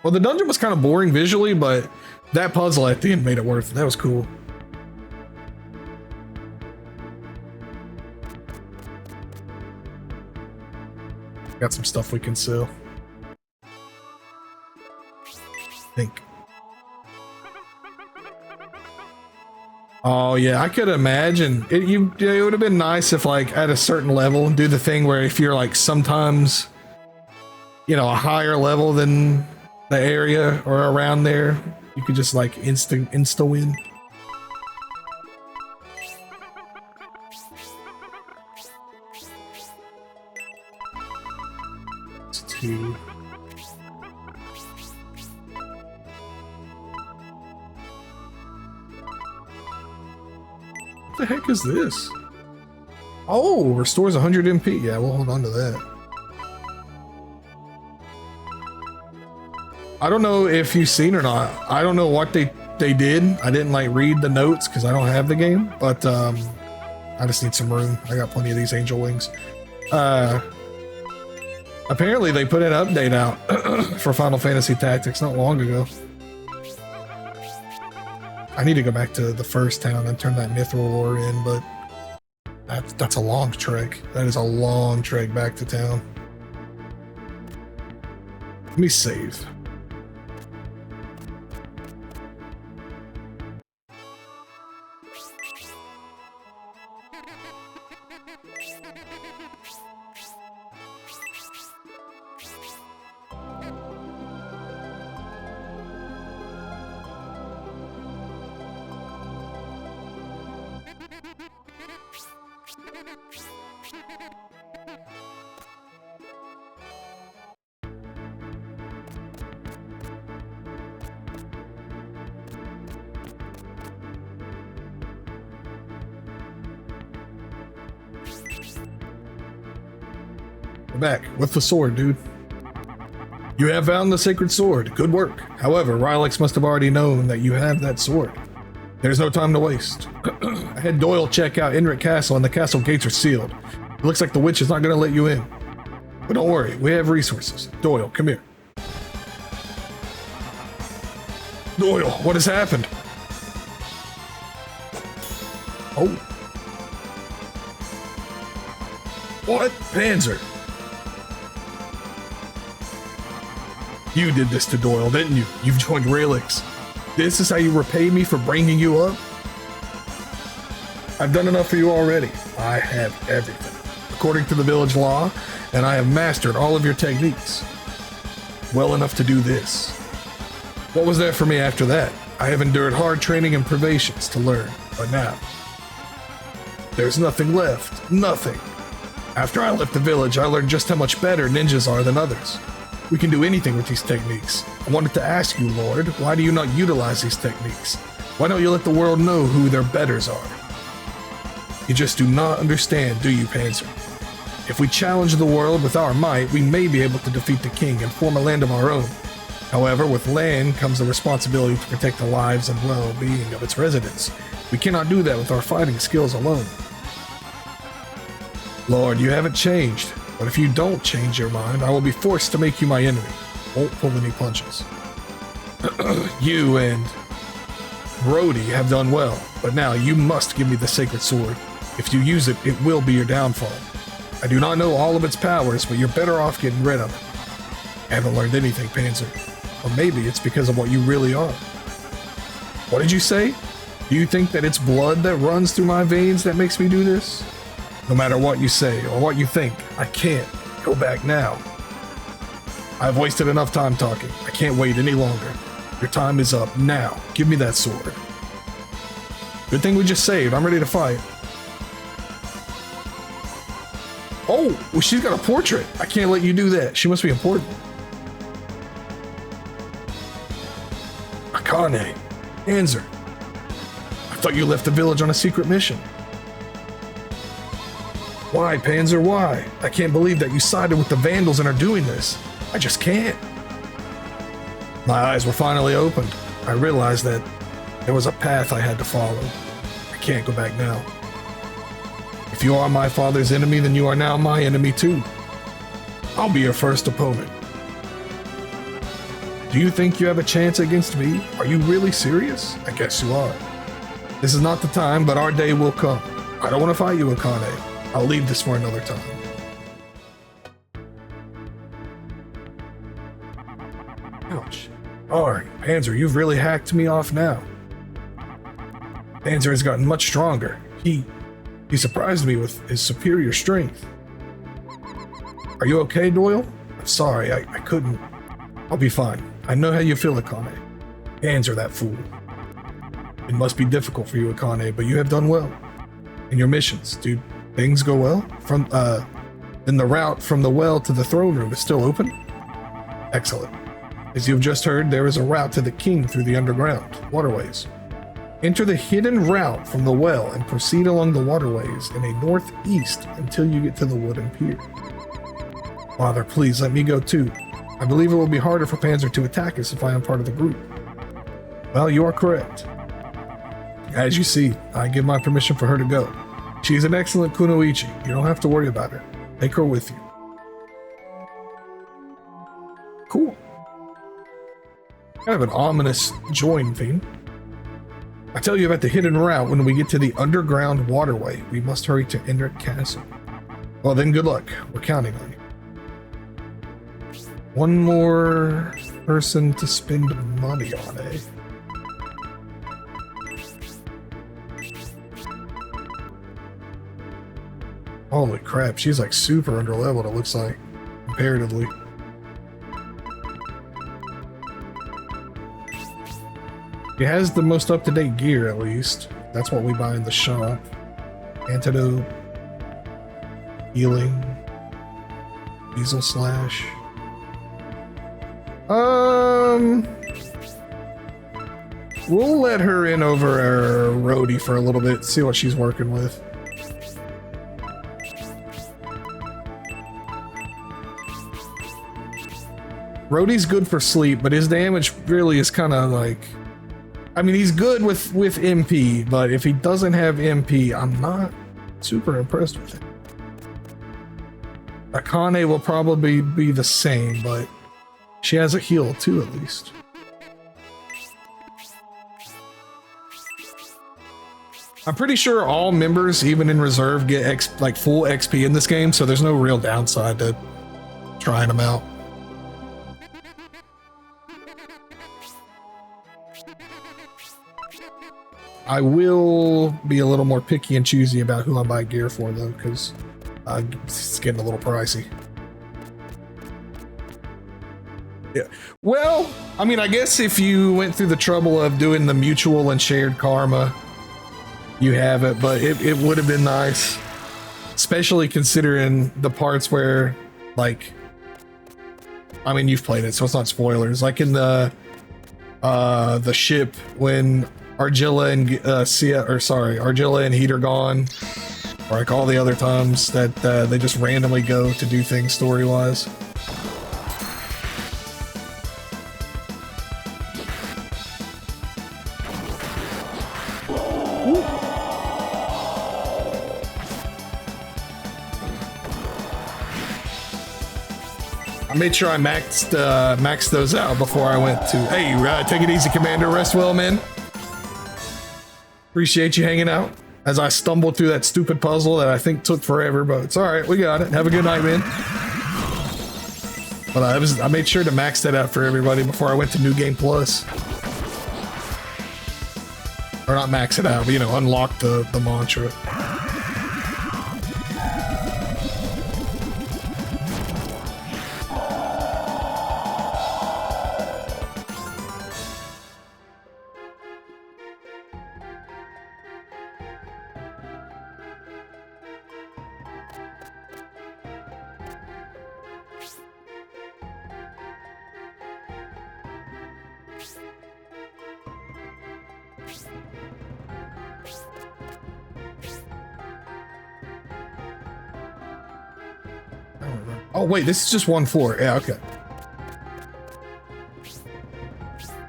Well, the dungeon was kind of boring visually, but that puzzle at the end made it worth it. That was cool. Got some stuff we can sell. I think. Oh yeah, I could imagine it. It would have been nice if, like, at a certain level, do the thing where if you're like sometimes, you know, a higher level than the area or around there, you could just like insta win. It's 2. What the heck is this? Oh, restores 100 MP. Yeah, we'll hold on to that. I don't know if you've seen or not. I don't know what they did. I didn't like read the notes because I don't have the game, but I just need some room. I got plenty of these angel wings. Apparently they put an update out for Final Fantasy Tactics not long ago. I need to go back to the first town and turn that Mithril ore in, but that's a long trek. That is a long trek back to town. Let me save. We're back with the sword, dude. You have found the sacred sword. Good work. However, Rylix must have already known that you have that sword. There's no time to waste. I had Doyle check out Enric Castle and the castle gates are sealed. It looks like the witch is not going to let you in. But don't worry, we have resources. Doyle, come here. Doyle, what has happened? Oh. What? Panzer. You did this to Doyle, didn't you? You've joined Rylix. This is how you repay me for bringing you up? I've done enough for you already. I have everything, according to the village law, and I have mastered all of your techniques. Well enough to do this. What was there for me after that? I have endured hard training and privations to learn, but now, there's nothing left. Nothing. After I left the village, I learned just how much better ninjas are than others. We can do anything with these techniques. I wanted to ask you, Lord, why do you not utilize these techniques? Why don't you let the world know who their betters are? You just do not understand, do you, Panzer? If we challenge the world with our might, we may be able to defeat the king and form a land of our own. However, with land comes the responsibility to protect the lives and well-being of its residents. We cannot do that with our fighting skills alone. Lord, you haven't changed. But if you don't change your mind, I will be forced to make you my enemy. Won't pull any punches. You and Brody have done well, but now you must give me the sacred sword. If you use it, it will be your downfall. I do not know all of its powers, but you're better off getting rid of it. I haven't learned anything, Panzer. Or maybe it's because of what you really are. What did you say? Do you think that it's blood that runs through my veins that makes me do this? No matter what you say or what you think, I can't go back now. I've wasted enough time talking. I can't wait any longer. Your time is up now. Give me that sword. Good thing we just saved. I'm ready to fight. Oh, well, she's got a portrait. I can't let you do that. She must be important. Akane. Panzer. I thought you left the village on a secret mission. Why, Panzer, why? I can't believe that you sided with the Vandals and are doing this. I just can't. My eyes were finally opened. I realized that there was a path I had to follow. I can't go back now. If you are my father's enemy, then you are now my enemy too. I'll be your first opponent. Do you think you have a chance against me? Are you really serious? I guess you are. This is not the time, but our day will come. I don't want to fight you, Akane. I'll leave this for another time. Ouch. Darn, Panzer, you've really hacked me off now. Panzer has gotten much stronger. He surprised me with his superior strength. Are you okay, Doyle? I'm sorry, I couldn't. I'll be fine. I know how you feel, Akane. Panzer, that fool. It must be difficult for you, Akane, but you have done well. In your missions, dude. Things go well? Then the route from the well to the throne room is still open? Excellent. As you've just heard, there is a route to the king through the underground waterways. Enter the hidden route from the well and proceed along the waterways in a northeast until you get to the wooden pier. Father, please let me go too. I believe it will be harder for Panzer to attack us if I am part of the group. Well, you are correct. As you see, I give my permission for her to go. She's an excellent kunoichi. You don't have to worry about her. Take her with you. Cool. Kind of an ominous join theme. I tell you about the hidden route when we get to the underground waterway. We must hurry to Enric Castle. Well then, good luck. We're counting on you. One more person to spend money on, eh? Holy crap, she's like super under leveled, it looks like, comparatively. She has the most up-to-date gear, at least. That's what we buy in the shop. Antidote. Healing. Diesel slash. We'll let her in over our roadie for a little bit, see what she's working with. Rhodey's good for sleep, but his damage really is kind of like... I mean, he's good with MP, but if he doesn't have MP, I'm not super impressed with it. Akane will probably be the same, but she has a heal too, at least. I'm pretty sure all members, even in reserve, get full XP in this game, so there's no real downside to trying them out. I will be a little more picky and choosy about who I buy gear for, though, because it's getting a little pricey. Yeah. Well, I mean, I guess if you went through the trouble of doing the mutual and shared karma, you have it, but it would have been nice, especially considering the parts where, like, I mean, you've played it, so it's not spoilers. Like in the ship when Argilla and Argilla and Heat are gone, or like all the other times that they just randomly go to do things story-wise. I made sure I maxed those out before I went to. Hey, take it easy, Commander. Rest well, man. Appreciate you hanging out as I stumbled through that stupid puzzle that I think took forever, but it's all right. We got it. Have a good night, man. But I made sure to max that out for everybody before I went to New Game Plus. Or not max it out, but, you know, unlock the mantra. Oh wait, this is just one floor. Yeah, okay.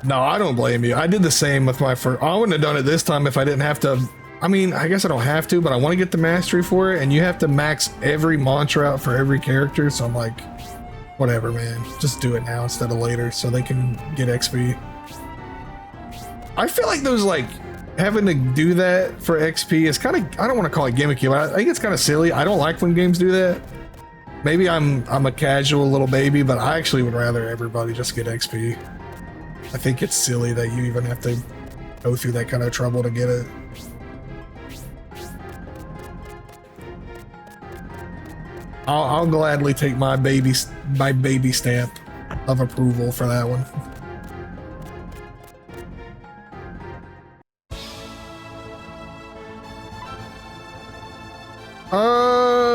No, I don't blame you. I did the same with my first. I wouldn't have done it this time if I didn't have to. I mean, I guess I don't have to, but I want to get the mastery for it, and you have to max every mantra out for every character. So I'm like, whatever, man. Just do it now instead of later, so they can get XP. I feel like those like having to do that for XP is kind of. I don't want to call it gimmicky, but I think it's kind of silly. I don't like when games do that. Maybe I'm a casual little baby, but I actually would rather everybody just get XP. I think it's silly that you even have to go through that kind of trouble to get it. I'll gladly take my baby stamp of approval for that one.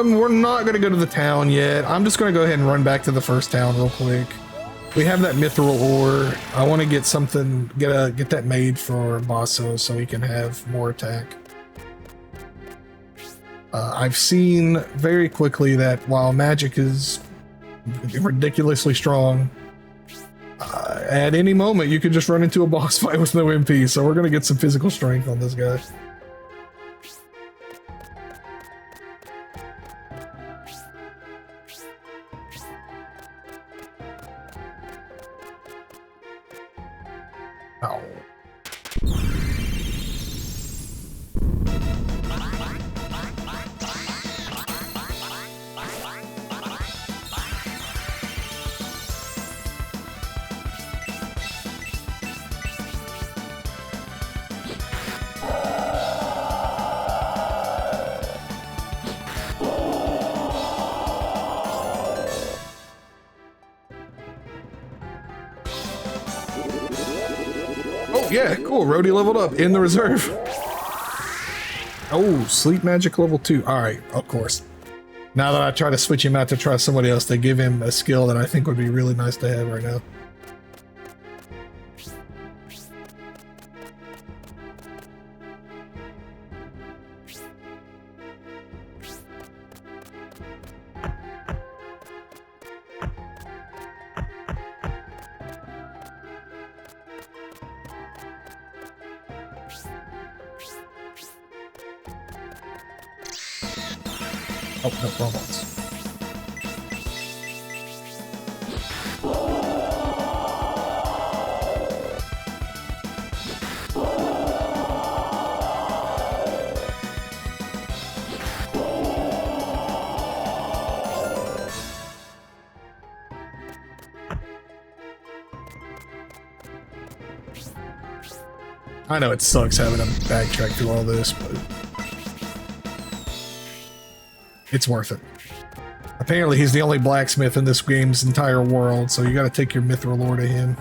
We're not gonna go to the town yet. I'm just gonna go ahead and run back to the first town real quick. We have that mithril ore. I want to get something, get that made for Basso so he can have more attack. I've seen very quickly that while magic is ridiculously strong, at any moment you could just run into a boss fight with no MP. So we're gonna get some physical strength on this guy. Ow. Yeah, cool. Rhodey leveled up in the reserve. Oh, sleep magic level 2. All right, of course. Now that I try to switch him out to try somebody else, they give him a skill that I think would be really nice to have right now. Oh, no, wrong ones. I know it sucks having to backtrack through all this, but it's worth it. Apparently he's the only blacksmith in this game's entire world, so you gotta take your mithril lore to him.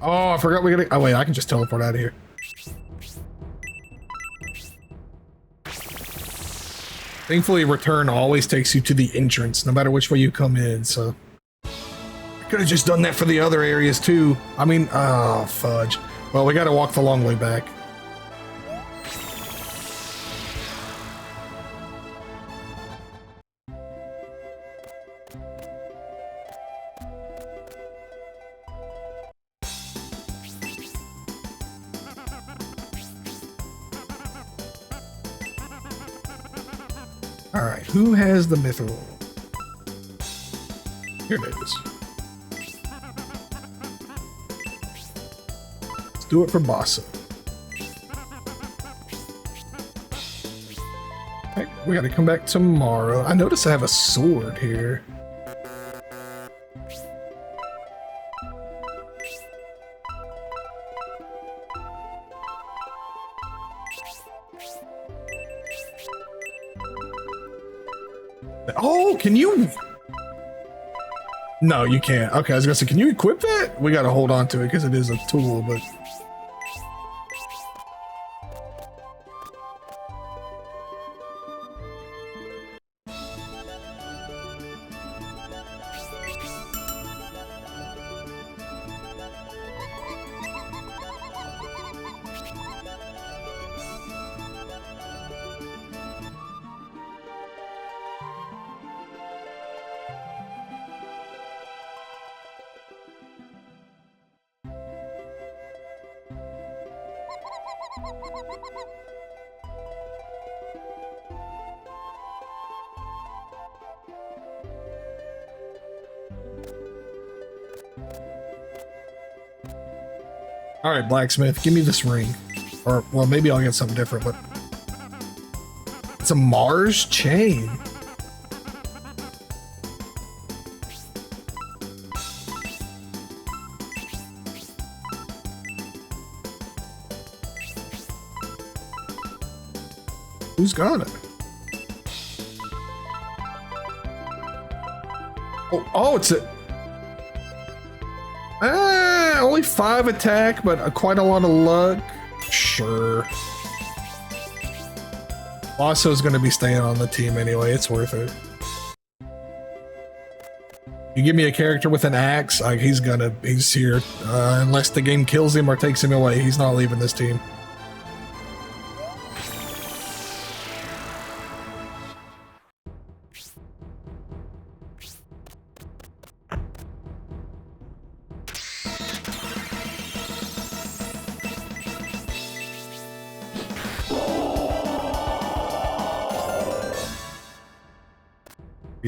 Oh, I forgot we gotta. Oh, wait, I can just teleport out of here. Thankfully, return always takes you to the entrance, no matter which way you come in, so. I could have just done that for the other areas, too. I mean, oh, fudge. Well, we gotta walk the long way back. Alright, who has the mithril? Here it is. Let's do it for Bossa. Alright, we gotta come back tomorrow. I notice I have a sword here. Oh, can you? No, you can't. Okay, I was gonna say, can you equip that? We gotta hold on to it because it is a tool, but. All right, blacksmith, give me this ring. Or, well, maybe I'll get something different, but it's a Mars chain. Who's got it? Oh, it's a... only 5 attack, but quite a lot of luck. Sure. Bosso's gonna be staying on the team anyway, it's worth it. You give me a character with an axe, like he's here. Unless the game kills him or takes him away, he's not leaving this team.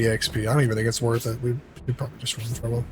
the XP. I don't even think it's worth it. We probably just run from them.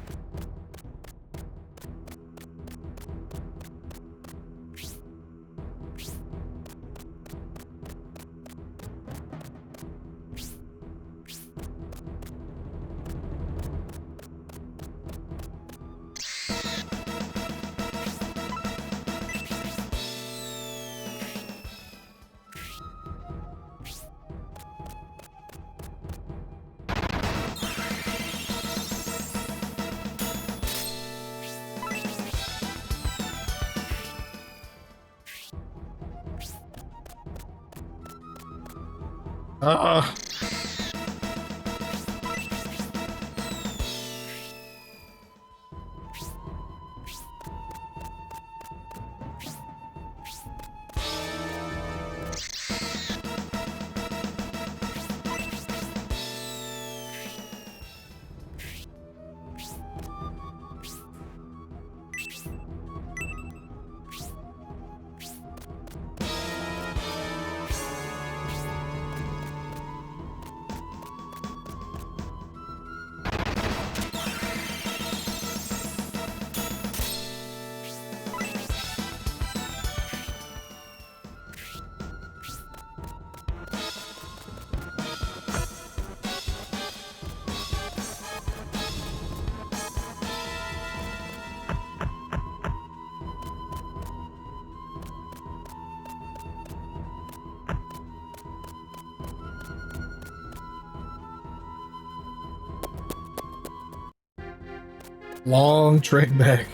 Long trek back.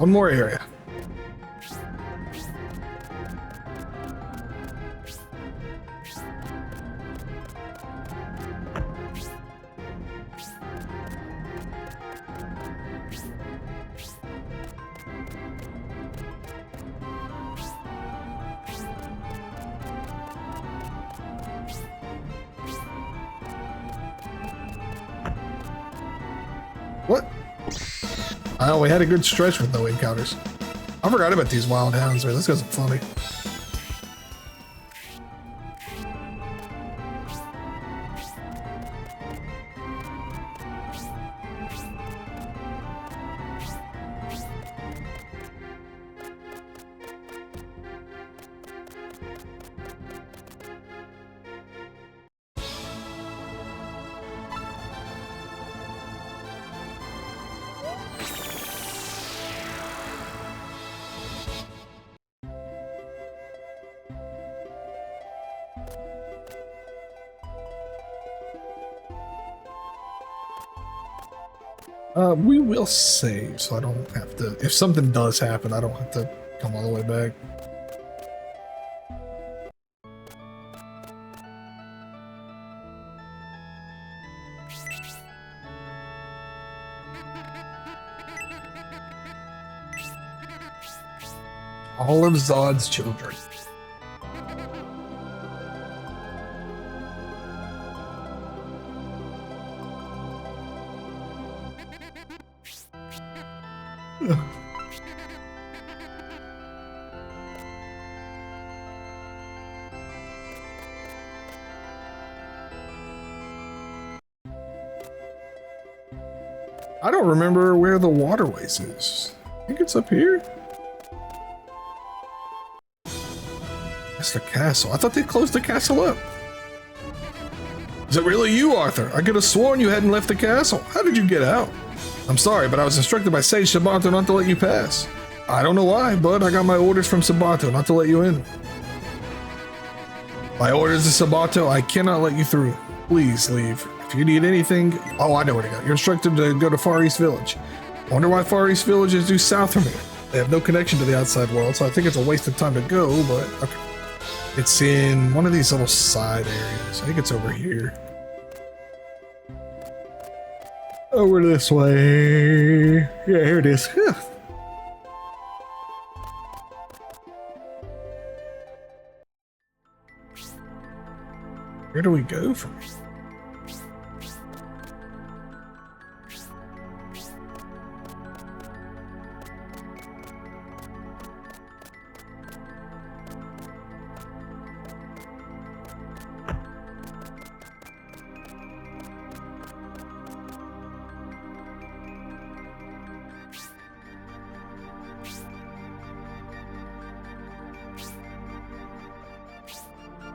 One more area. What? Oh, we had a good stretch with no encounters. I forgot about these wild hounds, man. This guy's funny. We will save, so I don't have to. If something does happen, I don't have to come all the way back. All of Zod's children. I don't remember where the waterways is. I think it's up here. That's the castle. I thought they closed the castle up. Is it really you, Arthur? I could have sworn you hadn't left the castle. How did you get out? I'm sorry, but I was instructed by Sage Sabato not to let you pass. I don't know why, but I got my orders from Sabato not to let you in. By orders of Sabato, I cannot let you through. Please leave. If you need anything... Oh, I know where to go. You're instructed to go to Far East Village. I wonder why Far East Village is due south from here. They have no connection to the outside world, so I think it's a waste of time to go, but okay. It's in one of these little side areas. I think it's over here. Over this way. Yeah, here it is. Yeah. Where do we go from here?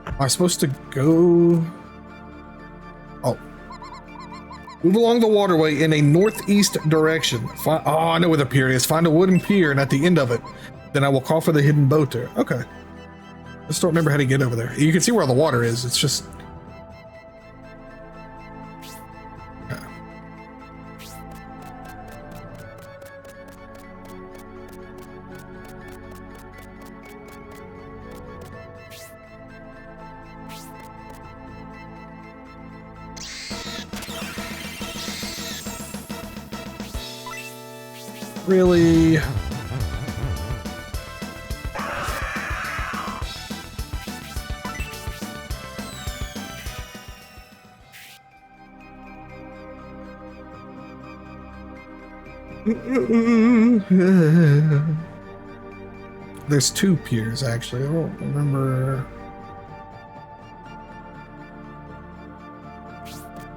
Am I supposed to go? Oh. Move along the waterway in a northeast direction. Oh, I know where the pier is. Find a wooden pier, and at the end of it, then I will call for the hidden boat there. Okay. I just don't remember how to get over there. You can see where all the water is. It's just... Okay. Really? There's two piers, actually. I don't remember.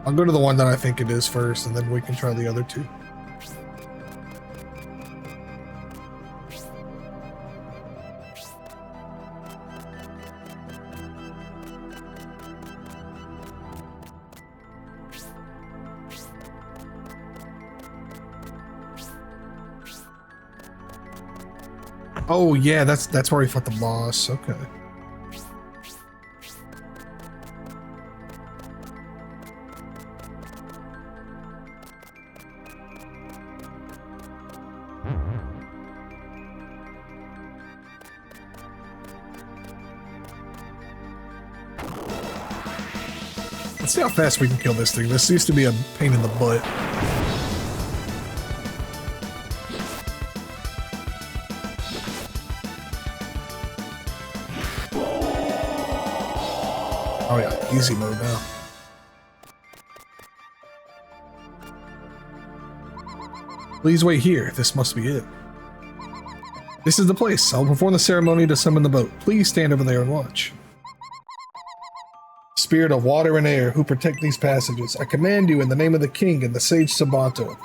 I'll go to the one that I think it is first, and then we can try the other two. Oh yeah, that's where we fought the boss. Okay. Let's see how fast we can kill this thing. This used to be a pain in the butt. Oh yeah, easy mode now. Please wait here. This must be it. This is the place. I'll perform the ceremony to summon the boat. Please stand over there and watch. Spirit of water and air, who protect these passages, I command you in the name of the king and the sage Sabato.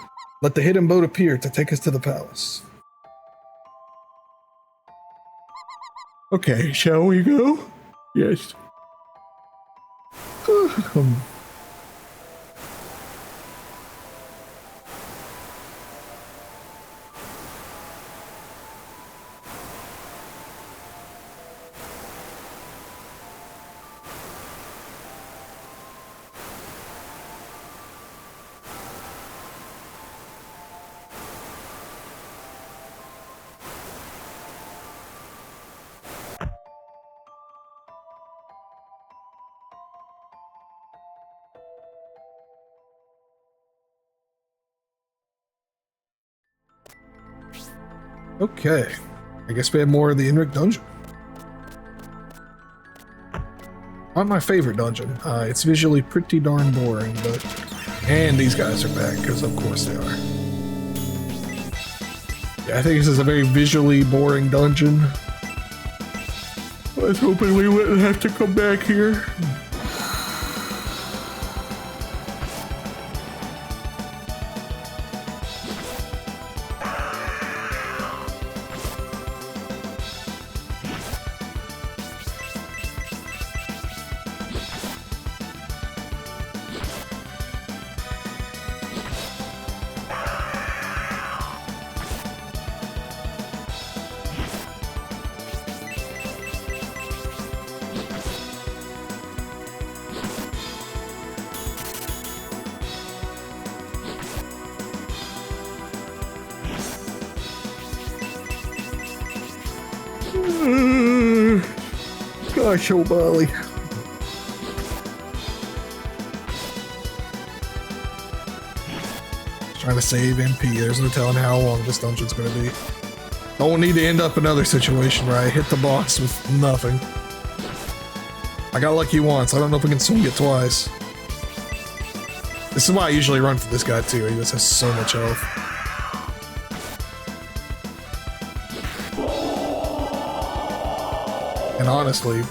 Let the hidden boat appear to take us to the palace. Okay, shall we go? Yes. Okay, I guess we have more of the Enric dungeon. Not my favorite dungeon. It's visually pretty darn boring, but... And these guys are back, because of course they are. Yeah, I think this is a very visually boring dungeon. I was hoping we wouldn't have to come back here. Gosh, oh Bali. Trying to save MP. There's no telling how long this dungeon's gonna be. Don't need to end up another situation where I hit the boss with nothing. I got lucky once. I don't know if we can swing it twice. This is why I usually run for this guy too. He just has so much health. And honestly...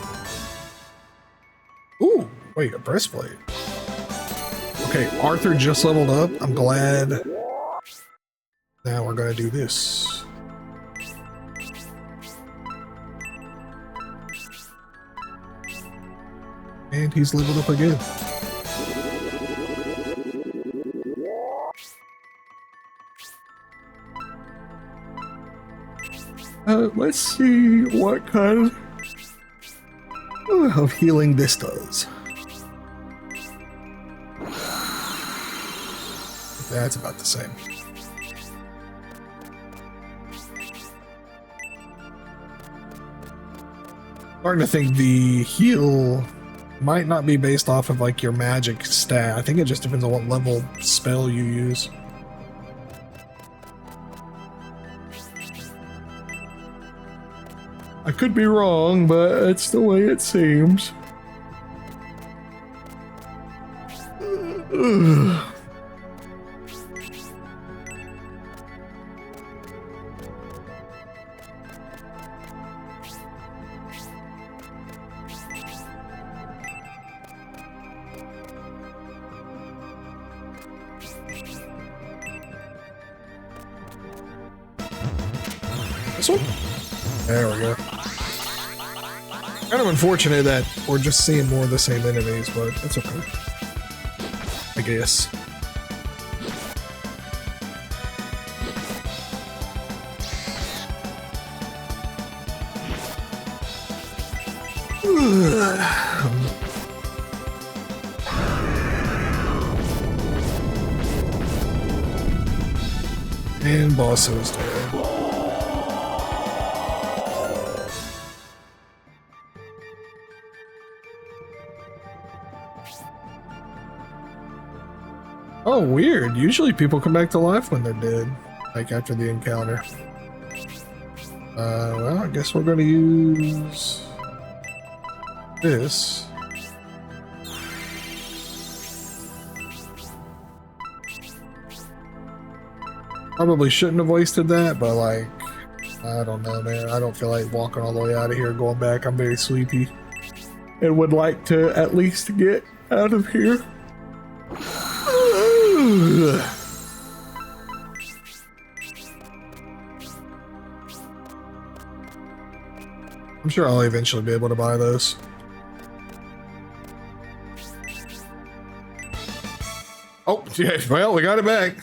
Ooh, wait, a breastplate. Okay, Arthur just leveled up. I'm glad. Now we're gonna do this. And he's leveled up again. Let's see what kind of healing this does. That's about the same. Starting to think the heal might not be based off of like your magic stat. I think it just depends on what level spell you use. I could be wrong, but it's the way it seems. This one? There we go. Kind of unfortunate that we're just seeing more of the same enemies, but that's okay. I guess. And boss is dead. Oh, weird. Usually people come back to life when they're dead, like after the encounter. Well, I guess we're going to use this. Probably shouldn't have wasted that, but like, I don't know, man. I don't feel like walking all the way out of here going back. I'm very sleepy and would like to at least get out of here. I'm sure I'll eventually be able to buy those. Oh, yeah, well, we got it back.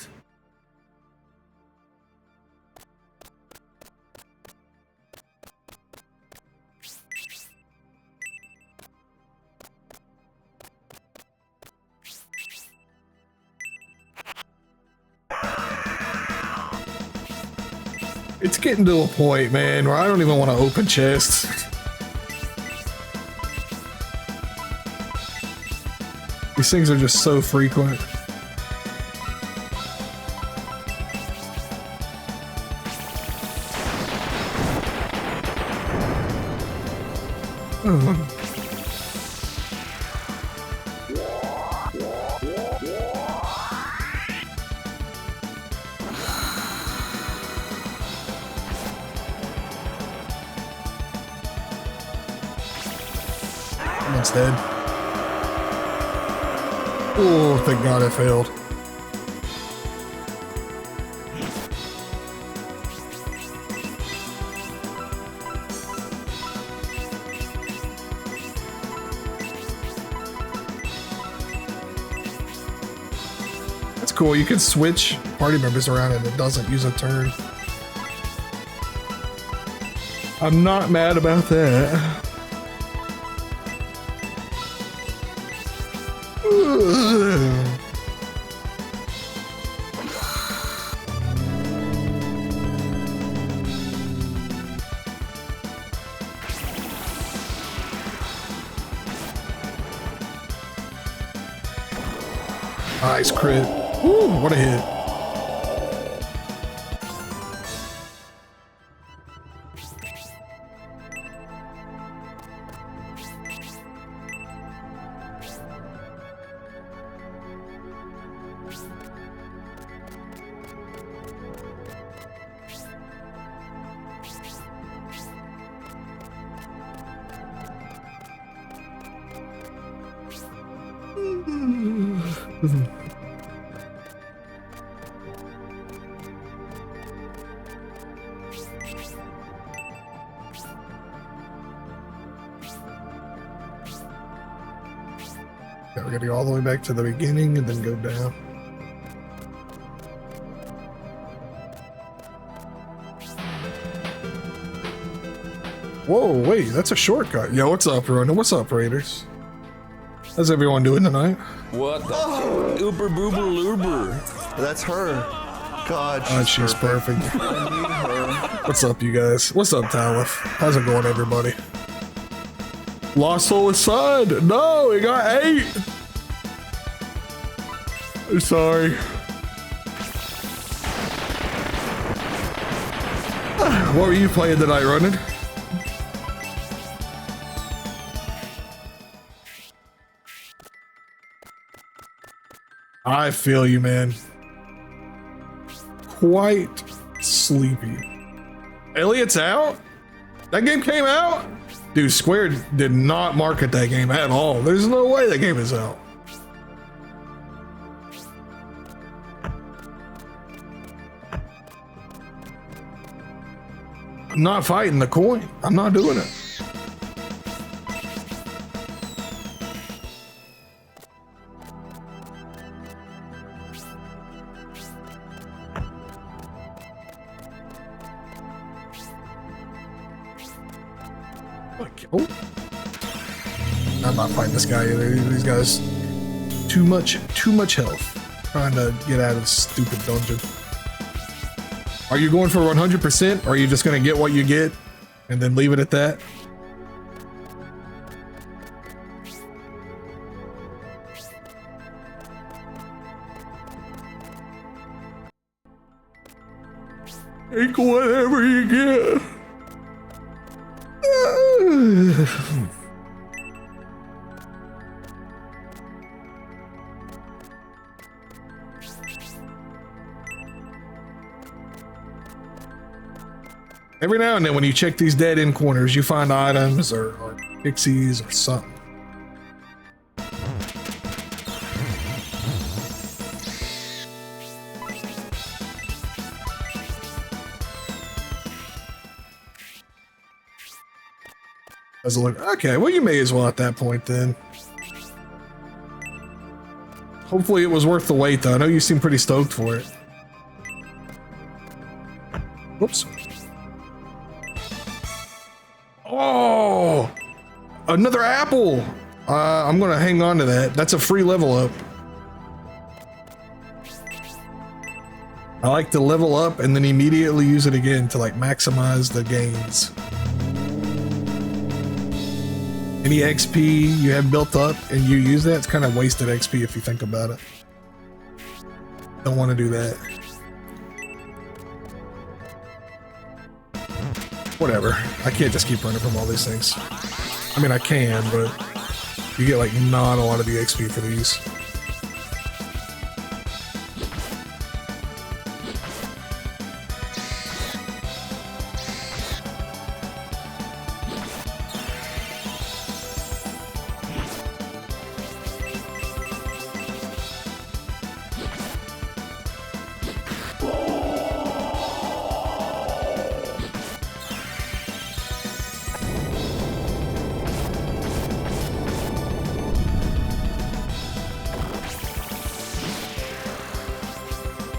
It's getting to a point, man, where I don't even want to open chests. These things are just so frequent. Someone's dead. Oh, thank God I failed. That's cool. You can switch party members around and it doesn't use a turn. I'm not mad about that. Nice crit. Ooh, what a hit. Yeah, we gotta go all the way back to the beginning and then go down. Whoa, wait, that's a shortcut. Yo, what's up, Ronan? What's up, Raiders? How's everyone doing tonight? What the Uber Boober Loober? That's her. God, She's perfect. I need her. What's up, you guys? What's up, Talif? How's it going, everybody? Lost Soul Aside. No, he got 8. I'm sorry. What were you playing tonight, Ronan? I feel you, man. Quite sleepy. Elliot's out? That game came out? Dude, Square did not market that game at all. There's no way that game is out. I'm not fighting the coin. I'm not doing it. Oh, I'm not fighting this guy either. These guys, too much health. Trying to get out of this stupid dungeon. Are you going for 100%? Or are you just gonna get what you get and then leave it at that? Take whatever you get. Every now and then when you check these dead end corners, you find items or pixies or something. Doesn't look okay. Well, you may as well at that point then. Hopefully it was worth the wait, though. I know you seem pretty stoked for it. Whoops. Oh, another apple. I'm gonna hang on to that. That's a free level up. I like to level up and then immediately use it again to like maximize the gains. Any XP you have built up and you use that, it's kind of wasted XP if you think about it. Don't want to do that. Whatever. I can't just keep running from all these things. I mean, I can, but you get like not a lot of the XP for these.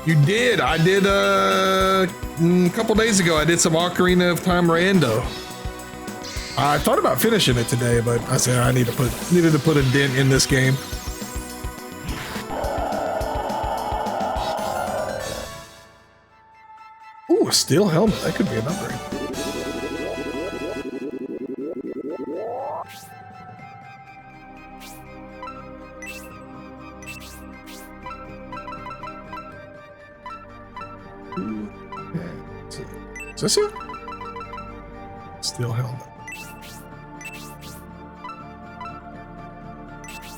You did. I did a couple days ago. I did some Ocarina of Time Rando. I thought about finishing it today, but I said I needed to put a dent in this game. Ooh, a steel helmet. That could be an upgrade. this it? Still held up.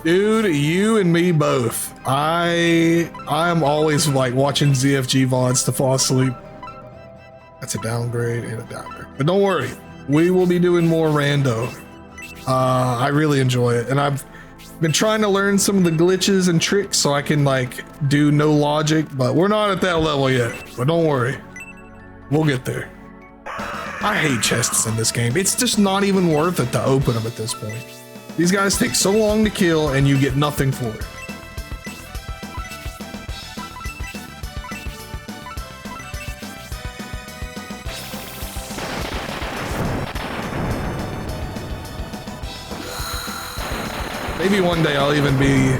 Dude, you and me both. I'm always like watching ZFG VODs to fall asleep. That's a downgrade and a downgrade. But don't worry, we will be doing more rando. I really enjoy it, and I've been trying to learn some of the glitches and tricks so I can like do no logic, but we're not at that level yet. But don't worry, we'll get there. I hate chests in this game. It's just not even worth it to open them at this point. These guys take so long to kill and you get nothing for it. Maybe one day I'll even be...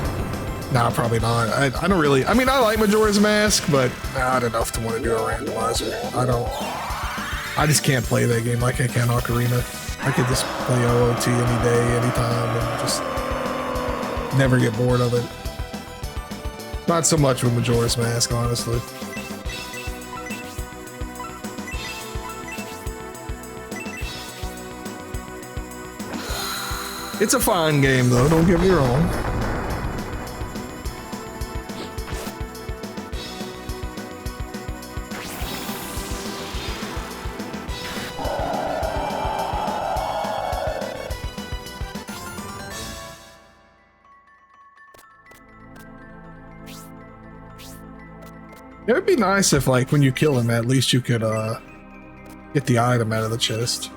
Nah, probably not. I don't really... I mean, I like Majora's Mask, but not enough to want to do a randomizer. I just can't play that game like I can Ocarina. I could just play OOT any day, anytime, and just never get bored of it. Not so much with Majora's Mask, honestly. It's a fine game, though, don't get me wrong. It would be nice if, like, when you kill him, at least you could, get the item out of the chest.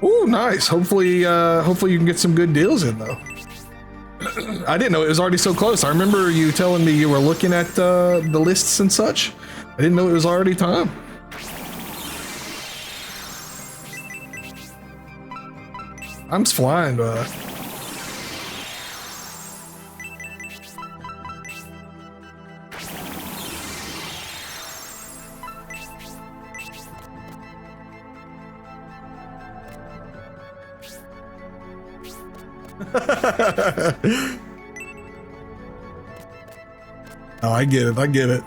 Ooh, nice. Hopefully you can get some good deals in, though. I didn't know it was already so close. I remember you telling me you were looking at, the lists and such. I didn't know it was already time. I'm flying, Oh, I get it.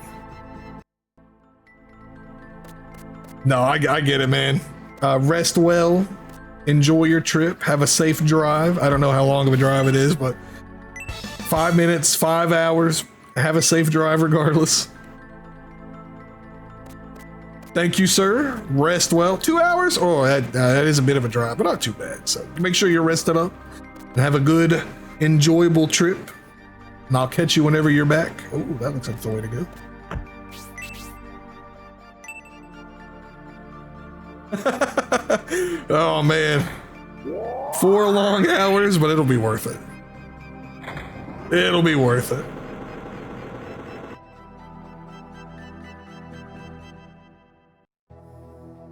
No, I get it, man. Rest well, enjoy your trip, have a safe drive. I don't know how long of a drive it is, but 5 minutes, 5 hours, have a safe drive regardless. Thank you, sir. Rest well. 2 hours? Oh, that is a bit of a drive, but not too bad. So make sure you're rested up and have a good, enjoyable trip. And I'll catch you whenever you're back. Oh, that looks like the way to go. Oh, man. 4 long hours, but it'll be worth it. It'll be worth it.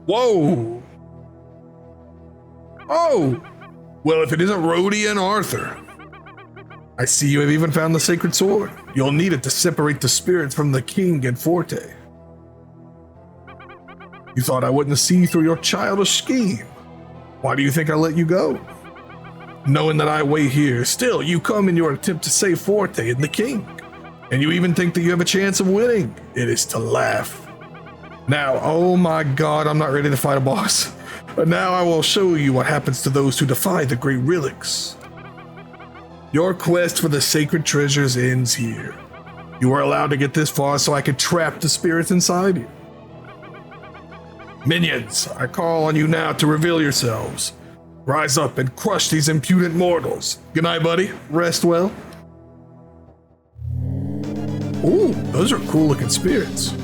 Whoa. Oh. Well, if it isn't Rhodia and Arthur. I see you have even found the sacred sword. You'll need it to separate the spirits from the king and Forte. You thought I wouldn't see through your childish scheme. Why do you think I let you go? Knowing that I wait here, still you come in your attempt to save Forte and the king. And you even think that you have a chance of winning. It is to laugh. Now, oh my god, I'm not ready to fight a boss. But now I will show you what happens to those who defy the great relics. Your quest for the sacred treasures ends here. You are allowed to get this far so I can trap the spirits inside you. Minions, I call on you now to reveal yourselves. Rise up and crush these impudent mortals. Good night, buddy. Rest well. Ooh, those are cool looking spirits.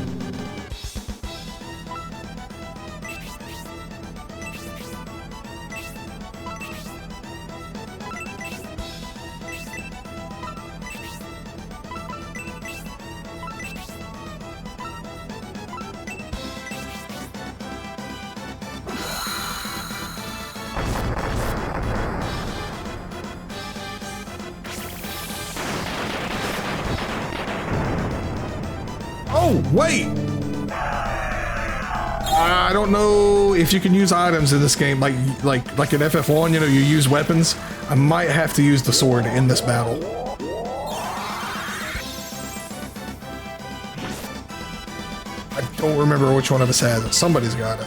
Oh, wait! I don't know if you can use items in this game, like in FF1, you know, you use weapons. I might have to use the sword in this battle. I don't remember which one of us has it. Somebody's got it.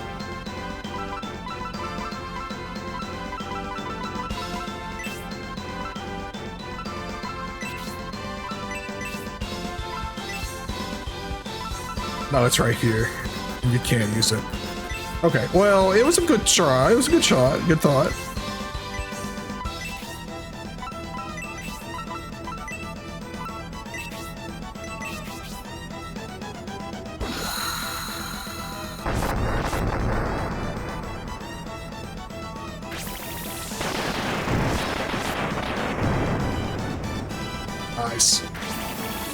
No, it's right here. You can't use it. Okay, well, it was a good try. It was a good shot. Good thought. Nice.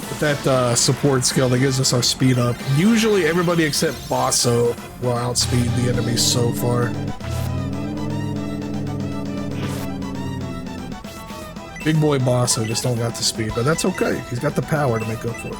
With that support skill that gives us our speed up. Usually everybody except Basso will outspeed the enemies so far. Big boy Basso just don't got the speed, but that's okay. He's got the power to make up for it.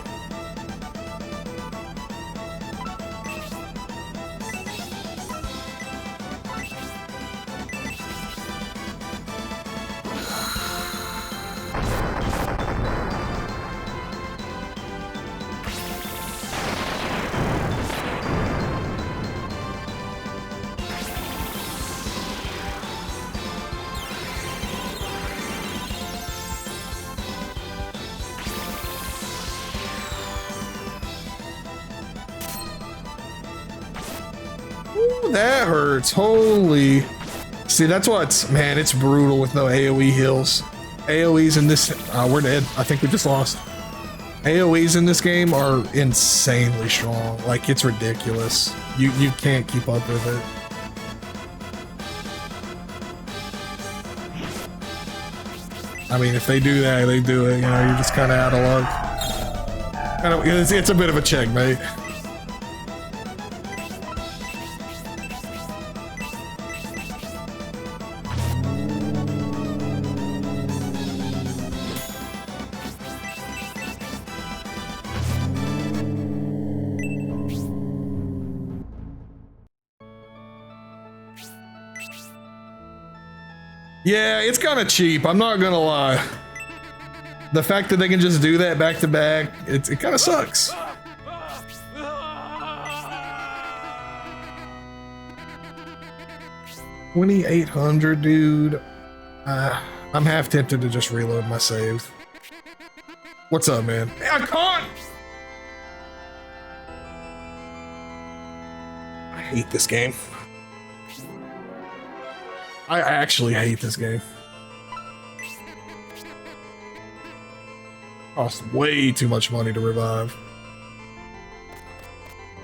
Ooh, that hurts. Holy. See, that's what's, man, it's brutal with no AoE heals. AoEs in this, we're dead. I think we just lost. AoEs in this game are insanely strong. Like, it's ridiculous. You can't keep up with it. I mean, if they do that, they do it. You know, you're just kind of out of luck. It's a bit of a checkmate. Yeah, it's kind of cheap. I'm not gonna lie. The fact that they can just do that back to back, it kind of sucks. $2,800, dude. I'm half tempted to just reload my save. What's up, man? Hey, I can't. I hate this game. I actually hate this game. Cost way too much money to revive.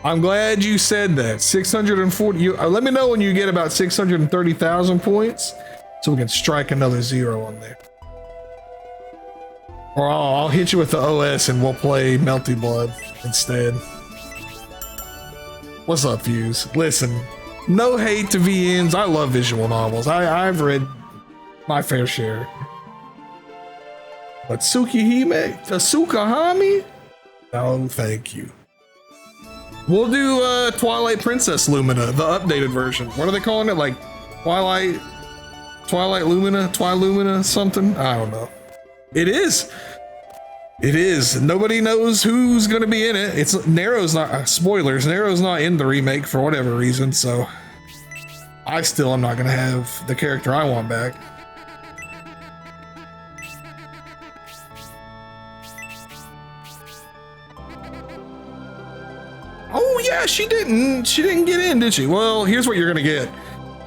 I'm glad you said that. 640. Let me know when you get about 630,000 points, so we can strike another 0 on there. Or I'll hit you with the OS and we'll play Melty Blood instead. What's up, Fuse? Listen. No hate to VNs. I love visual novels. I've read my fair share. But Tsukahami? No, thank you. We'll do Twilight Princess Lumina, the updated version. What are they calling it? Like Twilight Lumina, Twilumina, something? I don't know. It is. It is. Nobody knows who's going to be in it. It's Nero's not, spoilers, Nero's not in the remake for whatever reason, so I still am not going to have the character I want back. Oh yeah, she didn't get in, did she? Well, here's what you're going to get.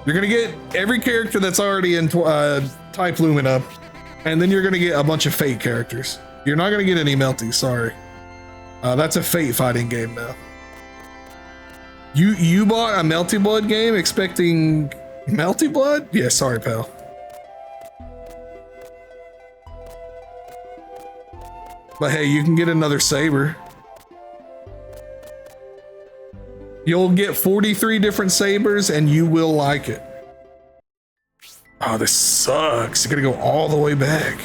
You're going to get every character that's already in Type Lumina, and then you're going to get a bunch of Fate characters. You're not going to get any Melty, sorry. That's a Fate fighting game now. You bought a Melty Blood game expecting Melty Blood? Yeah, sorry, pal. But hey, you can get another Saber. You'll get 43 different Sabers and you will like it. Oh, this sucks. You gotta go all the way back.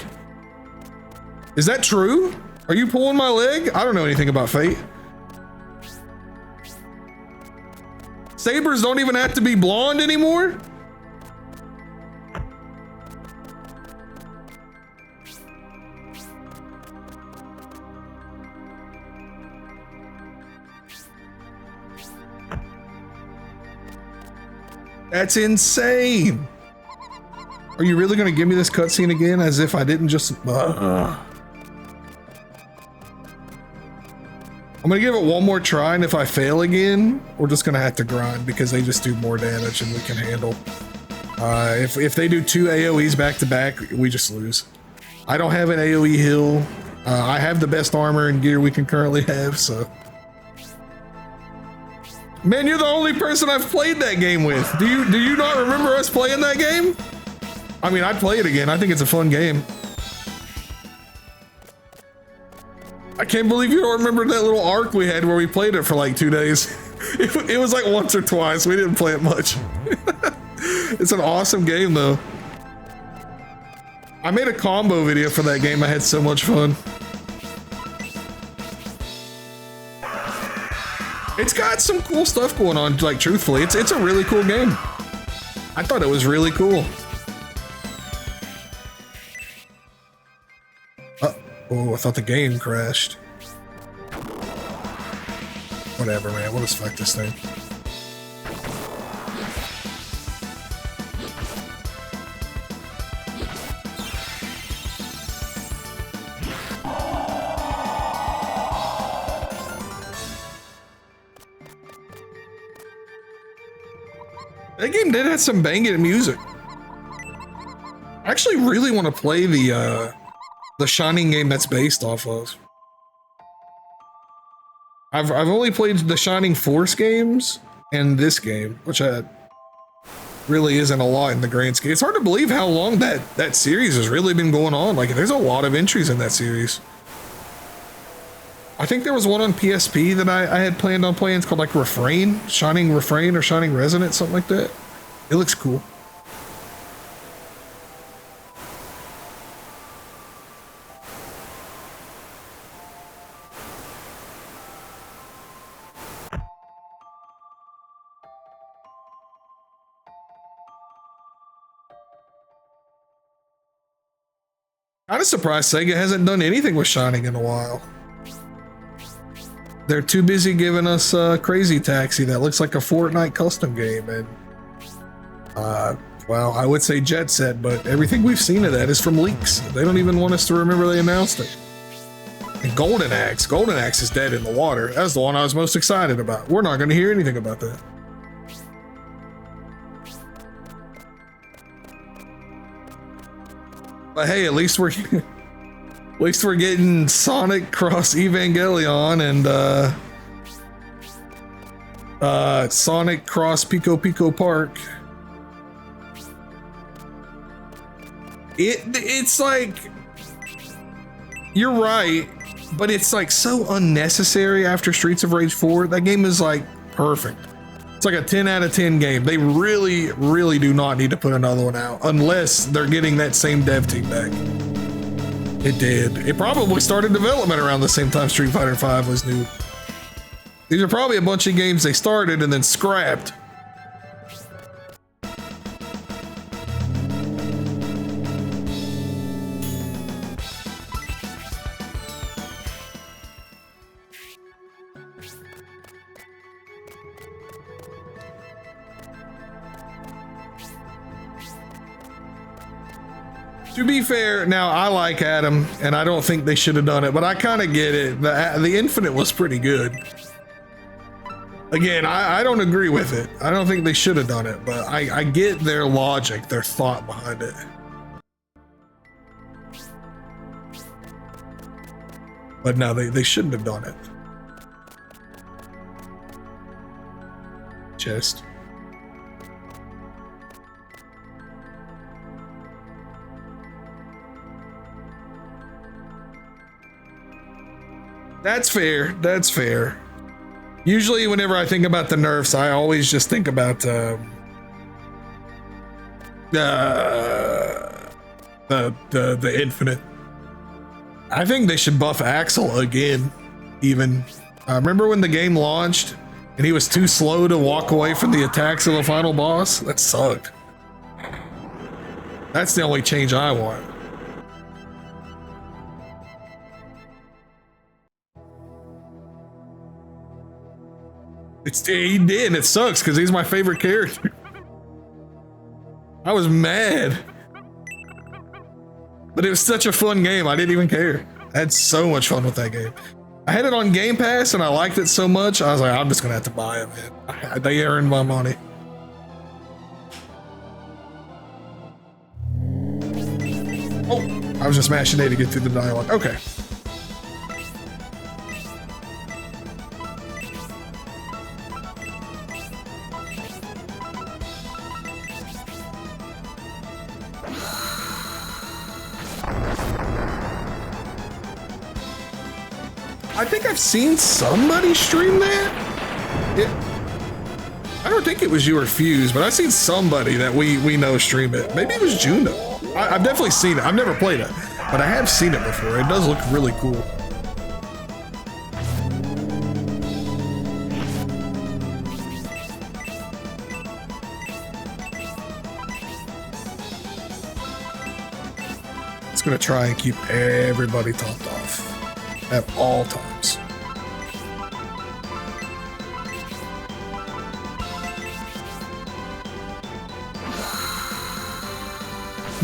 Is that true? Are you pulling my leg? I don't know anything about Fate. Sabers don't even have to be blonde anymore? That's insane. Are you really going to give me this cutscene again as if I didn't just... I'm going to give it one more try, and if I fail again, we're just going to have to grind because they just do more damage than we can handle. If they do 2 AoEs back to back, we just lose. I don't have an AoE heal. I have the best armor and gear we can currently have, so... Man, you're the only person I've played that game with. Do you not remember us playing that game? I mean, I'd play it again. I think it's a fun game. I can't believe you don't remember that little arc we had where we played it for like 2 days. It was like once or twice. We didn't play it much. It's an awesome game though. I made a combo video for that game. I had so much fun. It's got some cool stuff going on, like truthfully. It's a really cool game. I thought it was really cool. Oh, I thought the game crashed. Whatever, man. We'll just fuck this thing. That game did have some banging music. I actually really want to play the Shining game that's based off of. I've only played the Shining Force games and this game, which really isn't a lot in the grand scheme. It's hard to believe how long that series has really been going on. Like, there's a lot of entries in that series. I think there was one on PSP that I had planned on playing. It's called like Refrain, Shining Refrain or Shining Resonance, something like that. It looks cool. Kind of surprised Sega hasn't done anything with Shining in a while. They're too busy giving us Crazy Taxi that looks like a Fortnite custom game, and well, I would say Jet Set, but everything we've seen of that is from leaks. They don't even want us to remember they announced it. And Golden Axe is dead in the water. That's the one I was most excited about. We're not going to hear anything about that. But hey, at least we're getting Sonic Cross Evangelion and Sonic Cross Pico Pico Park. It's like, you're right, but it's like so unnecessary after Streets of Rage 4. That game is like perfect. It's like a 10 out of 10 game. They really, really do not need to put another one out unless they're getting that same dev team back. It did. It probably started development around the same time Street Fighter V was new. These are probably a bunch of games they started and then scrapped. To be fair, now I like Adam, and I don't think they should have done it, but I kind of get it. The Infinite was pretty good. Again, I don't agree with it. I don't think they should have done it, but I get their logic, their thought behind it. But no, they shouldn't have done it. Chest. That's fair. That's fair. Usually whenever I think about the nerfs, I always just think about the Infinite. I think they should buff Axel again, even. Remember when the game launched and he was too slow to walk away from the attacks of the final boss? That sucked. That's the only change I want. He did, and it sucks because he's my favorite character. I was mad. But it was such a fun game, I didn't even care. I had so much fun with that game. I had it on Game Pass and I liked it so much, I was like, I'm just gonna have to buy it, man. They earned my money. Oh, I was just mashing A to get through the dialogue. Okay. I think I've seen somebody stream that. I don't think it was you or Fuse, but I've seen somebody that we know stream it. Maybe it was Juno. I've definitely seen it. I've never played it, but I have seen it before. It does look really cool. It's gonna try and keep everybody topped off at all times.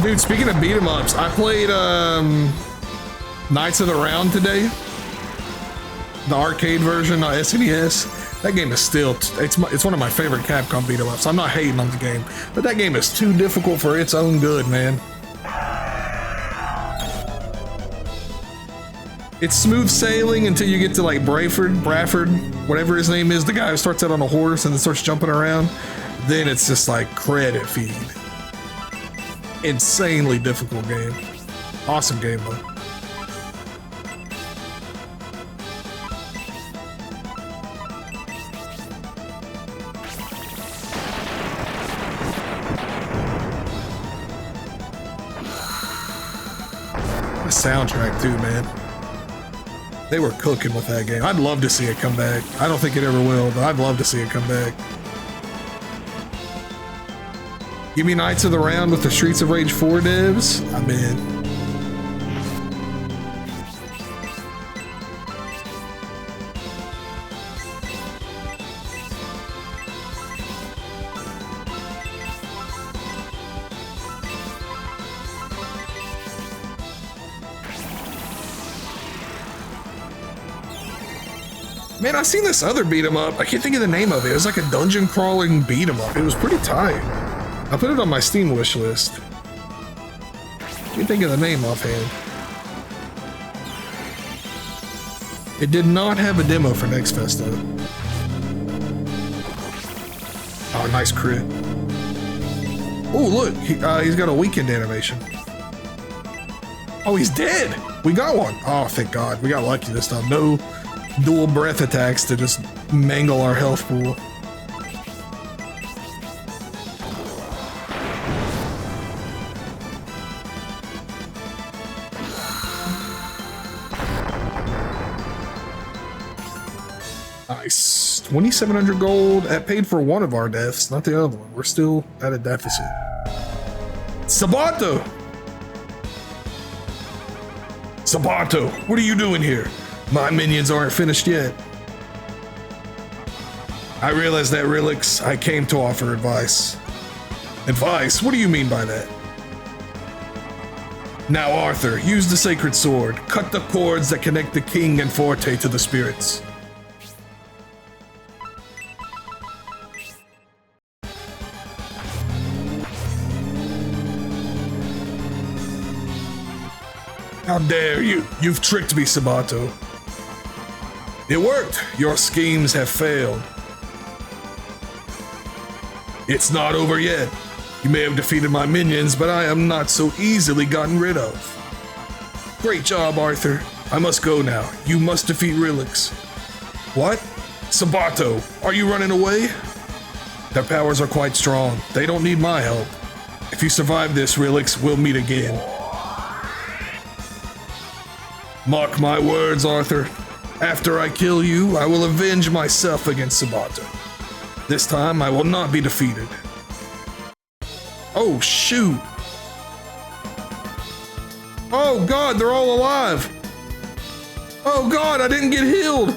Dude, speaking of beat 'em ups, I played Knights of the Round today. The arcade version on SNES. That game is still, it's one of my favorite Capcom beat 'em ups. I'm not hating on the game, but that game is too difficult for its own good, man. It's smooth sailing until you get to like Bradford, whatever his name is, the guy who starts out on a horse and then starts jumping around. Then it's just like credit feed. Insanely difficult game. Awesome game though. The soundtrack too, man. They were cooking with that game. I'd love to see it come back. I don't think it ever will, but I'd love to see it come back. Give me Knights of the Round with the Streets of Rage 4 devs. I'm in. Man, I seen this other beat 'em up. I can't think of the name of it. It was like a dungeon crawling beat 'em up. It was pretty tight. I put it on my Steam wish list. Can't think of the name offhand. It did not have a demo for Next Fest though. Oh, nice crit. Oh, look, he's got a weekend animation. Oh, he's dead. We got one. Oh, thank God. We got lucky this time. No dual breath attacks to just mangle our health pool. Nice. 2,700 gold. That paid for one of our deaths, not the other one. We're still at a deficit. Sabato! Sabato, what are you doing here? My minions aren't finished yet. I realized that, Relix. I came to offer advice. Advice? What do you mean by that? Now, Arthur, use the sacred sword. Cut the cords that connect the king and Forte to the spirits. How dare you? You've tricked me, Sabato. It worked. Your schemes have failed. It's not over yet. You may have defeated my minions, but I am not so easily gotten rid of. Great job, Arthur. I must go now. You must defeat Relix. What? Sabato, are you running away? Their powers are quite strong. They don't need my help. If you survive this, Relix, we'll meet again. Mark my words, Arthur. After I kill you, I will avenge myself against Sabato. This time, I will not be defeated. Oh, shoot. Oh, God, they're all alive. Oh, God, I didn't get healed.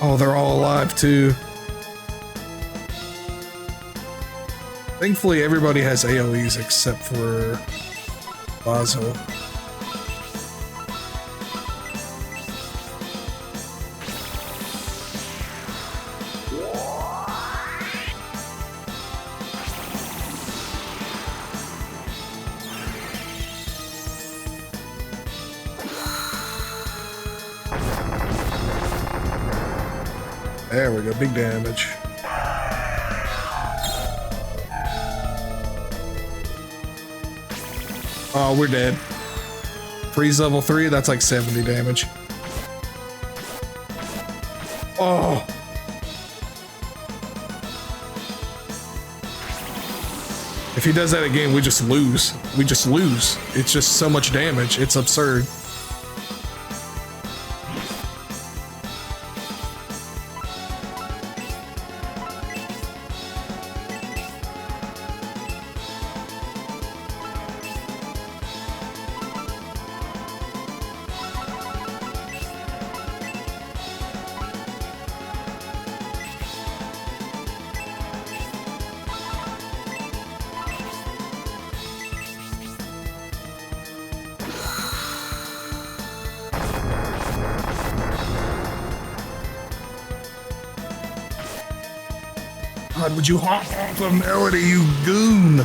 Oh, they're all alive too. Thankfully, everybody has AoEs except for Bazo. There we go, big damage. Oh, we're dead. Freeze level 3, that's like 70 damage. Oh. If he does that again, we just lose. We just lose. It's just so much damage. It's absurd. God, would you hop off of Melody, you goon?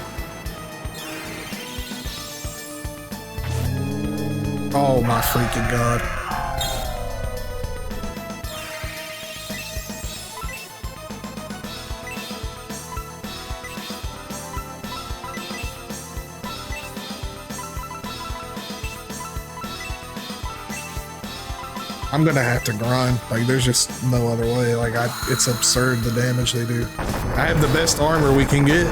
Oh my freaking God. I'm gonna have to grind. Like, there's just no other way. Like, it's absurd the damage they do. I have the best armor we can get.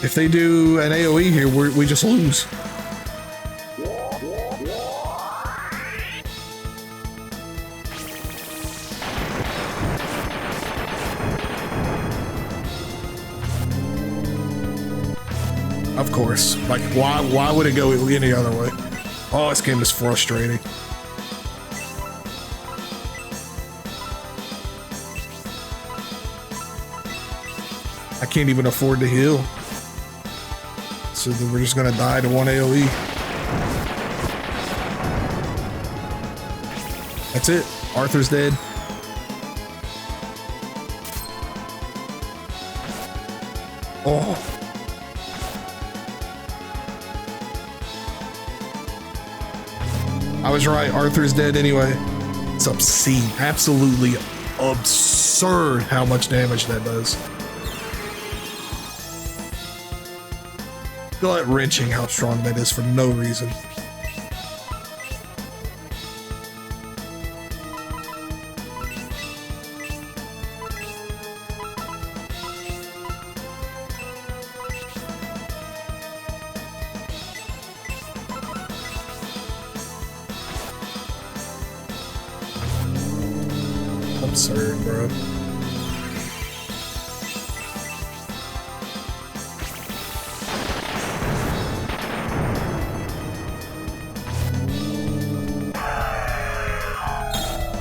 If they do an AoE here, we just lose. Of course. Like, why would it go any other way? Oh, this game is frustrating. I can't even afford to heal. So then we're just gonna die to one AoE. That's it. Arthur's dead. Oh. I was right. Arthur's dead anyway. It's obscene. Absolutely absurd how much damage that does. Gut wrenching how strong that is for no reason. Absurd, bro.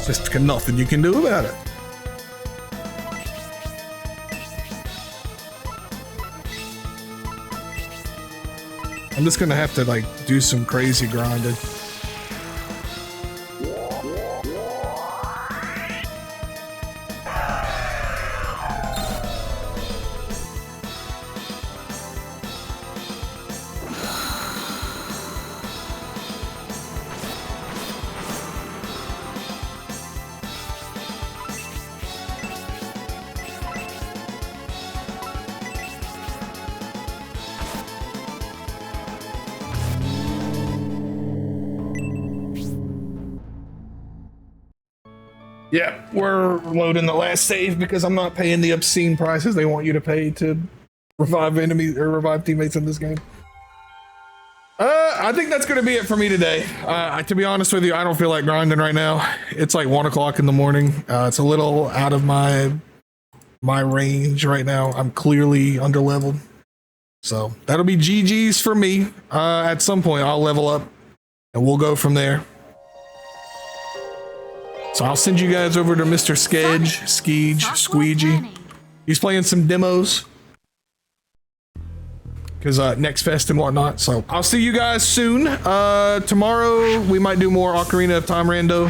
Just nothing you can do about it. I'm just gonna have to like do some crazy grinding. Yeah, we're loading the last save because I'm not paying the obscene prices they want you to pay to revive enemies or revive teammates in this game. I think that's going to be it for me today. To be honest with you, I don't feel like grinding right now. It's like 1 o'clock in the morning. It's a little out of my range right now. I'm clearly underleveled. So that'll be GG's for me. At some point, I'll level up and we'll go from there. So I'll send you guys over to Mr. Skeege, Squeegee. He's playing some demos. Because Next Fest and whatnot. So I'll see you guys soon. Tomorrow we might do more Ocarina of Time rando.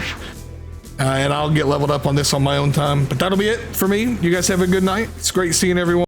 And I'll get leveled up on this on my own time. But that'll be it for me. You guys have a good night. It's great seeing everyone.